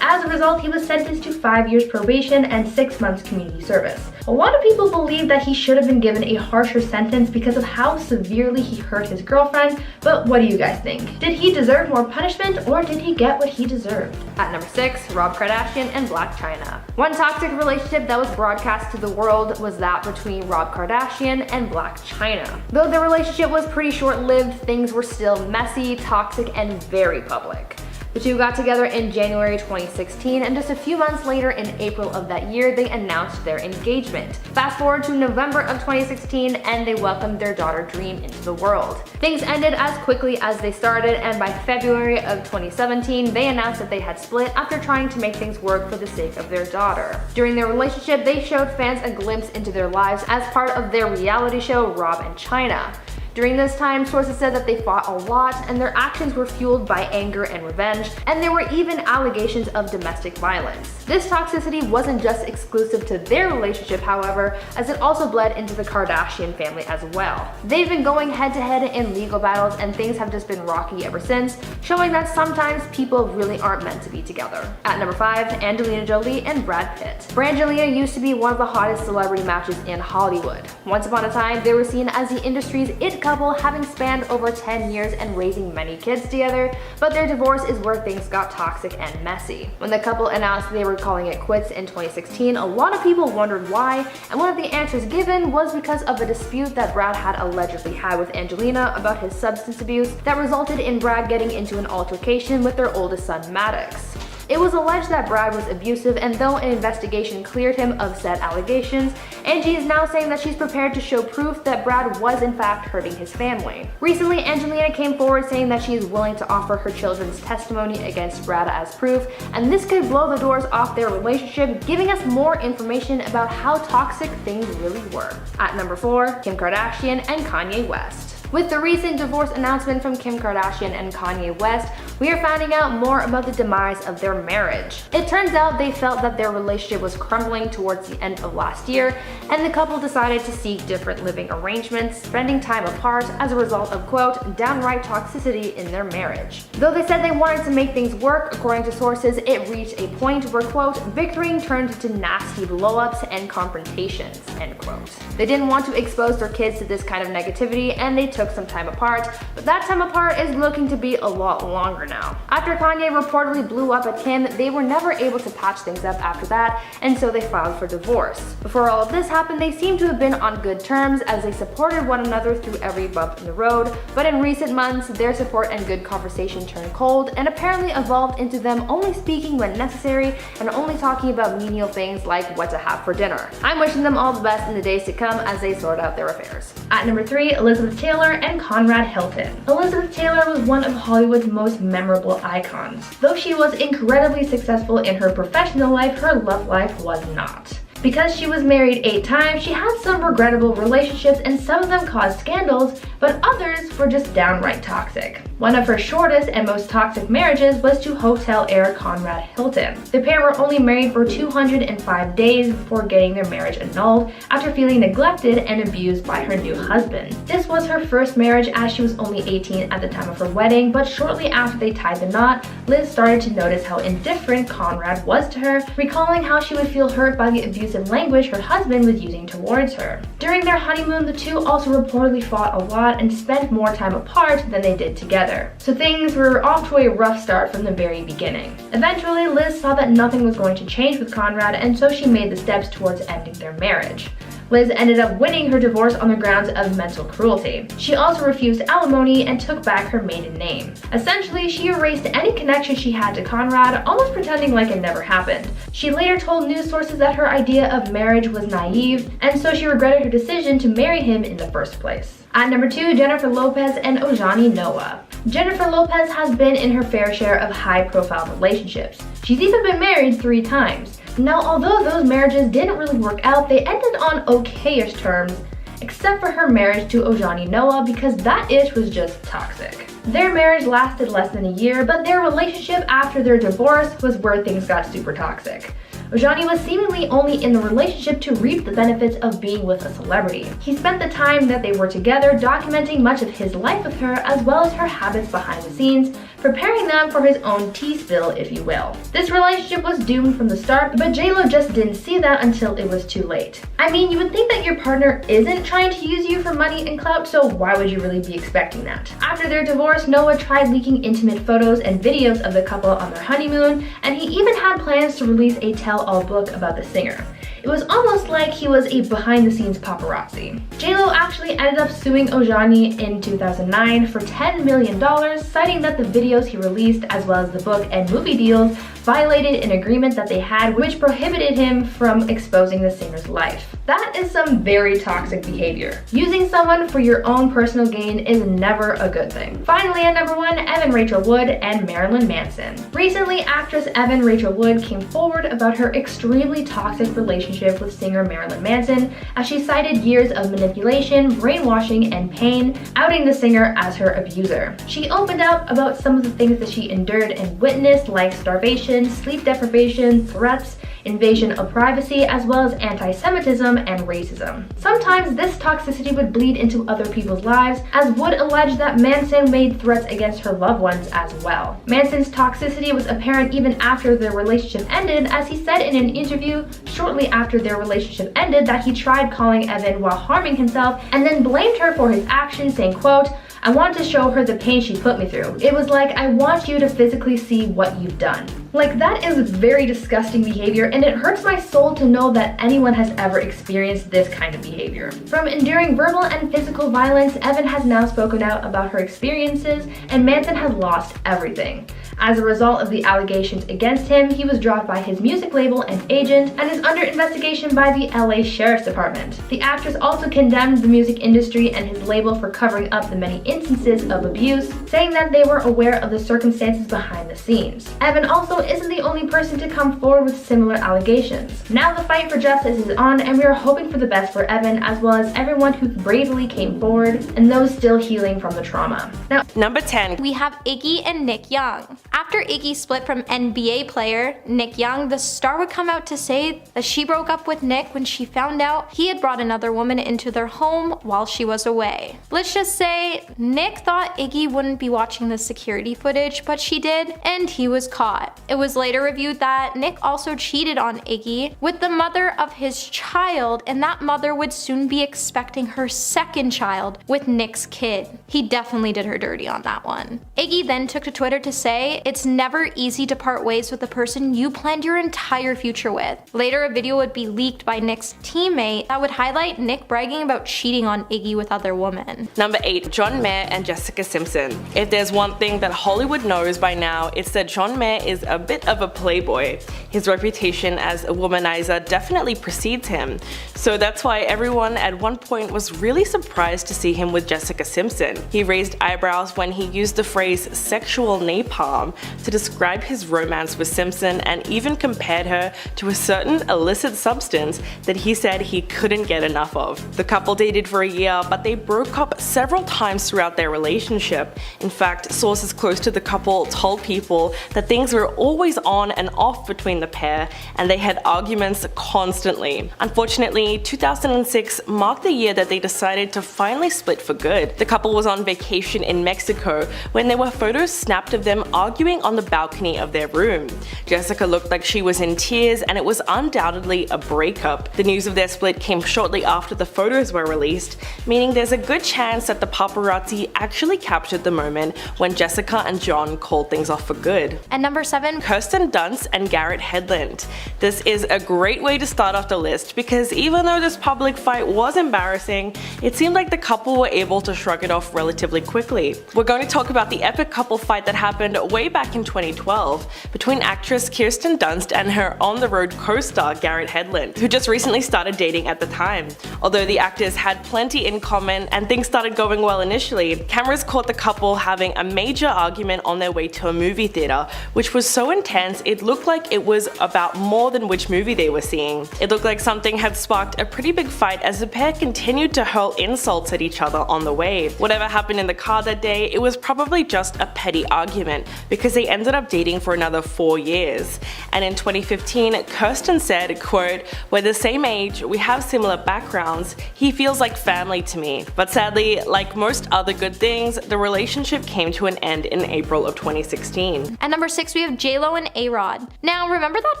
As a result, he was sentenced to 5 years probation and 6 months community service. A lot of people believe that he should have been given a harsher sentence because of how severely he hurt his girlfriend, but what do you guys think? Did he deserve more punishment, or did he get what he deserved? At number 6, Rob Kardashian and Blac Chyna. One toxic relationship that was broadcast to the world was that between Rob Kardashian and Blac Chyna. Though the relationship was pretty short-lived, things were still messy, toxic, and very public. The two got together in January 2016, and just a few months later in April of that year, they announced their engagement. Fast forward to November of 2016, and they welcomed their daughter Dream into the world. Things ended as quickly as they started, and by February of 2017, they announced that they had split after trying to make things work for the sake of their daughter. During their relationship, they showed fans a glimpse into their lives as part of their reality show, Rob and Chyna. During this time, sources said that they fought a lot, and their actions were fueled by anger and revenge, and there were even allegations of domestic violence. This toxicity wasn't just exclusive to their relationship, however, as it also bled into the Kardashian family as well. They've been going head-to-head in legal battles, and things have just been rocky ever since, showing that sometimes people really aren't meant to be together. At number 5, Angelina Jolie and Brad Pitt. Brangelina used to be one of the hottest celebrity matches in Hollywood. Once upon a time, they were seen as the industry's it couple, having spanned over 10 years and raising many kids together, but their divorce is where things got toxic and messy. When the couple announced they were calling it quits in 2016, a lot of people wondered why, and one of the answers given was because of a dispute that Brad had allegedly had with Angelina about his substance abuse that resulted in Brad getting into an altercation with their oldest son, Maddox. It was alleged that Brad was abusive, and though an investigation cleared him of said allegations, Angie is now saying that she's prepared to show proof that Brad was in fact hurting his family. Recently, Angelina came forward saying that she is willing to offer her children's testimony against Brad as proof, and this could blow the doors off their relationship, giving us more information about how toxic things really were. At number 4, Kim Kardashian and Kanye West. With the recent divorce announcement from Kim Kardashian and Kanye West, we are finding out more about the demise of their marriage. It turns out they felt that their relationship was crumbling towards the end of last year, and the couple decided to seek different living arrangements, spending time apart as a result of, quote, downright toxicity in their marriage. Though they said they wanted to make things work, according to sources, it reached a point where, quote, bickering turned to nasty blow-ups and confrontations, end quote. They didn't want to expose their kids to this kind of negativity, and they took some time apart, but that time apart is looking to be a lot longer now. After Kanye reportedly blew up at Kim, they were never able to patch things up after that, and so they filed for divorce. Before all of this happened, they seemed to have been on good terms as they supported one another through every bump in the road, but in recent months, their support and good conversation turned cold and apparently evolved into them only speaking when necessary and only talking about menial things like what to have for dinner. I'm wishing them all the best in the days to come as they sort out their affairs. At number 3, Elizabeth Taylor and Conrad Hilton. Elizabeth Taylor was one of Hollywood's most memorable icons. Though she was incredibly successful in her professional life, her love life was not. Because she was married 8 times, she had some regrettable relationships and some of them caused scandals, but others were just downright toxic. One of her shortest and most toxic marriages was to hotel heir Conrad Hilton. The pair were only married for 205 days before getting their marriage annulled after feeling neglected and abused by her new husband. This was her first marriage as she was only 18 at the time of her wedding, but shortly after they tied the knot, Liz started to notice how indifferent Conrad was to her, recalling how she would feel hurt by the abusive language her husband was using towards her. During their honeymoon, the two also reportedly fought a lot and spent more time apart than they did together. So things were off to a rough start from the very beginning. Eventually, Liz saw that nothing was going to change with Conrad, and so she made the steps towards ending their marriage. Liz ended up winning her divorce on the grounds of mental cruelty. She also refused alimony and took back her maiden name. Essentially, she erased any connection she had to Conrad, almost pretending like it never happened. She later told news sources that her idea of marriage was naive, and so she regretted her decision to marry him in the first place. At number 2, Jennifer Lopez and Ojani Noah. Jennifer Lopez has been in her fair share of high-profile relationships. She's even been married 3 times. Now, although those marriages didn't really work out, they ended on okay-ish terms, except for her marriage to Ojani Noah because that ish was just toxic. Their marriage lasted less than a year, but their relationship after their divorce was where things got super toxic. Ojani was seemingly only in the relationship to reap the benefits of being with a celebrity. He spent the time that they were together documenting much of his life with her as well as her habits behind the scenes, preparing them for his own tea spill, if you will. This relationship was doomed from the start, but J-Lo just didn't see that until it was too late. I mean, you would think that your partner isn't trying to use you for money and clout, so why would you really be expecting that? After their divorce, Noah tried leaking intimate photos and videos of the couple on their honeymoon, and he even had plans to release a tell-all book about the singer. It was almost like he was a behind-the-scenes paparazzi. J-Lo actually ended up suing Ojani in 2009 for $10 million, citing that the videos he released as well as the book and movie deals violated an agreement that they had which prohibited him from exposing the singer's life. That is some very toxic behavior. Using someone for your own personal gain is never a good thing. Finally, at number 1, Evan Rachel Wood and Marilyn Manson. Recently, actress Evan Rachel Wood came forward about her extremely toxic relationship with singer Marilyn Manson as she cited years of manipulation, brainwashing, and pain, outing the singer as her abuser. She opened up about some of the things that she endured and witnessed, like starvation, sleep deprivation, threats, invasion of privacy, as well as anti-Semitism and racism. Sometimes this toxicity would bleed into other people's lives, as Wood alleged that Manson made threats against her loved ones as well. Manson's toxicity was apparent even after their relationship ended, as he said in an interview shortly after their relationship ended that he tried calling Evan while harming himself and then blamed her for his actions, saying, quote, "I wanted to show her the pain she put me through. It was like, I want you to physically see what you've done." Like, that is very disgusting behavior, and it hurts my soul to know that anyone has ever experienced this kind of behavior. From enduring verbal and physical violence, Evan has now spoken out about her experiences, and Manson has lost everything. As a result of the allegations against him, he was dropped by his music label and agent and is under investigation by the LA Sheriff's Department. The actress also condemned the music industry and his label for covering up the many instances of abuse, saying that they were aware of the circumstances behind the scenes. Evan also isn't the only person to come forward with similar allegations. Now the fight for justice is on, and we are hoping for the best for Evan, as well as everyone who bravely came forward and those still healing from the trauma. Now, Number 10. We have Iggy and Nick Young. After Iggy split from NBA player Nick Young, the star would come out to say that she broke up with Nick when she found out he had brought another woman into their home while she was away. Let's just say Nick thought Iggy wouldn't be watching the security footage, but she did, and he was caught. It was later revealed that Nick also cheated on Iggy with the mother of his child, and that mother would soon be expecting her second child with Nick's kid. He definitely did her dirty on that one. Iggy then took to Twitter to say, "It's never easy to part ways with the person you planned your entire future with." Later, a video would be leaked by Nick's teammate that would highlight Nick bragging about cheating on Iggy with other women. Number 8. John Mayer and Jessica Simpson. If there's one thing that Hollywood knows by now, it's that John Mayer is a bit of a playboy. His reputation as a womanizer definitely precedes him, so that's why everyone at one point was really surprised to see him with Jessica Simpson. He raised eyebrows when he used the phrase sexual napalm to describe his romance with Simpson, and even compared her to a certain illicit substance that he said he couldn't get enough of. The couple dated for a year, but they broke up several times throughout their relationship. In fact, sources close to the couple told people that things were always on and off between the pair, and they had arguments constantly. Unfortunately, 2006 marked the year that they decided to finally split for good. The couple was on vacation in Mexico when there were photos snapped of them arguing on the balcony of their room. Jessica looked like she was in tears, and it was undoubtedly a breakup. The news of their split came shortly after the photos were released, meaning there's a good chance that the paparazzi actually captured the moment when Jessica and John called things off for good. And number 7. Kirsten Dunst and Garrett Hedlund. This is a great way to start off the list because even though this public fight was embarrassing, it seemed like the couple were able to shrug it off relatively quickly. We're going to talk about the epic couple fight that happened way back in 2012 between actress Kirsten Dunst and her on-the-road co-star Garrett Hedlund, who just recently started dating at the time. Although the actors had plenty in common and things started going well initially, cameras caught the couple having a major argument on their way to a movie theater, which was so intense it looked like it was about more than which movie they were seeing. It looked like something had sparked a pretty big fight as the pair continued to hurl insults at each other on the way. Whatever happened in the car that day, it was probably just a petty argument because they ended up dating for another 4 years. And in 2015, Kirsten said, quote, "We're the same age, we have similar backgrounds, he feels like family to me." But sadly, like most other good things, the relationship came to an end in April of 2016. At number 6, we have J-Lo and A-Rod. Now, remember that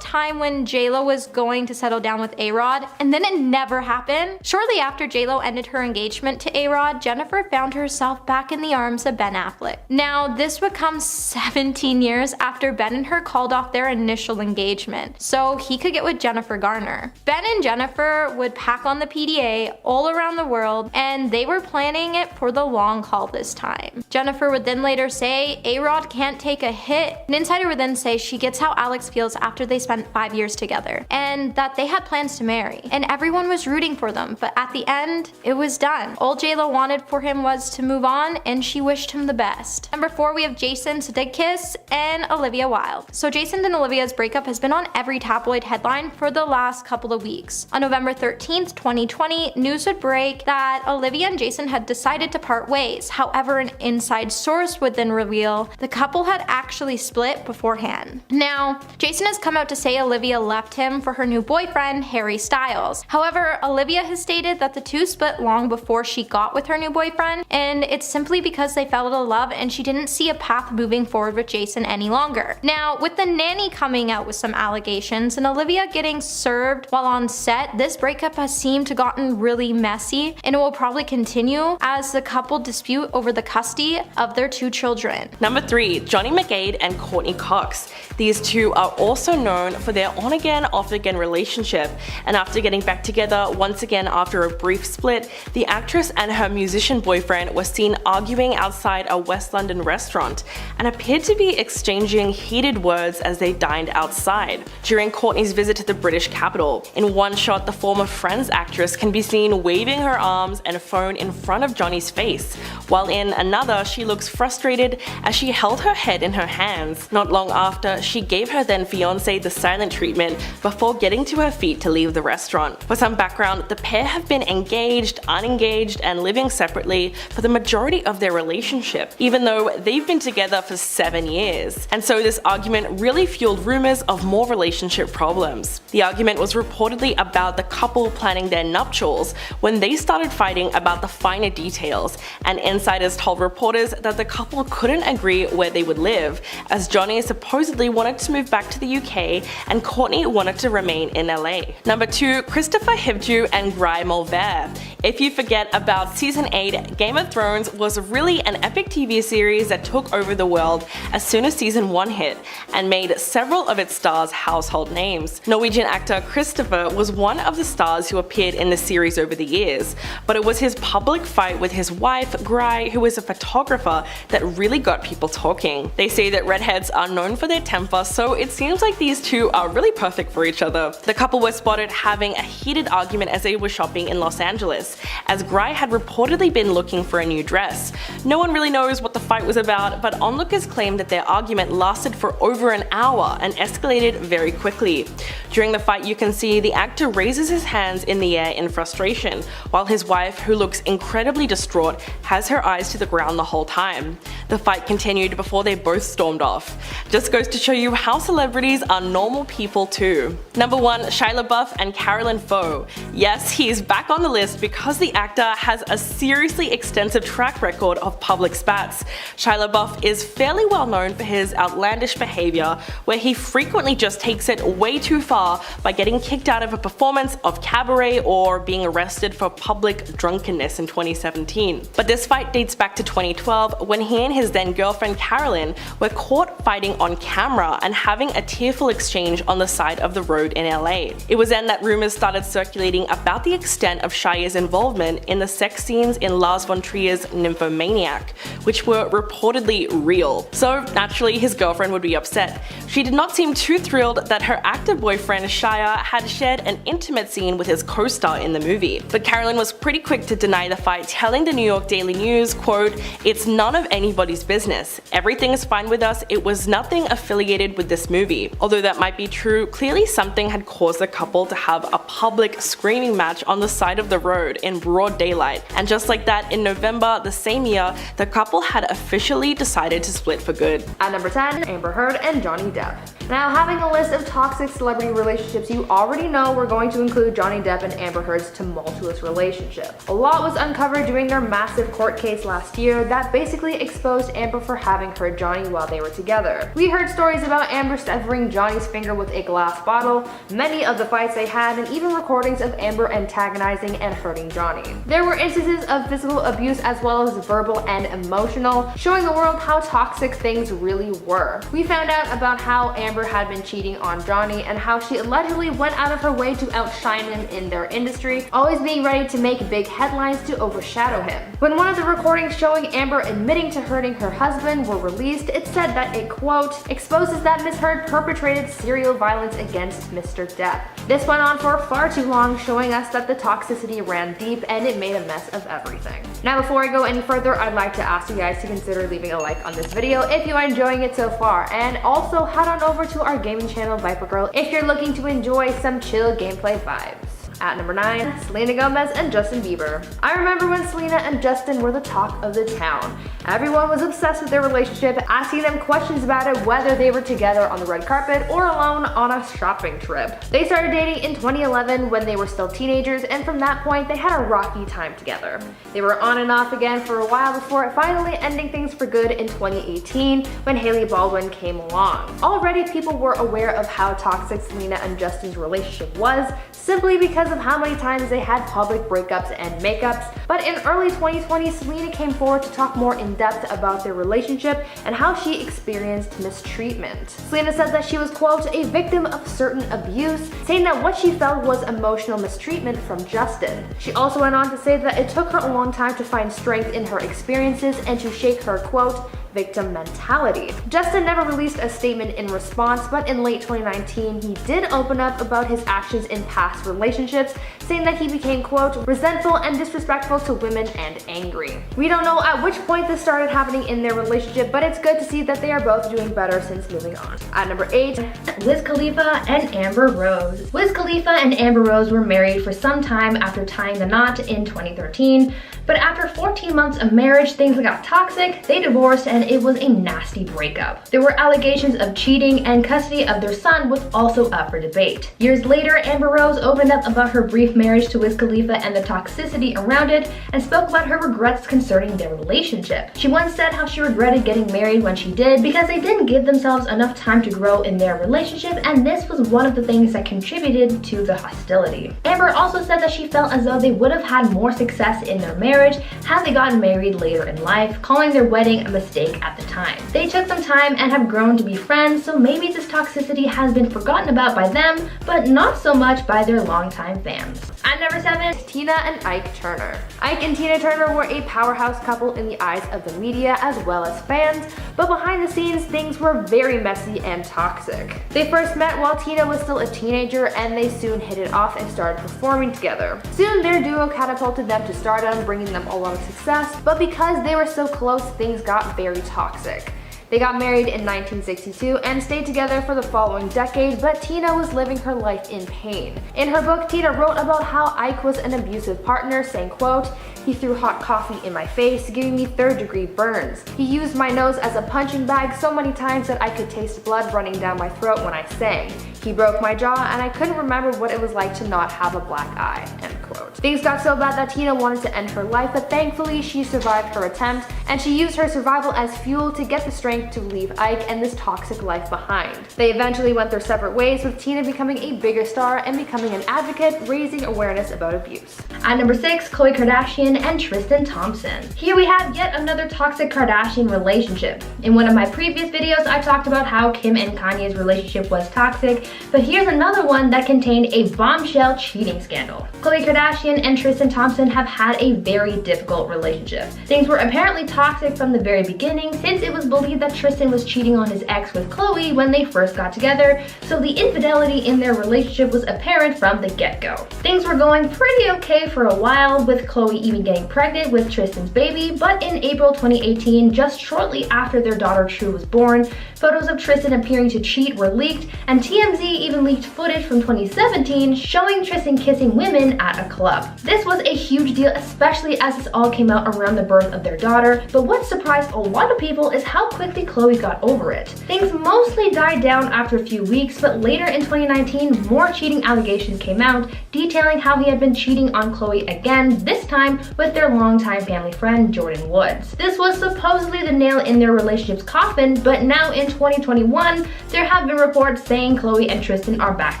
time when J-Lo was going to settle down with A-Rod and then it never happened? Shortly after J-Lo ended her engagement to A-Rod, Jennifer found herself back in the arms of Ben Affleck. Now, this would come 17 years after Ben and her called off their initial engagement, so he could get with Jennifer Garner. Ben and Jennifer would pack on the PDA all around the world, and they were planning it for the long haul this time. Jennifer would then later say A-Rod can't take a hit. An insider would then say she gets how Alex feels after they spent 5 years together, and that they had plans to marry, and everyone was rooting for them, but at the end, it was done. All J-Lo wanted for him was to move on, and she wished him the best. Number 4, we have Jason Sudeikis and Olivia Wilde. So Jason and Olivia's breakup has been on every tabloid headline for the last couple of weeks. On November 13th, 2020, news would break that Olivia and Jason had decided to part ways. However, an inside source would then reveal the couple had actually split beforehand. Now, Jason has come out to say Olivia left him for her new boyfriend, Harry Styles. However, Olivia has stated that the two split long before she got with her new boyfriend, and it's simply because they fell out of love and she didn't see a path moving forward with Jason any longer. Now, with the nanny coming out with some allegations and Olivia getting served while on set, this breakup has seemed to gotten really messy, and it will probably continue as the couple dispute over the custody of their 2 children. Number 3, Johnny McGade and Courtney Cox. These two are also known for their on-again, off-again relationship, and after getting back together once again after a brief split, the actress and her musician boyfriend were seen arguing outside a West London restaurant and appeared to be exchanging heated words as they dined outside during Kourtney's visit to the British capital. In one shot, the former Friends actress can be seen waving her arms and phone in front of Johnny's face, while in another, she looks frustrated as she held her head in her hands. Not long after, she gave her then fiancé the silent treatment before getting to her feet to leave the restaurant. For some background, the pair have been engaged, unengaged, and living separately for the majority of their relationship, even though they've been together for 7 years. And so this argument really fueled rumors of more relationship problems. The argument was reportedly about the couple planning their nuptials when they started fighting about the finer details, and insiders told reporters that the couple couldn't agree where they would live, as Johnny supposedly wanted to move back to the UK and Kourtney wanted to remain in LA. Number 2, Christopher Hivju and Guy Mulvere. If you forget about Season 8, Game of Thrones was really an epic TV series that took over the world as soon as Season 1 hit, and made several of its stars household names. Norwegian actor Christopher was one of the stars who appeared in the series over the years, but it was his public fight with his wife, Guy, who is a photographer, that really got people talking. They say that redheads are known for their temper, so it seems like these two are really perfect for each other. The couple were spotted having a heated argument as they were shopping in Los Angeles, as Guy had reportedly been looking for a new dress. No one really knows what the fight was about, but onlookers claimed that their argument lasted for over an hour and escalated very quickly. During the fight, you can see the actor raises his hands in the air in frustration, while his wife, who looks incredibly distraught, has her eyes to the ground the whole time. The fight continued before they both stormed off. Just goes to show you how celebrities are normal people too. Number 1, Shia LaBeouf and Carolyn Foe. Yes, he is back on the list because the actor has a seriously extensive track record of public spats. Shia LaBeouf is fairly well known for his outlandish behavior, where he frequently just takes it way too far by getting kicked out of a performance of Cabaret or being arrested for public drunkenness in 2017. But this fight dates back to 2012 when he and his then girlfriend Carolyn were caught fighting on camera and having a tearful exchange on the side of the road in LA. It was then that rumors started circulating about the extent of Shia's involvement in the sex scenes in Lars von Trier's Nymphomaniac, which were reportedly real. So naturally his girlfriend would be upset. She did not seem too thrilled that her actor boyfriend Shia had shared an intimate scene with his co-star in the movie. But Carolyn was pretty quick to deny the fight, telling the New York Daily News, quote, "It's none of anybody's business. Everything is fine with us. It was nothing affiliated with this movie." Although that might be true, clearly something had caused the couple to have a public screaming match on the side of the road in broad daylight. And just like that, in November the same year, the couple had officially decided to split for good. At number 10, Amber Heard and Johnny Depp. Now, having a list of toxic celebrity relationships, you already know we're going to include Johnny Depp and Amber Heard's tumultuous relationship. A lot was uncovered during their massive court case last year that basically exposed Amber for having hurt Johnny while they were together. We heard stories about Amber severing Johnny's finger with a glass bottle, many of the fights they had, and even recordings of Amber antagonizing and hurting Johnny. There were instances of physical abuse as well as verbal and emotional, showing the world how toxic things really were. We found out about how Amber had been cheating on Johnny and how she allegedly went out of her way to outshine him in their industry, always being ready to make big headlines to overshadow him. When one of the recordings showing Amber admitting to hurting her husband were released, it said that it, quote, exposes that Miss Heard perpetrated serial violence against Mr. Depp. This went on for far too long, showing us that the toxicity ran deep and it made a mess of everything. Now, before I go any further, I'd like to ask you guys to consider leaving a like on this video if you are enjoying it so far, and also head on over to our gaming channel Viper Girl if you're looking to enjoy some chill gameplay vibes. At number 9, Selena Gomez and Justin Bieber. I remember when Selena and Justin were the talk of the town. Everyone was obsessed with their relationship, asking them questions about it, whether they were together on the red carpet or alone on a shopping trip. They started dating in 2011 when they were still teenagers, and from that point they had a rocky time together. They were on and off again for a while before finally ending things for good in 2018 when Hailey Baldwin came along. Already people were aware of how toxic Selena and Justin's relationship was, simply because of how many times they had public breakups and makeups. But in early 2020, Selena came forward to talk more in depth about their relationship and how she experienced mistreatment. Selena said that she was, quote, a victim of certain abuse, saying that what she felt was emotional mistreatment from Justin. She also went on to say that it took her a long time to find strength in her experiences and to shake her, quote, victim mentality. Justin never released a statement in response, but in late 2019, he did open up about his actions in past relationships, saying that he became, quote, resentful and disrespectful to women and angry. We don't know at which point this started happening in their relationship, but it's good to see that they are both doing better since moving on. At number 8, Wiz Khalifa and Amber Rose. Wiz Khalifa and Amber Rose were married for some time after tying the knot in 2013, but after 14 months of marriage, things got toxic, they divorced, and it was a nasty breakup. There were allegations of cheating, and custody of their son was also up for debate. Years later, Amber Rose opened up about her brief marriage to Wiz Khalifa and the toxicity around it, and spoke about her regrets concerning their relationship. She once said how she regretted getting married when she did because they didn't give themselves enough time to grow in their relationship, and this was one of the things that contributed to the hostility. Amber also said that she felt as though they would have had more success in their marriage had they gotten married later in life, calling their wedding a mistake at the time. They took some time and have grown to be friends, so maybe this toxicity has been forgotten about by them, but not so much by their longtime fans. At number 7, Tina and Ike Turner. Ike and Tina Turner were a powerhouse couple in the eyes of the media as well as fans, but behind the scenes things were very messy and toxic. They first met while Tina was still a teenager, and they soon hit it off and started performing together. Soon their duo catapulted them to stardom, bringing them a lot of success, but because they were so close, things got very toxic. They got married in 1962 and stayed together for the following decade, but Tina was living her life in pain. In her book, Tina wrote about how Ike was an abusive partner, saying, quote, he threw hot coffee in my face, giving me third-degree burns. He used my nose as a punching bag so many times that I could taste blood running down my throat when I sang. He broke my jaw, and I couldn't remember what it was like to not have a black eye, end quote. Things got so bad that Tina wanted to end her life, but thankfully she survived her attempt, and she used her survival as fuel to get the strength to leave Ike and this toxic life behind. They eventually went their separate ways, with Tina becoming a bigger star and becoming an advocate, raising awareness about abuse. At number 6, Khloe Kardashian and Tristan Thompson. Here we have yet another toxic Kardashian relationship. In one of my previous videos, I talked about how Kim and Kanye's relationship was toxic, but here's another one that contained a bombshell cheating scandal. Khloe Kardashian and Tristan Thompson have had a very difficult relationship. Things were apparently toxic from the very beginning, since it was believed that Tristan was cheating on his ex with Khloe when they first got together, so the infidelity in their relationship was apparent from the get-go. Things were going pretty okay for a while, with Khloe even getting pregnant with Tristan's baby, but in April 2018, just shortly after their daughter True was born, photos of Tristan appearing to cheat were leaked, and TMZ even leaked footage from 2017 showing Tristan kissing women at a club. This was a huge deal, especially as this all came out around the birth of their daughter, but what surprised a lot of people is how quickly Khloe got over it. Things mostly died down after a few weeks, but later in 2019, more cheating allegations came out, detailing how he had been cheating on Khloe again, this time with their longtime family friend Jordan Woods. This was supposedly the nail in their relationship's coffin, but now in 2021, there have been reports saying Khloe and Tristan are back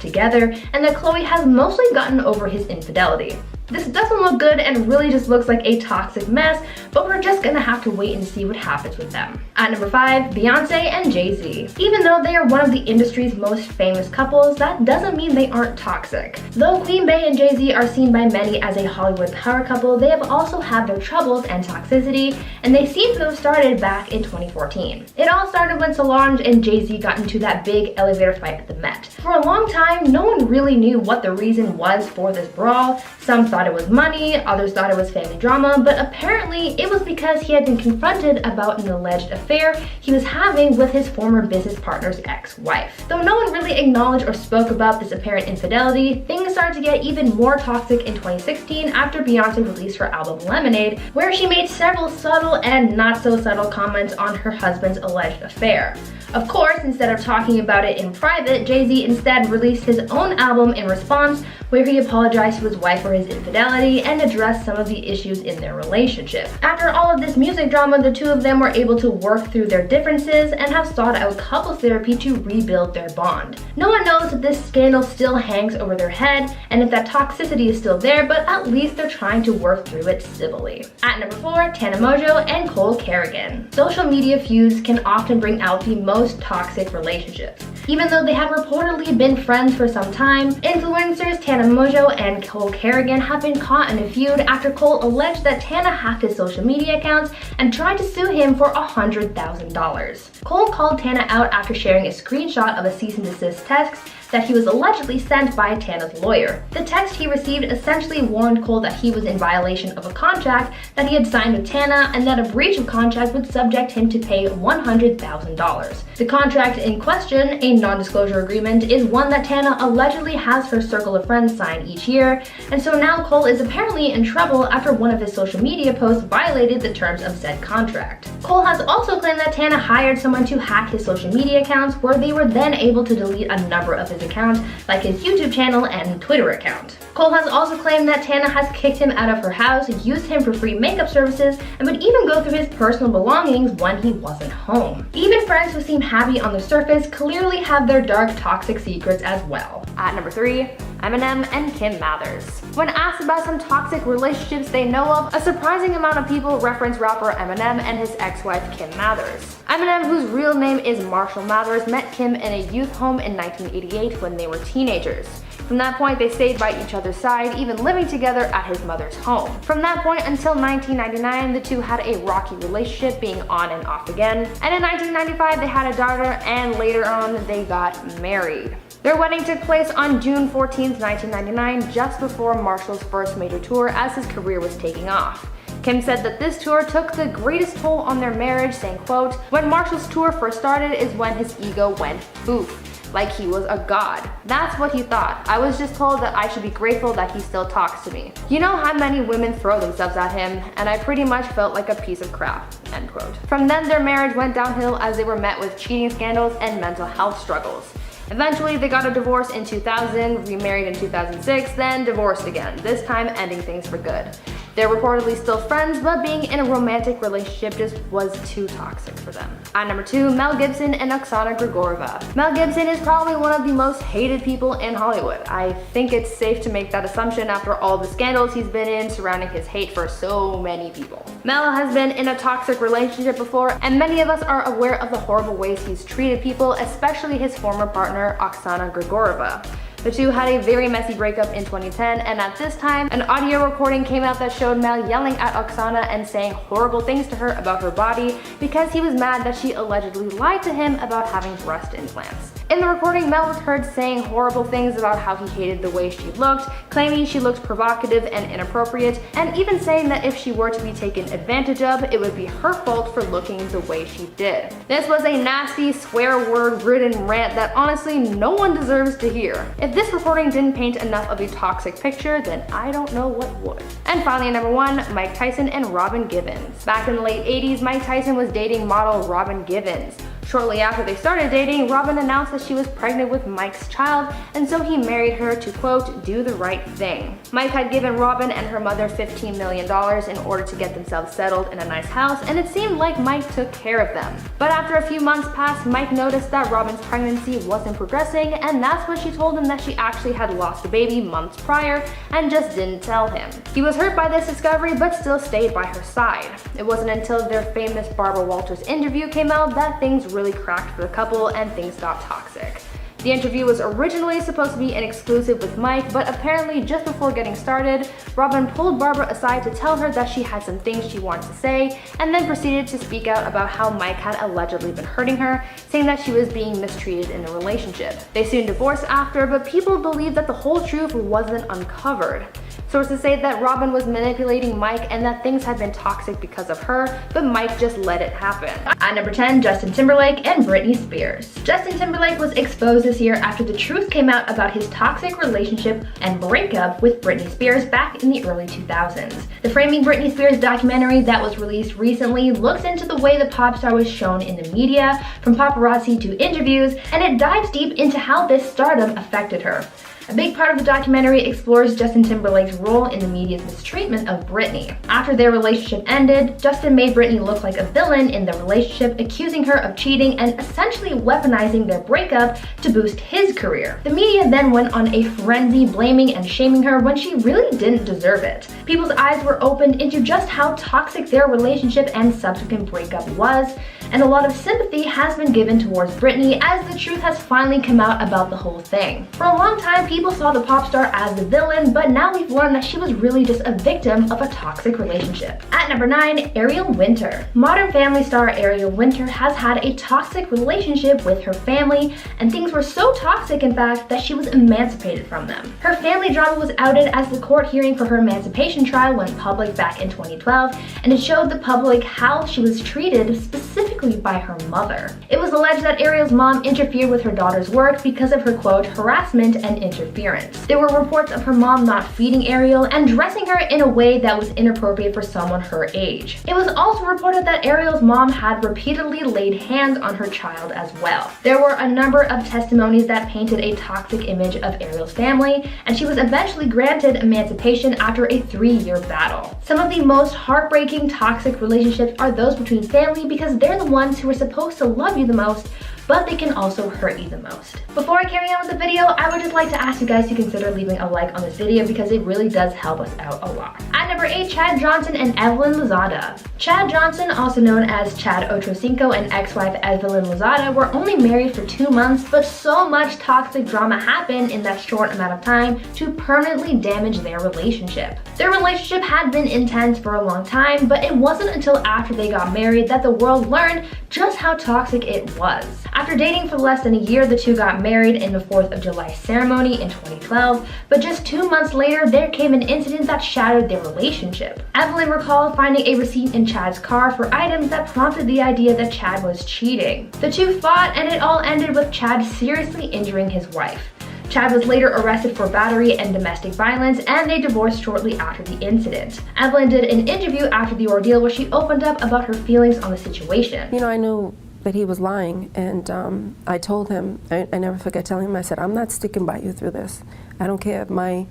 together, and that Khloe has mostly gotten over his infidelity. This doesn't look good and really just looks like a toxic mess, but we're just gonna have to wait and see what happens with them. At number 5, Beyonce and Jay-Z. Even though they are one of the industry's most famous couples, that doesn't mean they aren't toxic. Though Queen Bey and Jay-Z are seen by many as a Hollywood power couple, they have also had their troubles and toxicity, and they seem to have started back in 2014. It all started when Solange and Jay-Z got into that big elevator fight at the Met. For a long time, no one really knew what the reason was for this brawl. Some thought it was money, others thought it was family drama, but apparently it was because he had been confronted about an alleged affair he was having with his former business partner's ex-wife. Though no one really acknowledged or spoke about this apparent infidelity, things started to get even more toxic in 2016 after Beyonce released her album Lemonade, where she made several subtle and not so subtle comments on her husband's alleged affair. Of course, instead of talking about it in private, Jay-Z instead released his own album in response, where he apologized to his wife for his infidelity and addressed some of the issues in their relationship. After all of this music drama, the two of them were able to work worked through their differences and have sought out couples therapy to rebuild their bond. No one knows if this scandal still hangs over their head and if that toxicity is still there, but at least they're trying to work through it civilly. At number 4, Tana Mongeau and Cole Kerrigan. Social media feuds can often bring out the most toxic relationships. Even though they have reportedly been friends for some time, influencers Tana Mongeau and Cole Kerrigan have been caught in a feud after Cole alleged that Tana hacked his social media accounts and tried to sue him for $100,000. Cole called Tana out after sharing a screenshot of a cease and desist text that he was allegedly sent by Tana's lawyer. The text he received essentially warned Cole that he was in violation of a contract that he had signed with Tana and that a breach of contract would subject him to pay $100,000. The contract in question, a non-disclosure agreement, is one that Tana allegedly has her circle of friends sign each year, and so now Cole is apparently in trouble after one of his social media posts violated the terms of said contract. Cole has also claimed that Tana hired someone to hack his social media accounts, where they were then able to delete a number of his accounts, like his YouTube channel and Twitter account. Cole has also claimed that Tana has kicked him out of her house, used him for free makeup services, and would even go through his personal belongings when he wasn't home. Even friends who seem happy on the surface clearly have their dark, toxic secrets as well. At number 3, Eminem and Kim Mathers. When asked about some toxic relationships they know of, a surprising amount of people reference rapper Eminem and his ex-wife Kim Mathers. Eminem, whose real name is Marshall Mathers, met Kim in a youth home in 1988 when they were teenagers. From that point, they stayed by each other's side, even living together at his mother's home. From that point until 1999, the two had a rocky relationship, being on and off again. And in 1995, they had a daughter, and later on, they got married. Their wedding took place on June 14, 1999, just before Marshall's first major tour as his career was taking off. Kim said that this tour took the greatest toll on their marriage, saying, quote, "When Marshall's tour first started is when his ego went poof. Like he was a god. That's what he thought. I was just told that I should be grateful that he still talks to me. You know how many women throw themselves at him, and I pretty much felt like a piece of crap." End quote. From then, their marriage went downhill as they were met with cheating scandals and mental health struggles. Eventually, they got a divorce in 2000, remarried in 2006, then divorced again, this time ending things for good. They're reportedly still friends, but being in a romantic relationship just was too toxic for them. At number 2, Mel Gibson and Oksana Grigorova. Mel Gibson is probably one of the most hated people in Hollywood. I think it's safe to make that assumption after all the scandals he's been in surrounding his hate for so many people. Mel has been in a toxic relationship before, and many of us are aware of the horrible ways he's treated people, especially his former partner, Oksana Grigorova. The two had a very messy breakup in 2010, and at this time, an audio recording came out that showed Mel yelling at Oksana and saying horrible things to her about her body because he was mad that she allegedly lied to him about having breast implants. In the recording, Mel was heard saying horrible things about how he hated the way she looked, claiming she looked provocative and inappropriate, and even saying that if she were to be taken advantage of, it would be her fault for looking the way she did. This was a nasty, swear word-ridden rant that honestly no one deserves to hear. If this recording didn't paint enough of a toxic picture, then I don't know what would. And finally, at number 1, Mike Tyson and Robin Givens. Back in the late 80s, Mike Tyson was dating model Robin Givens. Shortly after they started dating, Robin announced that she was pregnant with Mike's child, and so he married her to, quote, "do the right thing." Mike had given Robin and her mother $15 million in order to get themselves settled in a nice house, and it seemed like Mike took care of them. But after a few months passed, Mike noticed that Robin's pregnancy wasn't progressing, and that's when she told him that she actually had lost a baby months prior and just didn't tell him. He was hurt by this discovery, but still stayed by her side. It wasn't until their famous Barbara Walters interview came out that things really cracked for the couple and things got toxic. The interview was originally supposed to be an exclusive with Mike, but apparently just before getting started, Robin pulled Barbara aside to tell her that she had some things she wanted to say, and then proceeded to speak out about how Mike had allegedly been hurting her, saying that she was being mistreated in the relationship. They soon divorced after, but people believe that the whole truth wasn't uncovered. Sources say that Robin was manipulating Mike and that things had been toxic because of her, but Mike just let it happen. At number 10, Justin Timberlake and Britney Spears. Justin Timberlake was exposed this year after the truth came out about his toxic relationship and breakup with Britney Spears back in the early 2000s. The Framing Britney Spears documentary that was released recently looks into the way the pop star was shown in the media, from paparazzi to interviews, and it dives deep into how this stardom affected her. A big part of the documentary explores Justin Timberlake's role in the media's mistreatment of Britney. After their relationship ended, Justin made Britney look like a villain in the relationship, accusing her of cheating and essentially weaponizing their breakup to boost his career. The media then went on a frenzy blaming and shaming her when she really didn't deserve it. People's eyes were opened into just how toxic their relationship and subsequent breakup was, and a lot of sympathy has been given towards Britney as the truth has finally come out about the whole thing. For a long time, people saw the pop star as the villain, but now we've learned that she was really just a victim of a toxic relationship. At number 9, Ariel Winter. Modern Family star Ariel Winter has had a toxic relationship with her family, and things were so toxic, in fact, that she was emancipated from them. Her family drama was outed as the court hearing for her emancipation trial went public back in 2012, and it showed the public how she was treated specifically by her mother. It was alleged that Ariel's mom interfered with her daughter's work because of her, quote, harassment and interference. There were reports of her mom not feeding Ariel and dressing her in a way that was inappropriate for someone her age. It was also reported that Ariel's mom had repeatedly laid hands on her child as well. There were a number of testimonies that painted a toxic image of Ariel's family, and she was eventually granted emancipation after a 3-year battle. Some of the most heartbreaking toxic relationships are those between family because they're the ones who are supposed to love you the most, but they can also hurt you the most. Before I carry on with the video, I would just like to ask you guys to consider leaving a like on this video because it really does help us out a lot. At number 8, Chad Johnson and Evelyn Lozada. Chad Johnson, also known as Chad Ochocinco, and ex-wife Evelyn Lozada were only married for 2 months, but so much toxic drama happened in that short amount of time to permanently damage their relationship. Their relationship had been intense for a long time, but it wasn't until after they got married that the world learned just how toxic it was. After dating for less than a year, the two got married in the 4th of July ceremony in 2012, but just 2 months later, there came an incident that shattered their relationship. Evelyn recalled finding a receipt in Chad's car for items that prompted the idea that Chad was cheating. The two fought, and it all ended with Chad seriously injuring his wife. Chad was later arrested for battery and domestic violence, and they divorced shortly after the incident. Evelyn did an interview after the ordeal where she opened up about her feelings on the situation. You know, I knew that he was lying, and I told him, I never forget telling him, I said, I'm not sticking by you through this. I don't care if my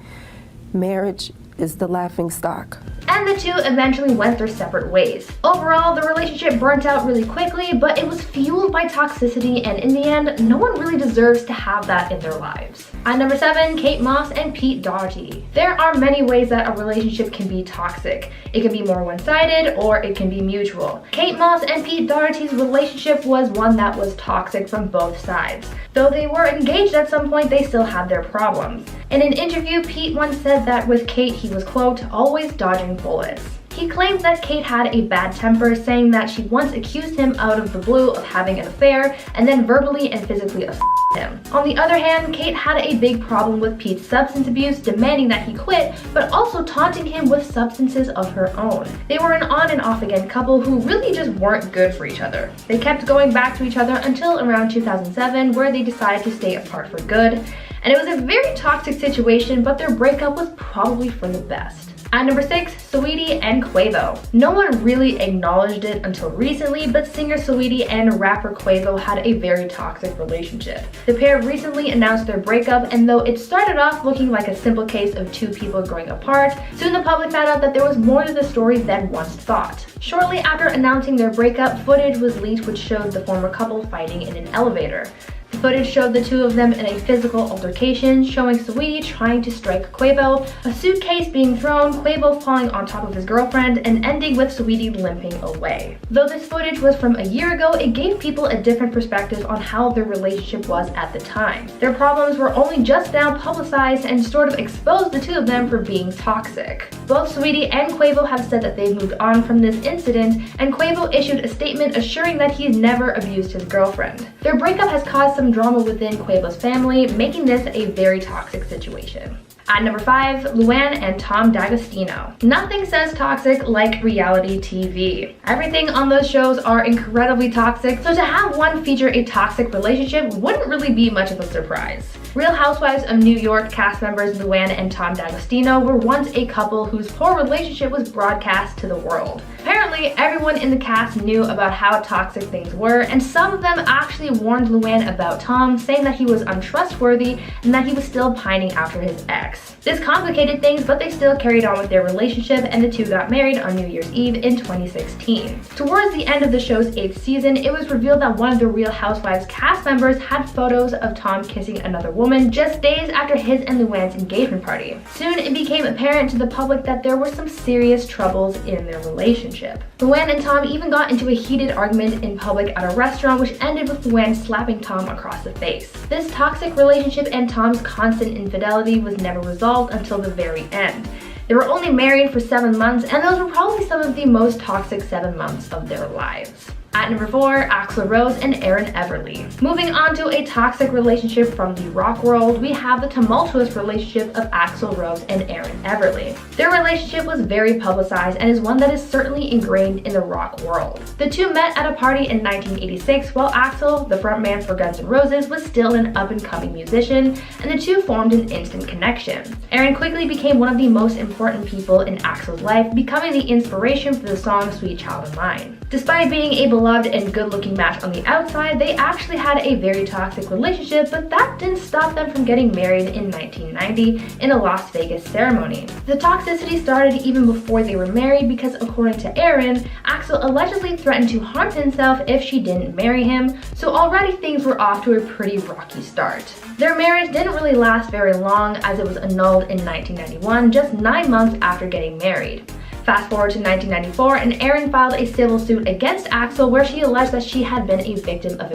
marriage is the laughing stock. And the two eventually went their separate ways. Overall, the relationship burnt out really quickly, but it was fueled by toxicity, and in the end, no one really deserves to have that in their lives. At number 7, Kate Moss and Pete Doherty. There are many ways that a relationship can be toxic. It can be more one-sided, or it can be mutual. Kate Moss and Pete Doherty's relationship was one that was toxic from both sides. Though they were engaged at some point, they still had their problems. In an interview, Pete once said that with Kate, he was, quote, always dodging bullets. He claimed that Kate had a bad temper, saying that she once accused him out of the blue of having an affair and then verbally and physically assaulted him. On the other hand, Kate had a big problem with Pete's substance abuse, demanding that he quit, but also taunting him with substances of her own. They were an on and off again couple who really just weren't good for each other. They kept going back to each other until around 2007, where they decided to stay apart for good. And it was a very toxic situation, but their breakup was probably for the best. At number 6, Saweetie and Quavo. No one really acknowledged it until recently, but singer Saweetie and rapper Quavo had a very toxic relationship. The pair recently announced their breakup, and though it started off looking like a simple case of two people growing apart, soon the public found out that there was more to the story than once thought. Shortly after announcing their breakup, footage was leaked which showed the former couple fighting in an elevator. The footage showed the two of them in a physical altercation, showing Saweetie trying to strike Quavo, a suitcase being thrown, Quavo falling on top of his girlfriend, and ending with Saweetie limping away. Though this footage was from a year ago, it gave people a different perspective on how their relationship was at the time. Their problems were only just now publicized and sort of exposed the two of them for being toxic. Both Saweetie and Quavo have said that they've moved on from this incident, and Quavo issued a statement assuring that he's never abused his girlfriend. Their breakup has caused some drama within Quavo's family, making this a very toxic situation. At number 5, Luann and Tom D'Agostino. Nothing says toxic like reality TV. Everything on those shows are incredibly toxic, so to have one feature a toxic relationship wouldn't really be much of a surprise. Real Housewives of New York cast members Luann and Tom D'Agostino were once a couple whose poor relationship was broadcast to the world. Apparently, Apparently, everyone in the cast knew about how toxic things were, and some of them actually warned Luann about Tom, saying that he was untrustworthy and that he was still pining after his ex. This complicated things, but they still carried on with their relationship, and the two got married on New Year's Eve in 2016. Towards the end of the show's 8th season, it was revealed that one of the Real Housewives cast members had photos of Tom kissing another woman just days after his and Luann's engagement party. Soon, it became apparent to the public that there were some serious troubles in their relationship. Luann and Tom even got into a heated argument in public at a restaurant, which ended with Luann slapping Tom across the face. This toxic relationship and Tom's constant infidelity was never resolved until the very end. They were only married for 7 months, and those were probably some of the most toxic 7 months of their lives. At number 4, Axl Rose and Erin Everly. Moving on to a toxic relationship from the rock world, we have the tumultuous relationship of Axl Rose and Erin Everly. Their relationship was very publicized and is one that is certainly ingrained in the rock world. The two met at a party in 1986 while Axl, the frontman for Guns N' Roses, was still an up-and-coming musician, and the two formed an instant connection. Erin quickly became one of the most important people in Axl's life, becoming the inspiration for the song Sweet Child of Mine. Despite being a beloved and good-looking match on the outside, they actually had a very toxic relationship, but that didn't stop them from getting married in 1990 in a Las Vegas ceremony. The toxicity started even before they were married because, according to Erin, Axl allegedly threatened to harm himself if she didn't marry him, so already things were off to a pretty rocky start. Their marriage didn't really last very long, as it was annulled in 1991, just 9 months after getting married. Fast forward to 1994, and Erin filed a civil suit against Axl where she alleged that she had been a victim of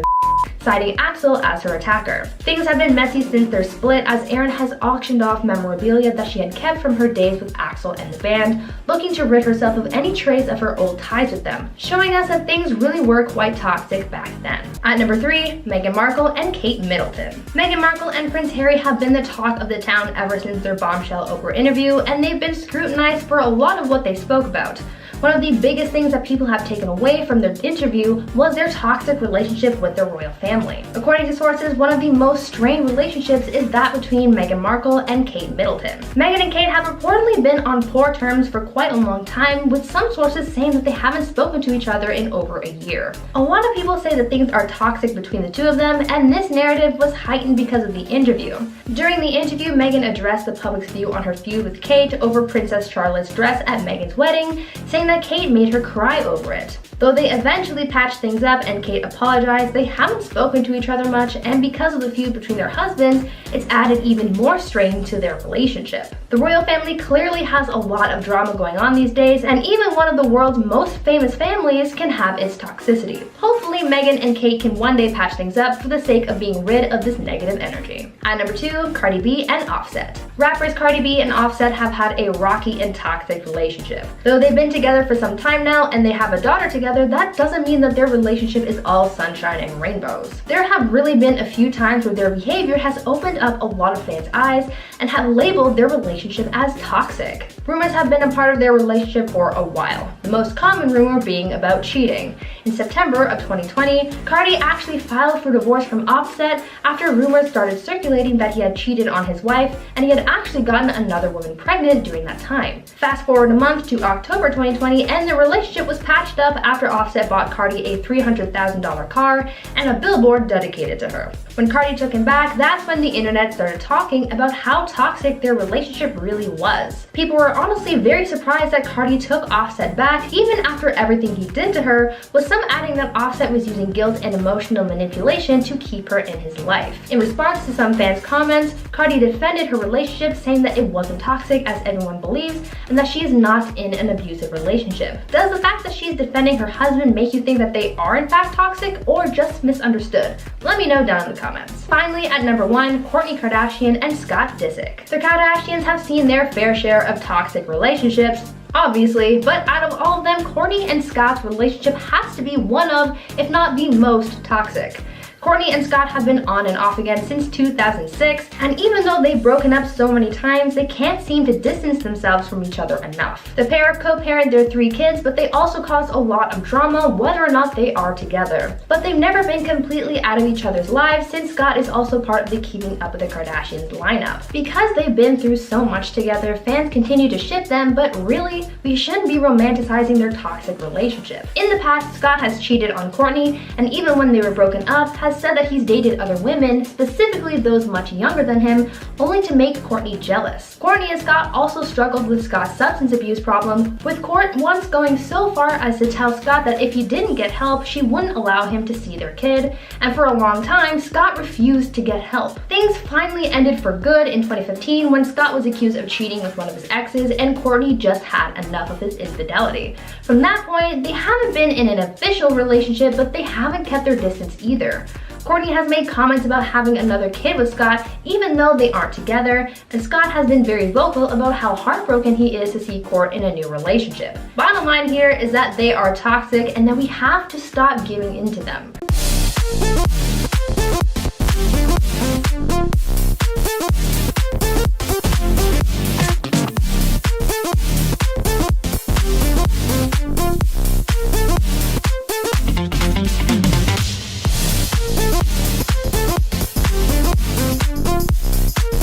citing Axl as her attacker. Things have been messy since their split, as Erin has auctioned off memorabilia that she had kept from her days with Axl and the band, looking to rid herself of any trace of her old ties with them, showing us that things really were quite toxic back then. At number 3, Meghan Markle and Kate Middleton. Meghan Markle and Prince Harry have been the talk of the town ever since their bombshell Oprah interview, and they've been scrutinized for a lot of what they spoke about. One of the biggest things that people have taken away from their interview was their toxic relationship with their royal family. According to sources, one of the most strained relationships is that between Meghan Markle and Kate Middleton. Meghan and Kate have reportedly been on poor terms for quite a long time, with some sources saying that they haven't spoken to each other in over a year. A lot of people say that things are toxic between the two of them, and this narrative was heightened because of the interview. During the interview, Meghan addressed the public's view on her feud with Kate over Princess Charlotte's dress at Meghan's wedding, saying that Kate made her cry over it. Though they eventually patched things up and Kate apologized, they haven't spoken to each other much, and because of the feud between their husbands, it's added even more strain to their relationship. The royal family clearly has a lot of drama going on these days, and even one of the world's most famous families can have its toxicity. Hopefully, Meghan and Kate can one day patch things up for the sake of being rid of this negative energy. At number 2, Cardi B and Offset. Rappers Cardi B and Offset have had a rocky and toxic relationship. Though they've been together for some time now and they have a daughter together, that doesn't mean that their relationship is all sunshine and rainbows. There have really been a few times where their behavior has opened up a lot of fans' eyes and have labeled their relationship as toxic. Rumors have been a part of their relationship for a while, the most common rumor being about cheating. In September of 2020, Cardi actually filed for divorce from Offset after rumors started circulating that he had cheated on his wife and he had actually gotten another woman pregnant during that time. Fast forward a month to October 2020, and the relationship was patched up after Offset bought Cardi a $300,000 car and a billboard dedicated to her. When Cardi took him back, that's when the internet started talking about how toxic their relationship really was. People were honestly very surprised that Cardi took Offset back even after everything he did to her, with some adding that Offset was using guilt and emotional manipulation to keep her in his life. In response to some fans' comments, Cardi defended her relationship, saying that it wasn't toxic as everyone believes and that she is not in an abusive relationship. Does the fact that she's defending her husband make you think that they are in fact toxic or just misunderstood? Let me know down in the comments. Finally, at number 1, Kourtney Kardashian and Scott Disick. The Kardashians have seen their fair share of toxic relationships, obviously, but out of all of them, Kourtney and Scott's relationship has to be one of, if not the most toxic. Kourtney and Scott have been on and off again since 2006, and even though they've broken up so many times, they can't seem to distance themselves from each other enough. The pair co-parent their 3 kids, but they also cause a lot of drama whether or not they are together. But they've never been completely out of each other's lives, since Scott is also part of the Keeping Up with the Kardashians lineup. Because they've been through so much together, fans continue to ship them, but really, we shouldn't be romanticizing their toxic relationship. In the past, Scott has cheated on Kourtney, and even when they were broken up, has said that he's dated other women, specifically those much younger than him, only to make Kourtney jealous. Kourtney and Scott also struggled with Scott's substance abuse problem, with Kourt once going so far as to tell Scott that if he didn't get help, she wouldn't allow him to see their kid, and for a long time, Scott refused to get help. Things finally ended for good in 2015 when Scott was accused of cheating with one of his exes, and Kourtney just had enough of his infidelity. From that point, they haven't been in an official relationship, but they haven't kept their distance either. Kourtney has made comments about having another kid with Scott even though they aren't together, and Scott has been very vocal about how heartbroken he is to see Kourt in a new relationship. Bottom line here is that they are toxic and that we have to stop giving in to them.